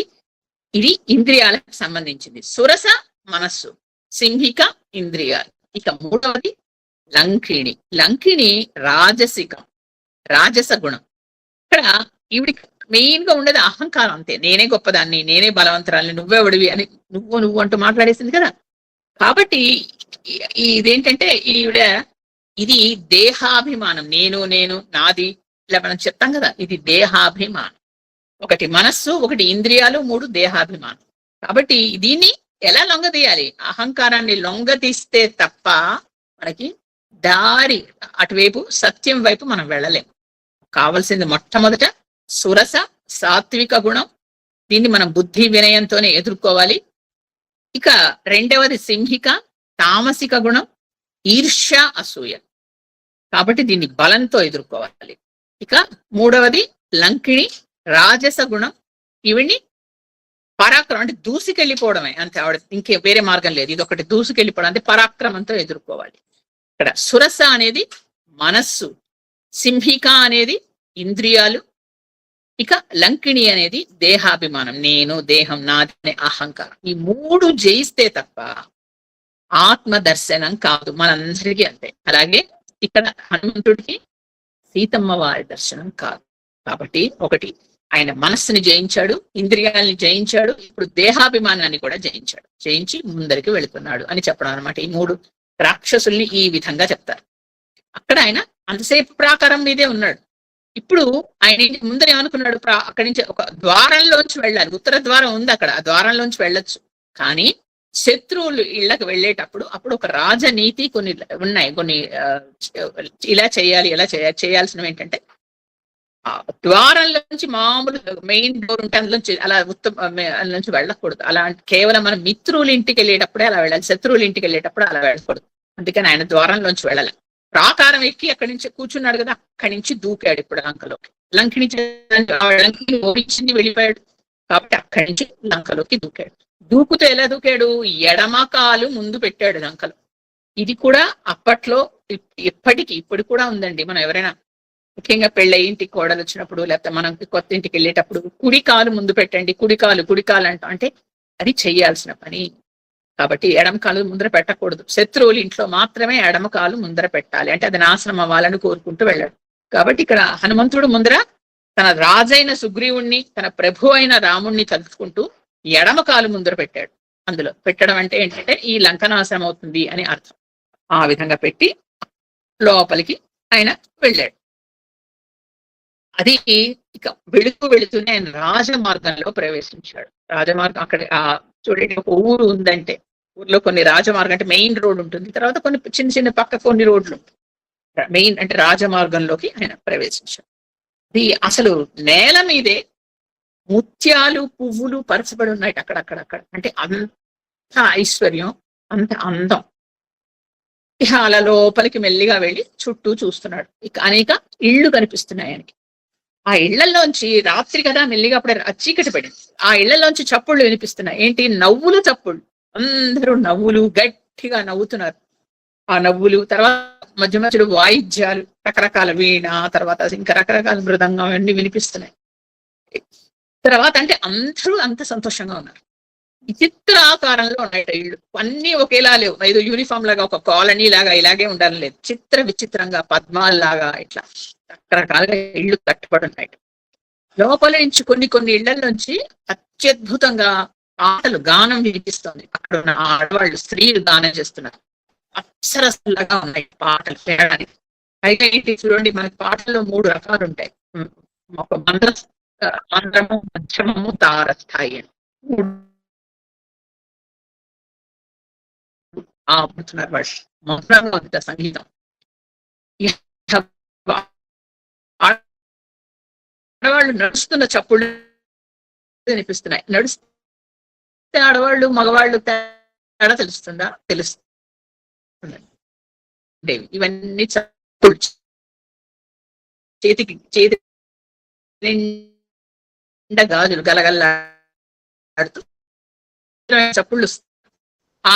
ఇది ఇంద్రియాలకు సంబంధించింది. సురస మనస్సు, సింహిక ఇంద్రియాలు. ఇక మూడవది లంకిణి. లంకిణి రాజసికం, రాజస గుణం. ఇక్కడ ఈవిడికి మెయిన్ గా ఉండేది అహంకారం అంతే. నేనే గొప్పదాన్ని, నేనే బలవంతరాలని, నువ్వెవడివి అని నువ్వు అంటూ మాట్లాడేసింది కదా. కాబట్టి ఇదేంటంటే ఈవిడ ఇది దేహాభిమానం, నేను నాది ఇలా మనం చెప్తాం కదా. ఇది దేహాభిమానం. 1 మనస్సు, 1 ఇంద్రియాలు, 3 దేహాభిమానం. కాబట్టి దీన్ని ఎలా లొంగదీయాలి? అహంకారాన్ని లొంగదీస్తే తప్ప మనకి దారి అటువైపు సత్యం వైపు మనం వెళ్ళలేము. కావలసింది మొట్టమొదట సురస సాత్విక గుణం, దీన్ని మనం బుద్ధి వినయంతోనే ఎదుర్కోవాలి. ఇక రెండవది సింహిక తామసిక గుణం, ఈర్ష్య అసూయ. కాబట్టి దీన్ని బలంతో ఎదుర్కోవాలి. ఇక మూడవది లంకిణి రాజస గుణం. ఈవిడ్ని పరాక్రమం అంటే దూసుకెళ్ళిపోవడమే అంతే, ఆవిడ ఇంకే వేరే మార్గం లేదు. ఇది ఒకటి దూసుకెళ్ళిపోవడం అంటే పరాక్రమంతో ఎదుర్కోవాలి. ఇక్కడ సురస అనేది మనస్సు, సింహిక అనేది ఇంద్రియాలు, ఇక లంకిణి అనేది దేహాభిమానం, నేను దేహం నాది అనే అహంకారం. ఈ 3 జయిస్తే తప్ప ఆత్మ దర్శనం కాదు, మనందరికీ అంతే. అలాగే ఇక్కడ హనుమంతుడికి సీతమ్మ వారి దర్శనం కాదు. కాబట్టి ఒకటి ఆయన మనస్సుని జయించాడు, ఇంద్రియాలని జయించాడు, ఇప్పుడు దేహాభిమానాన్ని కూడా జయించి ముందరికి వెళుతున్నాడు అని చెప్పడం అనమాట. ఈ 3 రాక్షసుల్ని ఈ విధంగా చెప్తారు. అక్కడ ఆయన అంతసేపు ప్రాకారం మీదే ఉన్నాడు. ఇప్పుడు ఆయన ముందర ఏమనుకున్నాడు? అక్కడి నుంచి ఒక ద్వారంలోంచి వెళ్ళాలి, ఉత్తర ద్వారం ఉంది అక్కడ, ఆ ద్వారంలోంచి వెళ్ళొచ్చు. కానీ శత్రువులు ఇళ్లకు వెళ్ళేటప్పుడు అప్పుడు ఒక రాజనీతి కొన్ని ఉన్నాయి, కొన్ని ఇలా చేయాలి, ఎలా చేయాల్సినవి ఏంటంటే ద్వారంలోంచి మామూలు మెయిన్ డోర్ ఉంటే అందులోంచి అలా అందులోంచి వెళ్ళకూడదు. అలా కేవలం మన మిత్రుల ఇంటికి వెళ్ళేటప్పుడే అలా వెళ్ళాలి, శత్రువుల ఇంటికి వెళ్ళేటప్పుడు అలా వెళ్ళకూడదు. అందుకని ఆయన ద్వారంలోంచి వెళ్ళాలి. ప్రాకారం ఎక్కి అక్కడి నుంచి కూర్చున్నాడు కదా, అక్కడి నుంచి దూకాడు ఇప్పుడు లంకలోకి. లంకని ఓడించింది, వెళ్ళిపోయాడు కాబట్టి అక్కడి నుంచి లంకలోకి దూకాడు. దూకుతూ ఎలా దూకాడు? ఎడమ కాలు ముందు పెట్టాడు లంకలో. ఇది కూడా అప్పట్లో ఎప్పటికీ ఇప్పుడు కూడా ఉందండి. మనం ఎవరైనా ముఖ్యంగా పెళ్ళ ఇంటికి కోడలు వచ్చినప్పుడు, లేకపోతే మనం కొత్త ఇంటికి వెళ్ళేటప్పుడు కుడి కాలు ముందు పెట్టండి, కుడి కాలు అంటాం. అంటే అది చెయ్యాల్సిన పని. కాబట్టి ఎడమ కాలు ముందర పెట్టకూడదు. శత్రువులు ఇంట్లో మాత్రమే ఎడమ కాలు ముందర పెట్టాలి. అంటే అది నాశనం అవ్వాలని కోరుకుంటూ వెళ్ళాడు. కాబట్టి ఇక్కడ హనుమంతుడు ముందర తన రాజైన సుగ్రీవుణ్ణి, తన ప్రభు అయిన రాముణ్ణి తలుచుకుంటూ ఎడమ కాలు ముందర పెట్టాడు. అందులో పెట్టడం అంటే ఏంటంటే ఈ లంక నాశనం అవుతుంది అని అర్థం. ఆ విధంగా పెట్టి లోపలికి ఆయన వెళ్ళాడు. అది ఇక వెళుతూనే ఆయన రాజమార్గంలో ప్రవేశించాడు. రాజమార్గం అక్కడ చూడండి, ఒక ఊరు ఉందంటే ఊర్లో కొన్ని రాజమార్గం అంటే మెయిన్ రోడ్ ఉంటుంది, తర్వాత కొన్ని చిన్న చిన్న పక్క కొన్ని రోడ్లు ఉంటాయి. మెయిన్ అంటే రాజమార్గంలోకి ఆయన ప్రవేశించాడు. అది అసలు నేల మీదే ముత్యాలు పువ్వులు పరచబడి ఉన్నాయి అక్కడక్కడక్కడ. అంటే అంత ఐశ్వర్యం, అంత అందం. ఇక అలా లోపలికి మెల్లిగా వెళ్ళి చుట్టూ చూస్తున్నాడు. ఇక అనేక ఇళ్ళు కనిపిస్తున్నాయి ఆయనకి. ఆ ఇళ్లలోంచి రాత్రి కదా, మెల్లిగా అప్పుడే చీకటి పడింది. ఆ ఇళ్లలోంచి చప్పుళ్ళు వినిపిస్తున్నాయి. ఏంటి? నవ్వులు చప్పుళ్ళు. అందరూ నవ్వులు, గట్టిగా నవ్వుతున్నారు. ఆ నవ్వులు తర్వాత మధ్య మధ్యలో వాయిద్యాలు, రకరకాల వీణ, తర్వాత ఇంకా రకరకాల మృదంగం అన్ని వినిపిస్తున్నాయి. తర్వాత అంటే అందరూ అంత సంతోషంగా ఉన్నారు. విచిత్రాకారంలో ఉన్నాయి ఇళ్ళు. అన్ని ఒకేలా లేవు. ఏదో యూనిఫామ్ లాగా ఒక కాలనీ లాగా ఇలాగే ఉండాలని లేదు. చిత్ర విచిత్రంగా పద్మాల్లాగా ఇట్లా రకరకాలుగా ఇళ్ళు కట్టబడి ఉన్నాయి. లోపల నుంచి కొన్ని ఇళ్లలోంచి అత్యద్భుతంగా పాటలు, గానం వినిపిస్తుంది. అక్కడ ఉన్న ఆడవాళ్ళు, స్త్రీలు గానం చేస్తున్నారు. అప్సరసలాగా ఉన్నాయి పాటలు చేయడానికి. పైగా ఏంటి చూడండి, మనకి పాటల్లో 3 రకాలు ఉంటాయి. ఒక మంత్రము, మధ్యమము, తారస్థాయి అని ఆపుతున్నారు వాళ్ళు. మంత్రంగా ఉంది సంగీతం. ఆడవాళ్ళు నడుస్తున్న చప్పుళ్ళు వినిపిస్తున్నాయి. నడుస్తే ఆడవాళ్ళు మగవాళ్ళు తేడా తెలుస్తుందా? తెలుస్తుంది. ఇవన్నీ చప్పుళ్ళు, చేతి నిండా గాజులు గలగల్లాడుతూ చప్పుళ్ళు. ఆ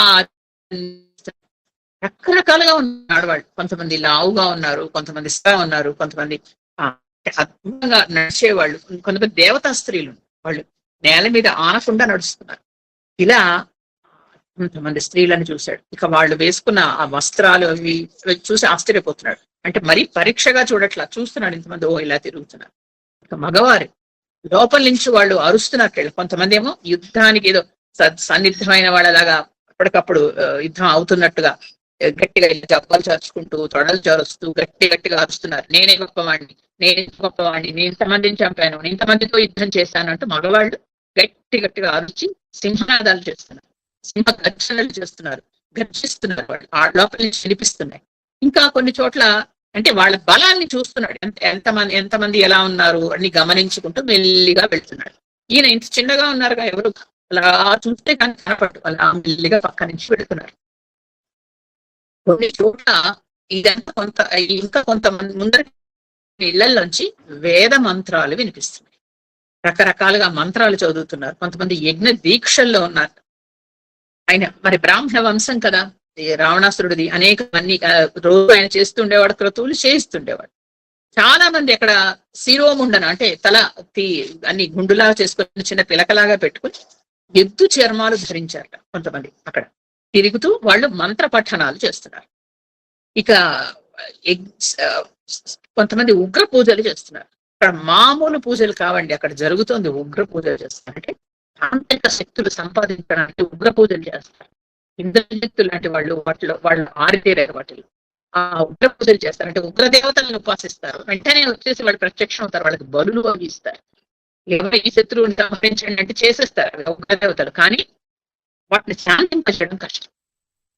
రకరకాలుగా ఉన్నారు ఆడవాళ్ళు. కొంతమంది లావుగా ఉన్నారు, కొంతమంది సన్నగా ఉన్నారు, కొంతమంది అద్భుతంగా నడిచేవాళ్ళు, కొంతమంది దేవతా స్త్రీలు. వాళ్ళు నేల మీద ఆనకుండా నడుస్తున్నారు. ఇలా కొంతమంది స్త్రీలను చూశాడు. ఇక వాళ్ళు వేసుకున్న ఆ వస్త్రాలు అవి చూసి ఆశ్చర్యపోతున్నాడు. అంటే మరీ పరీక్షగా చూడట్లా, చూస్తున్నాడు ఇంతమంది ఓ ఇలా తిరుగుతున్నారు. ఇక మగవారు లోపల నుంచి వాళ్ళు అరుస్తున్నారు. కొంతమంది ఏమో యుద్ధానికి ఏదో సన్నిద్ధమైన వాళ్ళలాగా అప్పటికప్పుడు యుద్ధం అవుతున్నట్టుగా గట్టిగా జబ్బలు చరుచుకుంటూ, తొడలు చరుస్తూ గట్టిగా అరుస్తున్నారు. నేనే గొప్పవాడిని, నేను ఇంతమందిని చంపాను, నేను ఇంతమందితో యుద్ధం చేశాను అంటూ మగవాళ్ళు గట్టిగా అరుచి సింహనాదాలు చేస్తున్నారు, సింహ గర్జనలు చేస్తున్నారు, గర్జిస్తున్నారు. వాళ్ళు ఆ లోపల నుంచి వినిపిస్తున్నాయి. ఇంకా కొన్ని చోట్ల అంటే వాళ్ళ బలాన్ని చూస్తున్నాడు. ఎంతమంది ఎలా ఉన్నారు అని గమనించుకుంటూ మెల్లిగా వెళ్తున్నాడు. ఈయన ఇంత చిన్నగా ఉన్నారుగా, ఎవరు అలా చూస్తే కానీ కనపట్టు, అలా మెల్లిగా పక్క నుంచి వెళుతున్నారు. కొన్ని చోట్ల ఇదంతా ఇంకా కొంతమంది ముందర ఇళ్లలోంచి వేద మంత్రాలు వినిపిస్తున్నాయి. రకరకాలుగా మంత్రాలు చదువుతున్నారు. కొంతమంది యజ్ఞ దీక్షల్లో ఉన్నారు. ఆయన మరి బ్రాహ్మణ వంశం కదా, రావణాసురుడిది. అనేక మంది రోజు ఆయన చేస్తుండేవాడు, క్రతువులు చేయిస్తుండేవాడు. చాలా మంది అక్కడ శిరోముండన అంటే తల అన్ని గుండులాగా చేసుకుని చిన్న పిలకలాగా పెట్టుకుని ఎద్దు చర్మాలు ధరించారట. కొంతమంది అక్కడ తిరుగుతూ వాళ్ళు మంత్ర పఠనాలు చేస్తున్నారు. ఇక కొంతమంది ఉగ్ర పూజలు చేస్తున్నారు. అక్కడ మామూలు పూజలు కావండి, అక్కడ జరుగుతుంది ఉగ్ర పూజలు చేస్తున్నారు. అంటే తాంత్రిక శక్తులు సంపాదించడానికి ఉగ్ర పూజలు చేస్తారు. ఇంద్రశక్తులు లాంటి వాళ్ళు ఆరితేరారు వాటిలో. ఆ ఉగ్ర పూజలు చేస్తారు. అంటే ఉగ్ర దేవతలను ఉపాసిస్తారు. వెంటనే వచ్చేసి వాళ్ళు ప్రత్యక్షం అవుతారు, వాళ్ళకి బలులు అవి ఇస్తారు. లేదా ఈ శత్రువుని సంహరించండి అంటే చేసేస్తారు ఉగ్ర దేవతలు. కానీ వాటిని శాంతింపజేయడం కష్టం,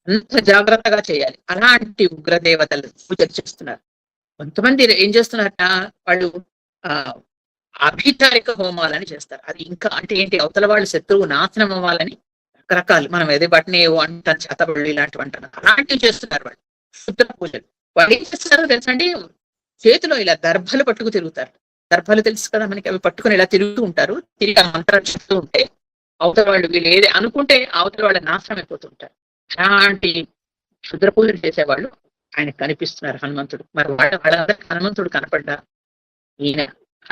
అంత జాగ్రత్తగా చేయాలి. అలాంటి ఉగ్ర దేవతలు పూజలు చేస్తున్నారు. కొంతమంది ఏం చేస్తున్నారట, వాళ్ళు అభిచారిక హోమాలని చేస్తారు. అది ఇంకా అంటే ఏంటి, అవతల వాళ్ళు శత్రువు నాశనం అవ్వాలని రకరకాలు మనం ఏదో బట్ని ఏవో అంటాం, చేతబళ్ళు ఇలాంటివి అంటారు, అలాంటివి చేస్తున్నారు వాళ్ళు క్షుద్ర పూజలు. వాళ్ళు ఏం చేస్తారో తెలుసండి, చేతిలో ఇలా దర్భలు పట్టుకు తిరుగుతారు. దర్భలు తెలుసు కదా మనకి, అవి పట్టుకుని ఇలా తిరుగుతూ ఉంటారు. తిరిగి ఆ మంత్రాలు చెప్తూ ఉంటే అవతల వాళ్ళు వీళ్ళు ఏది అనుకుంటే అవతల వాళ్ళ నాశనం అయిపోతుంటారు. అలాంటి క్షుద్ర పూజలు చేసేవాళ్ళు ఆయనకు కనిపిస్తున్నారు హనుమంతుడు. మరి వాళ్ళందరికీ హనుమంతుడు కనపడ్డా, ఈయన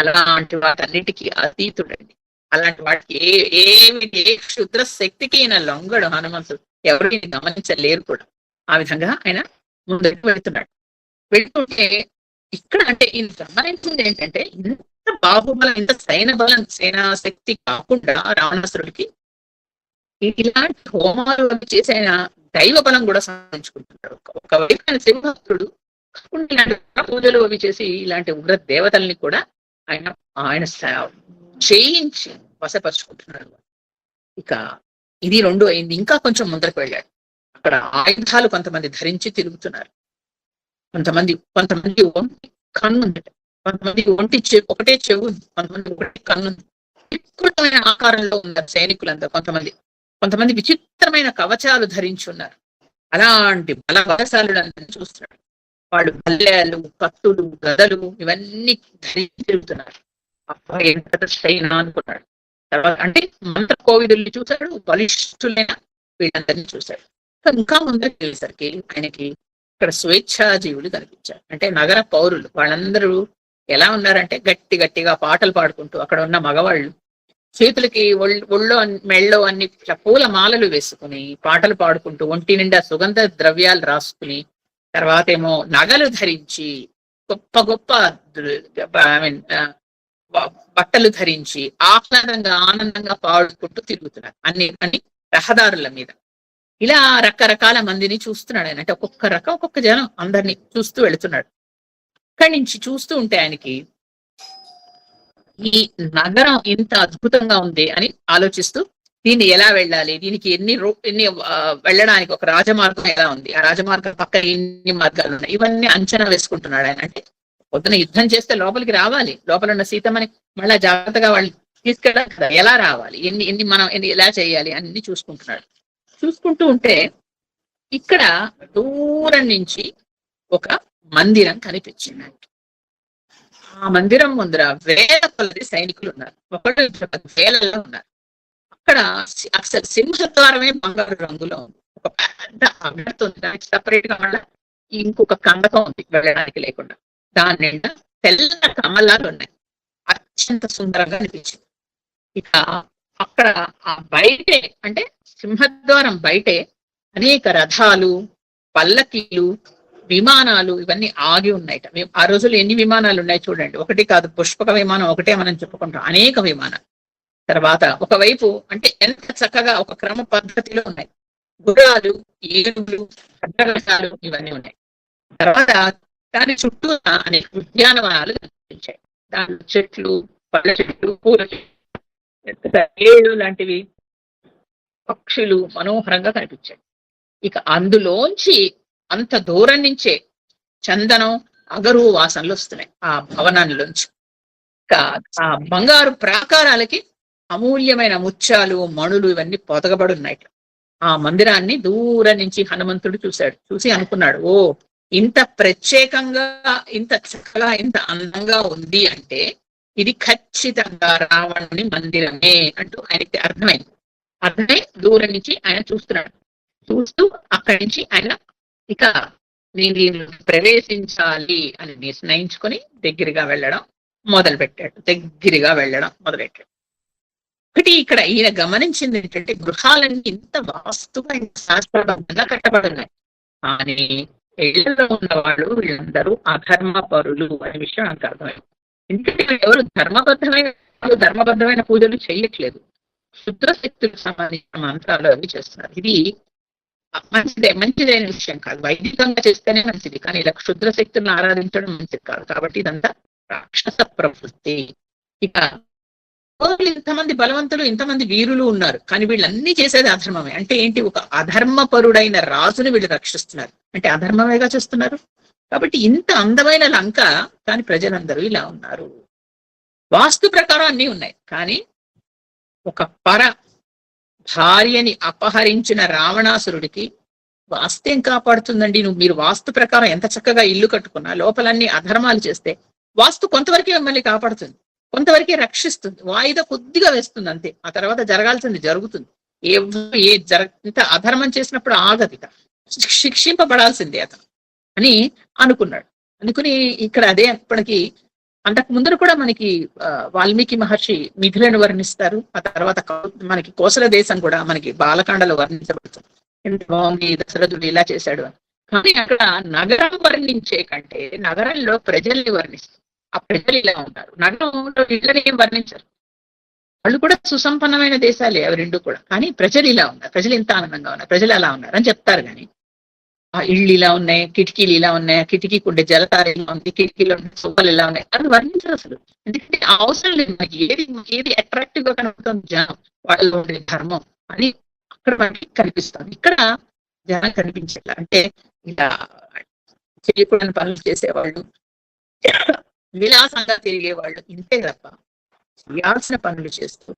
అలాంటి వాటన్నిటికీ అతీతుడండి. అలాంటి వాటికి ఏ క్షుద్ర శక్తికి ఈయన లొంగడు హనుమంతుడు. ఎవరు గమనించలేరు కూడా. ఆ విధంగా ఆయన ముందుకు వెళ్తున్నాడు. వెళ్తుంటే ఇక్కడ అంటే ఈయన గమనించింది ఏంటంటే, ఇంత బాహుబలం, ఇంత సేనా శక్తి కాకుండా రావణాసురుడికి ఇలాంటి హోమాలు అవి చేసి ఆయన దైవ బలం కూడా సాధించుకుంటున్నాడు. ఒకవైపు ఆయన శివభక్తుడు కాకుండా ఇలాంటి పూజలు అవి చేసి ఇలాంటి ఉగ్ర దేవతల్ని కూడా ఆయన ఆయన చేయించి వశపరుచుకుంటున్నాడు. ఇక ఇది 2 అయింది. ఇంకా కొంచెం ముందరకు వెళ్ళాడు. అక్కడ ఆయుధాలు కొంతమంది ధరించి తిరుగుతున్నారు. కొంతమంది ఒంటి కన్ను ఉంది, కొంతమంది ఒకటే చెవు ఉంది, కొంతమంది ఒకటే కన్ను ఉంది. వికృతమైన ఆకారంలో ఉన్నారు సైనికులంతా. కొంతమంది విచిత్రమైన కవచాలు ధరించి ఉన్నారు. అలాంటి బలశాలుడు చూస్తున్నాడు. వాళ్ళు బల్లెలు, కత్తులు, గదలు ఇవన్నీ ధరించి తిరుగుతున్నారు. అబ్బాయి ఎంత సైనా అనుకున్నాడు. తర్వాత అంటే మంత్ర కోవిదుల్ని చూశాడు, బలిష్ఠులైన వీళ్ళందరినీ చూశాడు. ఇంకా ముందుకు వెళ్ళేసరికి ఆయనకి ఇక్కడ స్వేచ్ఛాజీవులు కనిపించారు. అంటే నగర పౌరులు వాళ్ళందరూ ఎలా ఉన్నారంటే గట్టిగా పాటలు పాడుకుంటూ, అక్కడ ఉన్న మగవాళ్ళు చేతులకి ఒళ్ళో మెళ్ళో అన్ని పూల మాలలు వేసుకుని పాటలు పాడుకుంటూ, ఒంటి నిండా సుగంధ ద్రవ్యాలు రాసుకుని, తర్వాత ఏమో నగలు ధరించి, గొప్ప బట్టలు ధరించి ఆనందంగా పాడుకుంటూ తిరుగుతున్నారు అన్ని రహదారుల మీద. ఇలా రకరకాల మందిని చూస్తున్నాడు ఆయన. అంటే ఒక్కొక్క జనం అందరినీ చూస్తూ వెళుతున్నాడు. ఇక్కడి నుంచి చూస్తూ ఉంటే ఆయనకి ఈ నగరం ఇంత అద్భుతంగా ఉంది అని ఆలోచిస్తూ, దీన్ని ఎలా వెళ్ళాలి, దీనికి ఎన్ని వెళ్ళడానికి ఒక రాజమార్గం ఎలా ఉంది, ఆ రాజమార్గం పక్కన ఎన్ని మార్గాలు ఉన్నాయి, ఇవన్నీ అంచనా వేసుకుంటున్నాడు ఆయన. అంటే పొద్దున యుద్ధం చేస్తే లోపలికి రావాలి, లోపల ఉన్న సీతమ్మని మళ్ళా జాగ్రత్తగా వాళ్ళు తీసుకెళ్ళాలి కదా, ఎలా రావాలి, ఎన్ని ఎలా చేయాలి అన్ని చూసుకుంటున్నాడు. చూసుకుంటూ ఉంటే ఇక్కడ దూరం నుంచి ఒక మందిరం కనిపించింది. ఆ మందిరం ముందర వేల కొలది సైనికులు ఉన్నారు. ఒకటి వేలలో ఉన్నారు. అక్కడ అసలు సింహద్వారమే బంగారు రంగులో ఉంది. ఒక పెద్ద అభ్యర్థి ఉంది, దానికి సపరేట్ గా మళ్ళీ ఇంకొక కందకం ఉంది వెళ్ళడానికి లేకుండా. దాని నిండా తెల్ల కమలాలు ఉన్నాయి. అత్యంత సుందరంగా అనిపించింది. ఇక అక్కడ ఆ బయటే అంటే సింహద్వారం బయటే అనేక రథాలు, పల్లకీలు, విమానాలు ఇవన్నీ ఆగి ఉన్నాయట. మేము ఆ రోజుల్లో ఎన్ని విమానాలు ఉన్నాయి చూడండి. ఒకటి కాదు, పుష్పక విమానం ఒకటే మనం చెప్పుకుంటాం, అనేక విమానాలు. తర్వాత ఒకవైపు అంటే ఎంత చక్కగా ఒక క్రమ పద్ధతిలో ఉన్నాయి. గుర్రాలు, ఏనుగులు, రథాలు ఇవన్నీ ఉన్నాయి. తర్వాత దాని చుట్టూ అనేక ఉద్యానవనాలు కనిపించాయి. దాని చెట్లు, పళ్ళ చెట్లు, పూల చెట్లు, ఏళ్ళు లాంటివి, పక్షులు మనోహరంగా కనిపించాయి. ఇక అందులోంచి అంత దూరం నుంచే చందనం, అగరు వాసనలు వస్తున్నాయి ఆ భవనాల్లోంచి. ఆ బంగారు ప్రాకారాలకి అమూల్యమైన ముత్యాలు, మణులు ఇవన్నీ పొదగబడి ఉన్నాయి. ఆ మందిరాన్ని దూరం నుంచి హనుమంతుడు చూశాడు. చూసి అనుకున్నాడు, ఓ ఇంత ప్రత్యేకంగా, ఇంత చక్కగా, ఇంత అందంగా ఉంది అంటే ఇది ఖచ్చితంగా రావణుని మందిరమే అంటూ ఆయనకి అర్థమై దూరం నుంచి ఆయన చూస్తున్నాడు. చూస్తూ అక్కడి నుంచి ఆయన ఇక నేను ప్రవేశించాలి అని నిర్ణయించుకొని దగ్గరగా వెళ్ళడం మొదలుపెట్టాడు. ఒకటి ఇక్కడ ఈయన గమనించింది ఏంటంటే, గృహాలన్నీ ఇంత వాస్తుగా, ఇంత శాస్త్రబద్ధంగా కట్టబడి ఉన్నాయి. కానీ ఇళ్లలో ఉన్న వాళ్ళు వీళ్ళందరూ అధర్మ పరులు అనే విషయం నాకు అర్థమైంది. ఎందుకంటే ఎవరు ధర్మబద్ధమైన పూజలు చేయట్లేదు. క్షుద్ర శక్తులకు సంబంధించిన మంత్రాలు అవి చేస్తున్నారు. ఇది మంచిదైన విషయం కాదు. వైదికంగా చేస్తేనే మంచిది, కానీ ఇలా క్షుద్ర శక్తులను ఆరాధించడం మంచిది కాదు. కాబట్టి ఇదంతా రాక్షస ప్రవృత్తి. ఇక ఇంతమంది బలవంతులు, ఇంతమంది వీరులు ఉన్నారు, కానీ వీళ్ళన్నీ చేసేది అధర్మమే. అంటే ఏంటి, ఒక అధర్మపరుడైన రాజుని వీళ్ళు రక్షిస్తున్నారు అంటే అధర్మమేగా చేస్తున్నారు. కాబట్టి ఇంత అందమైన లంక, కానీ ప్రజలందరూ ఇలా ఉన్నారు. వాస్తు ప్రకారం అన్నీ ఉన్నాయి, కానీ ఒక భార్యని అపహరించిన రావణాసురుడికి వాస్తేం కాపాడుతుందండి? మీరు వాస్తు ప్రకారం ఎంత చక్కగా ఇల్లు కట్టుకున్నా లోపలన్నీ అధర్మాలు చేస్తే వాస్తు కొంతవరకే మిమ్మల్ని కాపాడుతుంది, కొంతవరకే రక్షిస్తుంది, వాయిదా కొద్దిగా వేస్తుంది అంతే. ఆ తర్వాత జరగాల్సింది జరుగుతుంది. ఇంత అధర్మం చేసినప్పుడు ఆగదిక, శిక్షింపబడాల్సిందే అతను అని అనుకున్నాడు. అనుకుని ఇక్కడ అదే అప్పటికి అంతకు ముందర కూడా మనకి వాల్మీకి మహర్షి మిథులను వర్ణిస్తారు. ఆ తర్వాత మనకి కోసల దేశం కూడా మనకి బాలకాండలో వర్ణించబడుతుంది. ఎంత బాగుంది దశరథుడు ఇలా చేశాడు అని. కానీ అక్కడ నగరం వర్ణించే కంటే నగరంలో ప్రజల్ని వర్ణిస్తారు. ఆ ప్రజలు ఇలా ఉంటారు. నగరంలో ఇళ్ళని ఏం వర్ణించరు. వాళ్ళు కూడా సుసంపన్నమైన దేశాలే అవి రెండు కూడా. కానీ ప్రజలు ఇలా ఉన్నారు, ప్రజలు ఇంత ఆనందంగా ఉన్నారు, ప్రజలు అలా ఉన్నారు అని చెప్తారు. కానీ ఆ ఇళ్ళు ఇలా ఉన్నాయి, కిటికీలు ఇలా ఉన్నాయి, కిటికీకి ఉండే జలతార ఇలా ఉంది, కిటికీలో ఉండే సుబ్బలు ఇలా ఉన్నాయి అది వర్ణించరు అసలు. ఎందుకంటే అవసరం లేదు మనకి. ఏది అట్రాక్టివ్ గా కనబడుతుంది జనం, వాళ్ళలో ఉండే ధర్మం అని అక్కడ మనకి కనిపిస్తుంది. ఇక్కడ జనం కనిపించేలా అంటే ఇలా చేయకూడని పనులు చేసేవాళ్ళు, విలాసంగా తిరిగేవాళ్ళు ఇంతే తప్ప చేయాల్సిన పనులు చేస్తూ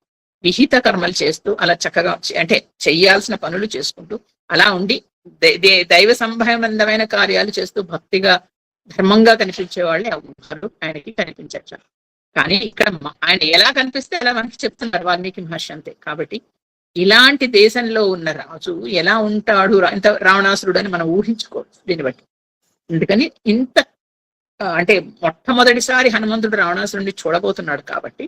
విహిత కర్మలు చేస్తూ అలా చక్కగా అంటే చెయ్యాల్సిన పనులు చేసుకుంటూ అలా ఉండి దైవ సంబంధమైన కార్యాలు చేస్తూ భక్తిగా ధర్మంగా కనిపించే వాళ్ళే ఎవరు ఆయనకి కనిపించచ్చు. కానీ ఇక్కడ ఆయన ఎలా కనిపిస్తే అలా మనకి చెప్తున్నారు వాల్మీకి మహర్షి అంతే. కాబట్టి ఇలాంటి దేశంలో ఉన్న రాజు ఎలా ఉంటాడు, ఇంత రావణాసురుడు అని మనం ఊహించుకోవచ్చు దీన్ని బట్టి. అందుకని ఇంత అంటే మొట్టమొదటిసారి హనుమంతుడు రావణాసురుడిని చూడబోతున్నాడు కాబట్టి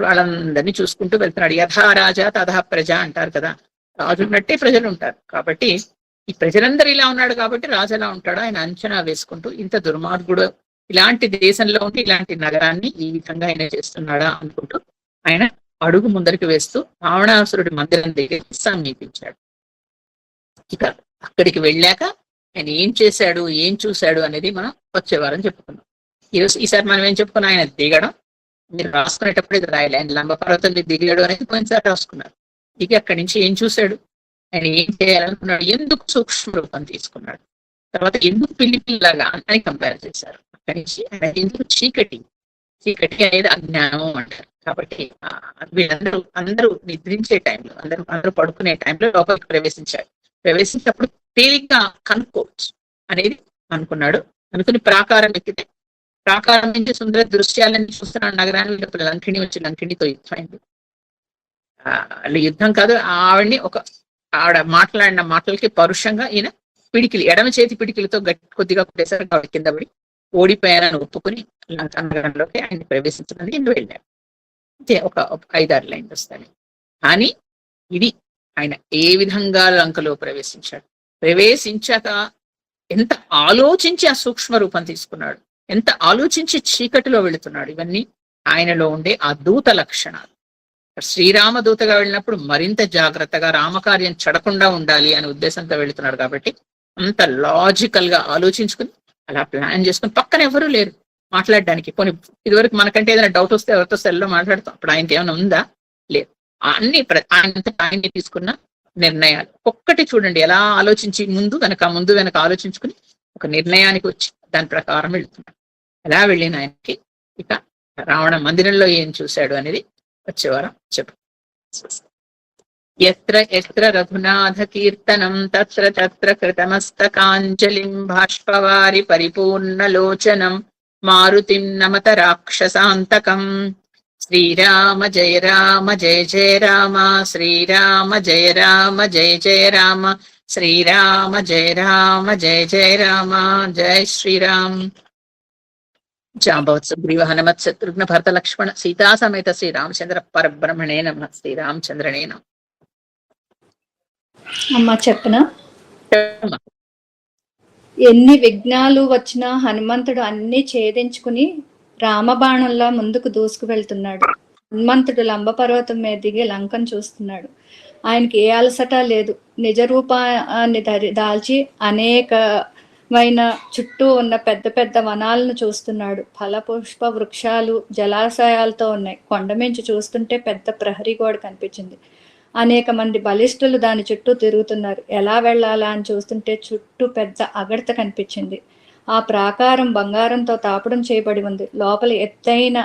వాళ్ళందరినీ చూసుకుంటూ వెళ్తున్నాడు. యథా రాజా తథా ప్రజ అంటారు కదా, రాజు ఉన్నట్టే ప్రజలు ఉంటారు. కాబట్టి ఈ ప్రజలందరూ ఇలా ఉన్నాడు కాబట్టి రాజు ఎలా ఉంటాడో ఆయన అంచనా వేసుకుంటూ ఇంత దుర్మార్గుడు ఇలాంటి దేశంలో ఉండి ఇలాంటి నగరాన్ని ఈ విధంగా ఆయన చేస్తున్నాడా అనుకుంటూ ఆయన అడుగు ముందరికి వేస్తూ రావణాసురుడి మందిరం దగ్గర సమీపించాడు. ఇక అక్కడికి వెళ్ళాక ఆయన ఏం చేశాడు, ఏం చూశాడు అనేది మనం వచ్చే వారం చెప్పుకున్నాం. ఈసారి మనం ఏం చెప్పుకున్నాం, ఆయన దిగడం. మీరు రాసుకునేటప్పుడు ఇది రాయాలి, ఆయన లంబపర్వతం దిగాడు అనేది పోయినసారి రాసుకున్నారు. దిగి అక్కడి నుంచి ఏం చూశాడు, ఆయన ఏం చేయాలనుకున్నాడు, ఎందుకు సూక్ష్మ రూపం తీసుకున్నాడు, తర్వాత ఎందుకు పిల్లిపిల్లగా అని కంపేర్ చేశారు. అక్కడి నుంచి ఆయన ఎందుకు చీకటి అనేది అజ్ఞానం అంటారు. కాబట్టి వీళ్ళందరూ నిద్రించే టైంలో అందరూ పడుకునే టైంలో లోపలికి ప్రవేశించినప్పుడు తేలిగ్గా కనుక్కోవచ్చు అనేది అనుకున్నాడు. అనుకుని ప్రాకారం ఎక్కితే ప్రాకారం నుంచి సుందర దృశ్యాలన్నీ చూస్తున్నాడు. నగరానికి లంకిణి వచ్చి లంకిణితో యుద్ధం అయింది. యుద్ధం కాదు, ఆవిడ మాట్లాడిన మాటలకి పరుషంగా ఈయన పిడికిలి ఎడమ చేతి పిడికిలతో కొద్దిగా కొట్టేసరికి ఆవిడ కింద పడి ఓడిపోయానని ఒప్పుకుని లంకా నగరంలోకి ఆయన ప్రవేశించడానికి ఎందుకు వెళ్ళాడు. అంతే, ఒక 5-6 లైన్లు వస్తాయి. కానీ ఇది ఆయన ఏ విధంగా లంకలో ప్రవేశించాక ఎంత ఆలోచించి ఆ సూక్ష్మ రూపం తీసుకున్నాడు, ఎంత ఆలోచించి చీకటిలో వెళుతున్నాడు. ఇవన్నీ ఆయనలో ఉండే ఆ దూత లక్షణాలు. శ్రీరామ దూతగా వెళ్ళినప్పుడు మరింత జాగ్రత్తగా రామకార్యం చెడకుండా ఉండాలి అనే ఉద్దేశంతో వెళుతున్నాడు. కాబట్టి అంత లాజికల్ గా ఆలోచించుకుని అలా ప్లాన్ చేసుకుని పక్కన ఎవరూ లేరు మాట్లాడడానికి. కొన్ని ఇదివరకు మనకంటే ఏదైనా డౌట్ వస్తే ఎవరితో సెల్లో మాట్లాడతాం, అప్పుడు ఆయనకి ఏమైనా ఉందా? లేదు. ఆయన్ని తీసుకున్న నిర్ణయాలు ఒక్కటి చూడండి, ఎలా ఆలోచించి ముందు వెనక ఆలోచించుకుని ఒక నిర్ణయానికి వచ్చి దాని ప్రకారం వెళ్తున్నాడు. ఎలా వెళ్ళిన ఆయనకి ఇక రావణ మందిరంలో ఏం చూశాడు అనేది వచ్చేవారం చెప్పు. ఎత్ర ఎత్ర రఘునాథ కీర్తనం తత్ర తత్ర కృతమస్తకాంజలిం బాష్పవారి పరిపూర్ణలోచనం మారుతిం నమత రాక్షసాంతకం. శ్రీరామ జయ రామ జయ జయ రామ, శ్రీరామ జయ రామ జయ జయ రామ, శ్రీరామ జయ రామ జయ జయ రామ. జయ శ్రీరామ్. జాంబవత్ సుగ్రీవ హనుమత్ శత్రుఘ్న భరత లక్ష్మణ సీతా సమేత శ్రీరామచంద్ర పరబ్రహ్మణే నమః. శ్రీరామచంద్రనే నమః. అమ్మా చెప్పనా, ఎన్ని విఘ్నాలు వచ్చినా హనుమంతుడు అన్ని ఛేదించుకుని రామబాణంలా ముందుకు దూసుకు వెళ్తున్నాడు. హనుమంతుడు లంబపర్వతం మీద దిగి లంకను చూస్తున్నాడు. ఆయనకి ఏ అలసట లేదు. నిజ రూపాన్ని దాల్చి అనేకమైన చుట్టూ ఉన్న పెద్ద పెద్ద వనాలను చూస్తున్నాడు. ఫల పుష్ప వృక్షాలు జలాశయాలతో ఉన్నాయి. కొండమించి చూస్తుంటే పెద్ద ప్రహరీ గోడ కనిపించింది. అనేక మంది బలిష్ఠులు దాని చుట్టూ తిరుగుతున్నారు. ఎలా వెళ్ళాలా అని చూస్తుంటే చుట్టూ పెద్ద అగడత కనిపించింది. ఆ ప్రాకారం బంగారంతో తాపడం చేయబడి ఉంది. లోపల ఎత్తైన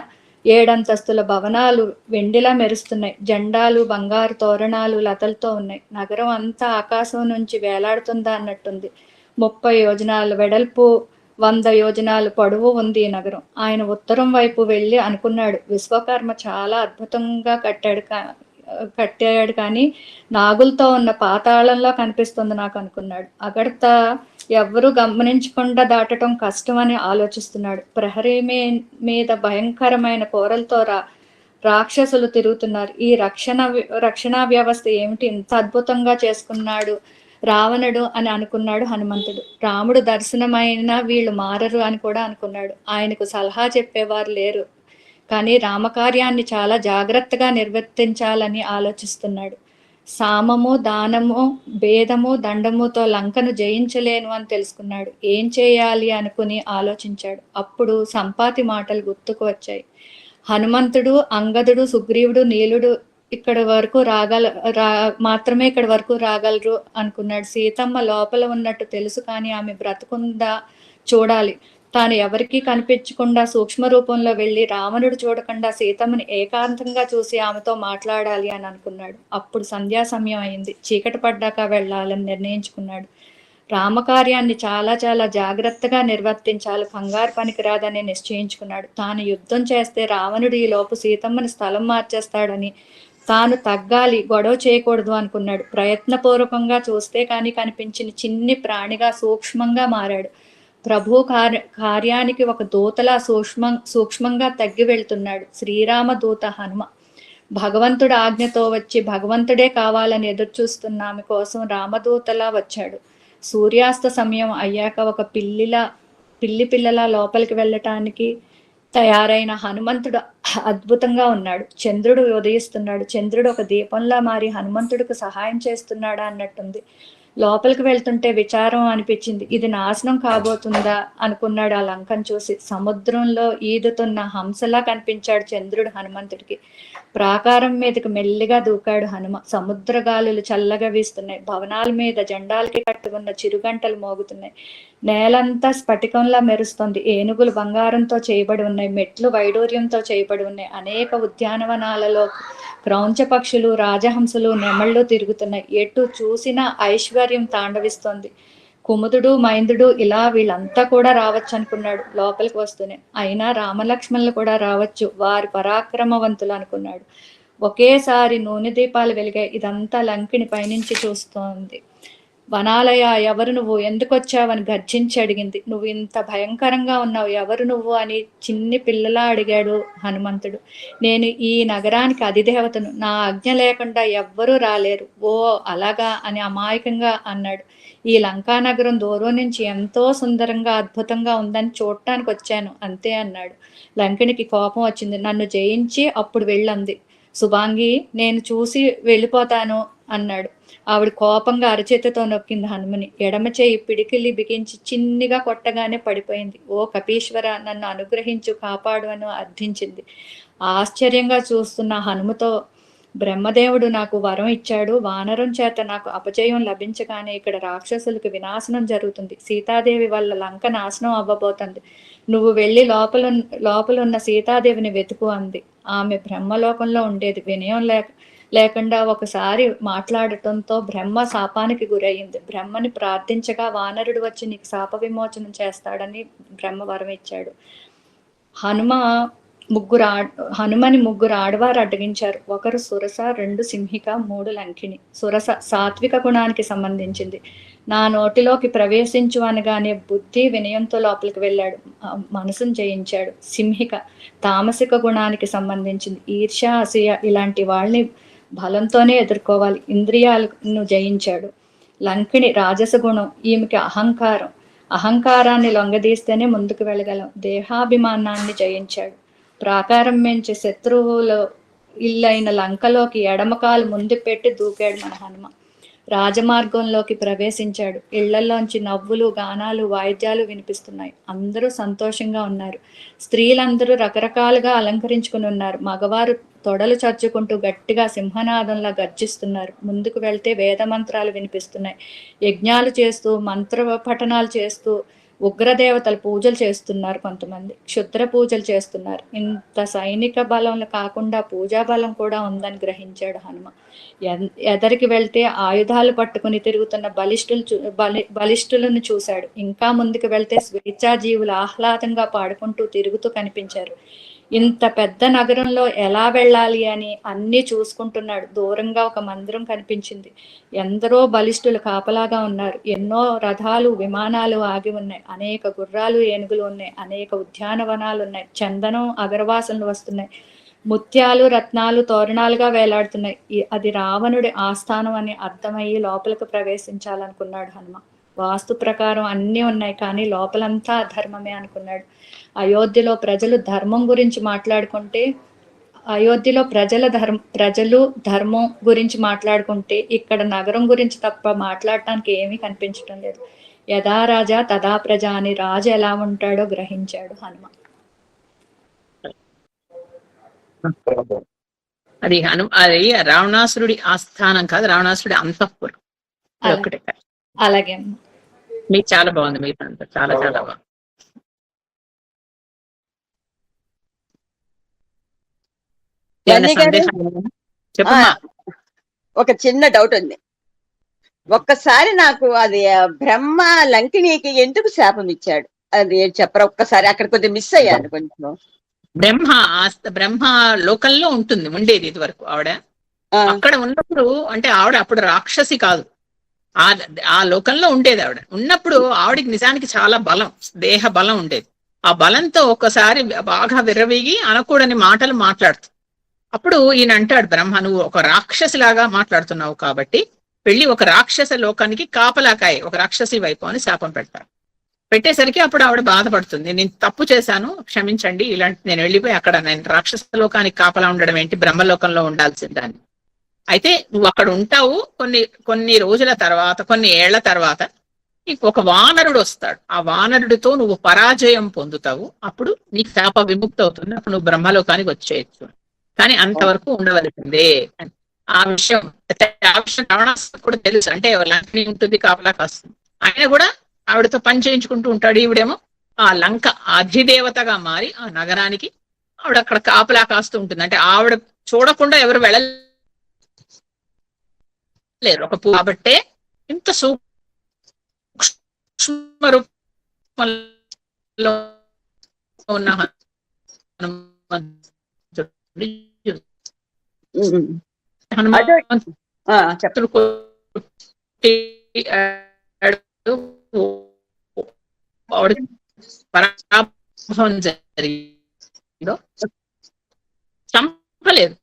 ఏడంతస్తుల భవనాలు వెండిలా మెరుస్తున్నాయి. జెండాలు, బంగారు తోరణాలు, లతలతో ఉన్నాయి. నగరం అంతా ఆకాశం నుంచి వేలాడుతుందా అన్నట్టుంది. 30 యోజనాల వెడల్పు, 100 యోజనాలు పొడవు ఉంది ఈ నగరం. ఆయన ఉత్తరం వైపు వెళ్ళి అనుకున్నాడు, విశ్వకర్మ చాలా అద్భుతంగా కట్టాడు కానీ నాగులతో ఉన్న పాతాళంలో కనిపిస్తుంది నాకు అనుకున్నాడు. అగడత ఎవ్వరూ గమనించకుండా దాటడం కష్టమని ఆలోచిస్తున్నాడు. ప్రహరీ మీద భయంకరమైన కోరలతో రాక్షసులు తిరుగుతున్నారు. ఈ రక్షణ వ్యవస్థ ఏమిటి ఇంత అద్భుతంగా చేసుకున్నాడు రావణుడు అని అనుకున్నాడు హనుమంతుడు. రాముడు దర్శనమైన వీళ్ళు మారరు అని కూడా అనుకున్నాడు. ఆయనకు సలహా చెప్పేవారు లేరు, కానీ రామకార్యాన్ని చాలా జాగ్రత్తగా నిర్వర్తించాలని ఆలోచిస్తున్నాడు. సామము, దానము, భేదము, దండముతో లంకను జయించలేను అని తెలుసుకున్నాడు. ఏం చేయాలి అనుకుని ఆలోచించాడు. అప్పుడు సంపాతి మాటలు గుర్తుకు వచ్చాయి. హనుమంతుడు, అంగదుడు, సుగ్రీవుడు, నీలుడు ఇక్కడ వరకు మాత్రమే ఇక్కడ వరకు రాగలరు అనుకున్నాడు. సీతమ్మ లోపల ఉన్నట్టు తెలుసు, కానీ ఆమె బ్రతుకుందా చూడాలి. తాను ఎవరికీ కనిపించకుండా సూక్ష్మ రూపంలో వెళ్ళి రావణుడు చూడకుండా సీతమ్మని ఏకాంతంగా చూసి ఆమెతో మాట్లాడాలి అని అనుకున్నాడు. అప్పుడు సంధ్యా సమయం అయింది. చీకటి పడ్డాక వెళ్ళాలని నిర్ణయించుకున్నాడు. రామకార్యాన్ని చాలా చాలా జాగ్రత్తగా నిర్వర్తించాలి, కంగారు పనికిరాదని నిశ్చయించుకున్నాడు. తాను యుద్ధం చేస్తే రావణుడు ఈ లోపు సీతమ్మని స్థలం మార్చేస్తాడని, తాను తగ్గాలి, గొడవ చేయకూడదు అనుకున్నాడు. ప్రయత్నపూర్వకంగా చూస్తే కానీ కనిపించిన చిన్ని ప్రాణిగా సూక్ష్మంగా మారాడు. ప్రభు కార్యానికి ఒక దూతలా సూక్ష్మంగా తగ్గి వెళ్తున్నాడు. శ్రీరామ దూత హనుమ. భగవంతుడు ఆజ్ఞతో వచ్చి భగవంతుడే కావాలని ఎదురు చూస్తున్న ఆమె కోసం రామదూతలా వచ్చాడు. సూర్యాస్త సమయం అయ్యాక ఒక పిల్లలా లోపలికి వెళ్ళటానికి తయారైన హనుమంతుడు అద్భుతంగా ఉన్నాడు. చంద్రుడు ఉదయిస్తున్నాడు. చంద్రుడు ఒక దీపంలా మారి హనుమంతుడికి సహాయం చేస్తున్నాడా అన్నట్టుంది. లోపలికి వెళ్తుంటే విచారం అనిపించింది. ఇది నాశనం కాబోతుందా అనుకున్నాడు ఆ లంకను చూసి. సముద్రంలో ఈదుతున్న హంసలా కనిపించాడు చంద్రుడు హనుమంతుడికి. ప్రాకారం మీదకి మెల్లిగా దూకాడు హనుమ. సముద్ర గాలులు చల్లగా వీస్తున్నాయి. భవనాల మీద జెండాలకి కట్టి ఉన్న చిరుగంటలు మోగుతున్నాయి. నేలంతా స్ఫటికంలా మెరుస్తుంది. ఏనుగులు బంగారంతో చేయబడి ఉన్నాయి. మెట్లు వైడూర్యంతో చేయబడి ఉన్నాయి. అనేక ఉద్యానవనాలలో క్రౌంచ పక్షులు, రాజహంసలు, నెమళ్ళు తిరుగుతున్నాయి. ఎటు చూసినా ఐశ్వర్యం తాండవిస్తోంది. కుముదుడు, మైందుడు ఇలా వీళ్ళంతా కూడా రావచ్చు అనుకున్నాడు లోపలికి వస్తూనే. అయినా రామలక్ష్మణులు కూడా రావచ్చు, వారి పరాక్రమవంతులు అనుకున్నాడు. ఒకేసారి నూనె దీపాలు వెలిగాయి. ఇదంతా లంకిని పైనుంచి చూస్తోంది. వనాలయ, ఎవరు నువ్వు, ఎందుకు వచ్చావని గర్జించి అడిగింది. నువ్వు ఇంత భయంకరంగా ఉన్నావు, ఎవరు నువ్వు అని చిన్ని పిల్లలా అడిగాడు హనుమంతుడు. నేను ఈ నగరానికి అధిదేవతను, నా ఆజ్ఞ లేకుండా ఎవ్వరూ రాలేరు. ఓ అలాగా అని అమాయకంగా అన్నాడు. ఈ లంకా నగరం దూరం నుంచి ఎంతో సుందరంగా అద్భుతంగా ఉందని చూడటానికి వచ్చాను అంతే అన్నాడు. లంకినికి కోపం వచ్చింది. నన్ను జయించి అప్పుడు వెళ్ళంది. శుభాంగి, నేను చూసి వెళ్ళిపోతాను అన్నాడు. ఆవిడ కోపంగా అరచేతితో నొక్కింది హనుమని. ఎడమ చేయి పిడికిలి బిగించి చిన్నిగా కొట్టగానే పడిపోయింది. ఓ కపీశ్వర, నన్ను అనుగ్రహించు, కాపాడు అని అర్థించింది. ఆశ్చర్యంగా చూస్తున్న హనుమతో, బ్రహ్మదేవుడు నాకు వరం ఇచ్చాడు. వానరం చేత నాకు అపజయం లభించగానే ఇక్కడ రాక్షసులకు వినాశనం జరుగుతుంది. సీతాదేవి వల్ల లంక నాశనం అవ్వబోతుంది. నువ్వు వెళ్ళి లోపలున్న సీతాదేవిని వెతుకు అంది. ఆమె బ్రహ్మలోకంలో ఉండేది. వినయం లేకుండా ఒకసారి మాట్లాడటంతో బ్రహ్మ శాపానికి గురయ్యింది. బ్రహ్మని ప్రార్థించగా వానరుడు వచ్చి నీకు శాప విమోచనం చేస్తాడని బ్రహ్మ వరం ఇచ్చాడు. హనుమని ముగ్గురు ఆడవారు అడ్డగించారు. ఒకరు సురస, 2 సింహిక, 3 లంకిణి. సురస సాత్విక గుణానికి సంబంధించింది. నా నోటిలోకి ప్రవేశించు అనగానే బుద్ధి వినయంతో లోపలికి వెళ్ళాడు, మనసును జయించాడు. సింహిక తామసిక గుణానికి సంబంధించింది. ఈర్ష్య, అసూయ ఇలాంటి వాళ్ళని బలంతోనే ఎదుర్కోవాలి. ఇంద్రియాలను జయించాడు. లంకిణి రాజస గుణం. ఈమెకి అహంకారాన్ని లొంగదీస్తేనే ముందుకు వెళ్ళగలం. దేహాభిమానాన్ని జయించాడు. ప్రాకారం నుంచి శత్రువులు ఇల్లైన లంకలోకి ఎడమకాలు ముందు పెట్టి దూకాడు మన హనుమ. రాజమార్గంలోకి ప్రవేశించాడు. ఇళ్లలోంచి నవ్వులు, గానాలు, వాయిద్యాలు వినిపిస్తున్నాయి. అందరూ సంతోషంగా ఉన్నారు. స్త్రీలందరూ రకరకాలుగా అలంకరించుకుని ఉన్నారు. మగవారు తొడలు చచ్చుకుంటూ గట్టిగా సింహనాదంలా గర్జిస్తున్నారు. ముందుకు వెళ్తే వేద మంత్రాలు వినిపిస్తున్నాయి. యజ్ఞాలు చేస్తూ, మంత్ర పఠనాలు చేస్తూ ఉగ్రదేవతల పూజలు చేస్తున్నారు, కొంతమంది క్షుద్ర పూజలు చేస్తున్నారు. ఇంత సైనిక బలం కాకుండా పూజా బలం కూడా ఉందని గ్రహించాడు హనుమ. ఎదరికి వెళ్తే ఆయుధాలు పట్టుకుని తిరుగుతున్న బలిష్ఠులను చూశాడు. ఇంకా ముందుకు వెళ్తే స్వేచ్ఛాజీవులు ఆహ్లాదంగా పాడుకుంటూ తిరుగుతూ కనిపించారు. ఇంత పెద్ద నగరంలో ఎలా వెళ్ళాలి అని అన్ని చూసుకుంటున్నాడు. దూరంగా ఒక మందిరం కనిపించింది. ఎందరో బలిష్ఠులు కాపలాగా ఉన్నారు. ఎన్నో రథాలు, విమానాలు ఆగి ఉన్నాయి. అనేక గుర్రాలు, ఏనుగులు ఉన్నాయి. అనేక ఉద్యానవనాలు ఉన్నాయి. చందనం, అగరవాసనలు వస్తున్నాయి. ముత్యాలు, రత్నాలు తోరణాలుగా వేలాడుతున్నాయి. అది రావణుడి ఆస్థానం అని అర్థమయ్యి లోపలికి ప్రవేశించాలనుకున్నాడు హనుమ. వాస్తు ప్రకారం అన్నీ ఉన్నాయి, కానీ లోపలంతా అధర్మమే అనుకున్నాడు. అయోధ్యలో ప్రజలు ధర్మం గురించి మాట్లాడుకుంటే ప్రజలు ధర్మం గురించి మాట్లాడుకుంటే ఇక్కడ నగరం గురించి తప్ప మాట్లాడటానికి ఏమీ కనిపించడం లేదు. యథా రాజా తదా ప్రజ అని రాజు ఎలా ఉంటాడో గ్రహించాడు హనుమ. అది రావణాసురుడి ఆస్థానం కాదు, రావణాసురుడి అంతఃపురం. అలాగే మీకు చాలా బాగుంది, మీకు అంతా చాలా చాలా బాగుంది. ఒక చిన్న డౌట్ ఉంది. ఒక్కసారి నాకు అది బ్రహ్మ లంకిణికి ఎందుకు శాపం ఇచ్చాడు అది చెప్పరా ఒక్కసారి? అక్కడ కొంచెం మిస్ అయ్యాను కొంచెం. బ్రహ్మ లోకంలో ఉండేది ఇది వరకు ఆవిడ. అక్కడ ఉన్నప్పుడు అంటే ఆవిడ అప్పుడు రాక్షసి కాదు, ఆ లోకంలో ఉండేది. ఆవిడ ఉన్నప్పుడు ఆవిడికి నిజానికి చాలా బలం, దేహ బలం ఉండేది. ఆ బలంతో ఒక్కసారి బాగా విర్రవీగి అనకూడని మాటలు మాట్లాడుతుంది. అప్పుడు ఈయన అంటాడు, బ్రహ్మ నువ్వు ఒక రాక్షసి లాగా మాట్లాడుతున్నావు కాబట్టి వెళ్ళి ఒక రాక్షస లోకానికి కాపలాకాయ, ఒక రాక్షసి వైపు అని శాపం పెడతారు. పెట్టేసరికి అప్పుడు ఆవిడ బాధపడుతుంది, నేను తప్పు చేశాను, క్షమించండి, ఇలాంటి నేను వెళ్ళిపోయి అక్కడ నేను రాక్షస లోకానికి కాపలా ఉండడం ఏంటి, బ్రహ్మలోకంలో ఉండాల్సిందాన్ని. అయితే నువ్వు అక్కడ ఉంటావు, కొన్ని రోజుల తర్వాత, కొన్ని ఏళ్ల తర్వాత ఒక వానరుడు వస్తాడు. ఆ వానరుడితో నువ్వు పరాజయం పొందుతావు, అప్పుడు నీకు శాప విముక్తి అవుతుంది, అప్పుడు నువ్వు బ్రహ్మలోకానికి వచ్చేయచ్చు. కానీ అంతవరకు ఉండవలసిందే అని. ఆ విషయం రావణాసురుడికి కూడా తెలుసు. అంటే లంకని ఉంటుంది, కాపలా కాస్తుంది. ఆయన కూడా ఆవిడతో పని చేయించుకుంటూ ఉంటాడు. ఈవిడేమో ఆ లంక అధిదేవతగా మారి ఆ నగరానికి ఆవిడ అక్కడ కాపలా కాస్తూ ఉంటుంది. అంటే ఆవిడ చూడకుండా ఎవరు వెళ్ళలేరు ఒక కాబట్టే ఇంత సూక్ష్మ రూపంలో ఉన్న హనుమంతుడు పరాభవం జరిగిందో చంపలేదు,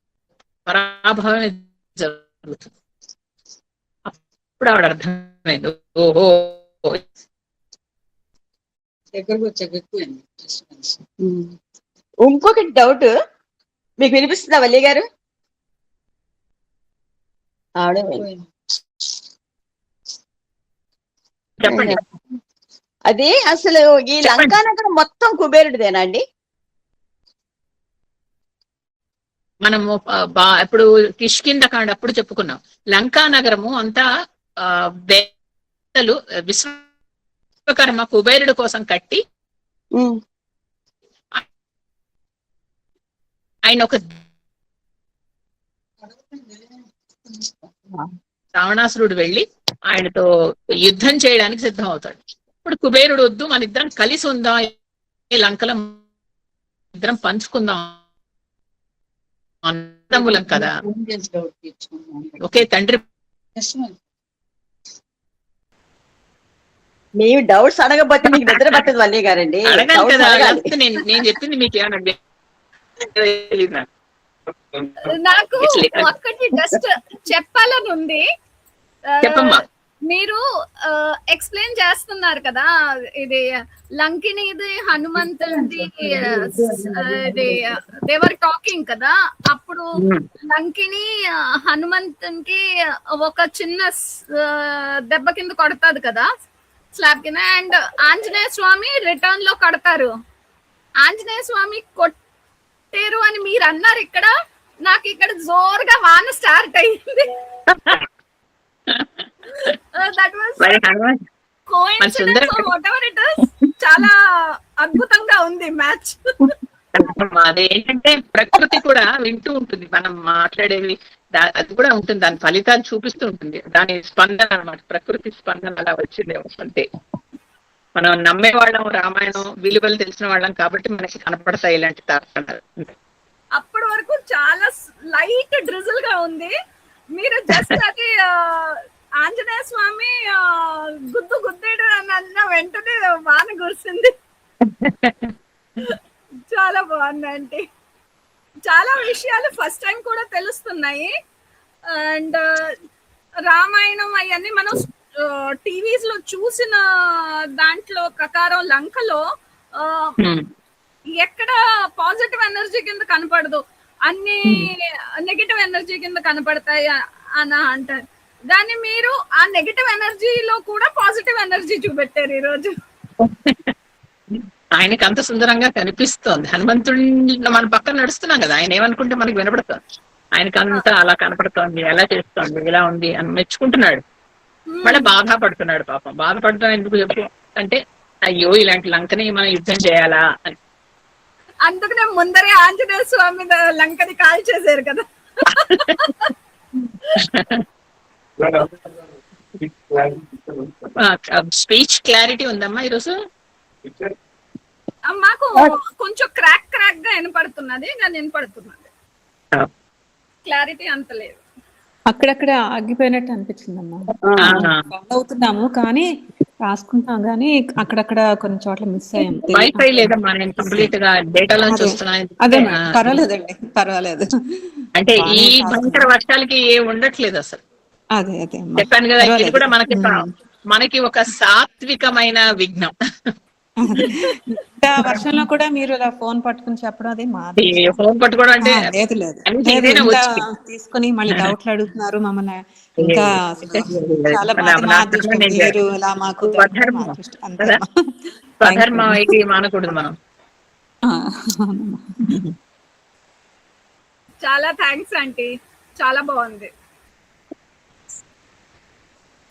పరాభవమే జరుగుతుంది. అప్పుడు ఆవిడ అర్థమైంది, ఓహో ఇంకొకటి డౌట్ మీకు వినిపిస్తుందా వల్లి గారు? చెప్పండి. అది అసలు ఈ లంకా నగరం మొత్తం కుబేరుడిదేనా అండి? మనము ఇప్పుడు కిష్కింధకాండ అప్పుడు చెప్పుకున్నాం, లంకా నగరము అంతా విశ్వకర్మ కుబేరుడు కోసం కట్టి ఆయన ఒక రావణాసురుడు వెళ్ళి ఆయనతో యుద్ధం చేయడానికి సిద్ధం అవుతాడు. ఇప్పుడు కుబేరుడు వద్దు, మన ఇద్దరం కలిసి ఉందాం, లంకలో ఇద్దరం పంచుకుందాం, అన్నదమ్ములం కదా, ఒకే తండ్రి. మీరు డౌట్స్ అడగబోతే మీకు నిద్ర పట్టదు వల్లి గారండి. అడగాలి కదా, నేను చెప్పింది మీకు ఏమన్నా నాకు ఒక్కటి జస్ట్ చెప్పాలని ఉంది. చెప్పమ్మా. మీరు ఎక్స్ప్లెయిన్ చేస్తున్నారు కదా, ఇది లంకినిది హనుమంతుడిది, ఇది దేవర్ టాకింగ్ కదా. అప్పుడు లంకిని హనుమంతునికి ఒక చిన్న దెబ్బ కింద కొడతాది కదా, స్లాబ్ కింద. అండ్ ఆంజనేయ స్వామి రిటర్న్ లో కడతారు. ఆంజనేయ స్వామి కొట్టారు అని మీరు అన్నారు. ఇక్కడ నాకు ఇక్కడ జోరుగా వాన స్టార్ట్ అయింది. Coincidence what ever it is, చాలా అద్భుతంగా ఉంది మ్యాచ్. అదేంటంటే ప్రకృతి కూడా వింటూ ఉంటుంది మనం మాట్లాడేవి, అది కూడా ఉంటుంది, దాని ఫలితాలు చూపిస్తూ ఉంటుంది, దాని స్పందన అన్నమాట, ప్రకృతి స్పందన అలా వచ్చిందేమో అంతే. మనం నమ్మేవాళ్ళం, రామాయణం విలువలు తెలిసిన వాళ్ళం కాబట్టి మనకి కనపడతాయి ఇలాంటి తారకాలు. అప్పటి వరకు చాలా లైట్ డ్రిజిల్ గా ఉంది, మీరు జస్ట్ అది ఆంజనేయ స్వామి గుద్దేడు అని అన్న వెంటనే వాన కురిసింది. చాలా బాగుంది ఆంటీ, చాలా విషయాలు ఫస్ట్ టైం కూడా తెలుస్తున్నాయి. అండ్ రామాయణం అవన్నీ మనం టీవీస్ లో చూసిన దాంట్లో ప్రకారం లంకలో ఎక్కడ పాజిటివ్ ఎనర్జీ కింద కనపడదు, అన్ని నెగటివ్ ఎనర్జీ కింద కనపడతాయి అని అంటారు. దాన్ని మీరు ఆ నెగటివ్ ఎనర్జీలో కూడా పాజిటివ్ ఎనర్జీ చూపెట్టారు ఈ రోజు. ఆయనకి అంత సుందరంగా కనిపిస్తోంది, హనుమంతుడి మన పక్కన నడుస్తున్నాం కదా, ఆయన ఏమనుకుంటే మనకి వినపడుతుంది, ఆయనకి అంతా అలా కనపడుతోంది, ఎలా చేస్తోంది, ఇలా ఉంది అని మెచ్చుకుంటున్నాడు. మళ్ళీ బాధపడుతున్నాడు పాపం. బాధపడటం ఎందుకు చెప్పు అంటే, అయ్యో ఇలాంటి లంకని మనం యుద్ధం చేయాలా అని. అందుకనే ముందరే ఆంజనేయ స్వామి లంకని కాల్ చేశారు కదా. స్పీచ్ క్లారిటీ ఉందమ్మా ఈరోజు? మాకు కొంచెం క్రాక్ గా వినపడుతున్నది, నేను వినపడుతున్నది, క్లారిటీ అంత లేదు. అక్కడక్కడ ఆగిపోయినట్టు అనిపించిందమ్మా. ఫాలో అవుతున్నాము కానీ రాసుకుంటున్నాం కానీ అక్కడక్కడ కొన్ని చోట్ల మిస్ అయ్యాం. వైఫై లేదమ్మా, నేను కంప్లీట్ గా డేటాలో చూస్తున్నాను. అదే పర్వాలేదండి, పర్వాలేదు. అంటే ఈ భయంకర వర్షాలకి ఏ ఉండట్లేదు అసలు. అదే అదే చెప్పాను కదా, ఇది కూడా మనకి ఒక సాత్వికమైన విఘ్నం. వర్షంలో కూడా మీరు ఇలా ఫోన్ పట్టుకుని చెప్పడం అది మాది. ఫోన్ పట్టుకోవడం అంటే లేదు, తీసుకుని మళ్ళీ డౌట్లు అడుగుతున్నారు మమ్మల్ని. ఇంకా చాలా మీరు ఇలా మాకు స్వధర్మం అయితే మానకూడదు మనం. చాలా థ్యాంక్స్ ఆంటీ, చాలా బాగుంది.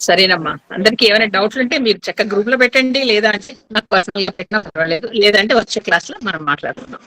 సరేనమ్మా, అందరికి ఏమైనా డౌట్లు ఉంటే మీరు చక్కగా గ్రూప్ లో పెట్టండి, లేదా అంటే నాకు పర్సనల్ గా పెట్టినా పర్వాలేదు, లేదంటే వచ్చే క్లాస్ లో మనం మాట్లాడుకుందాం.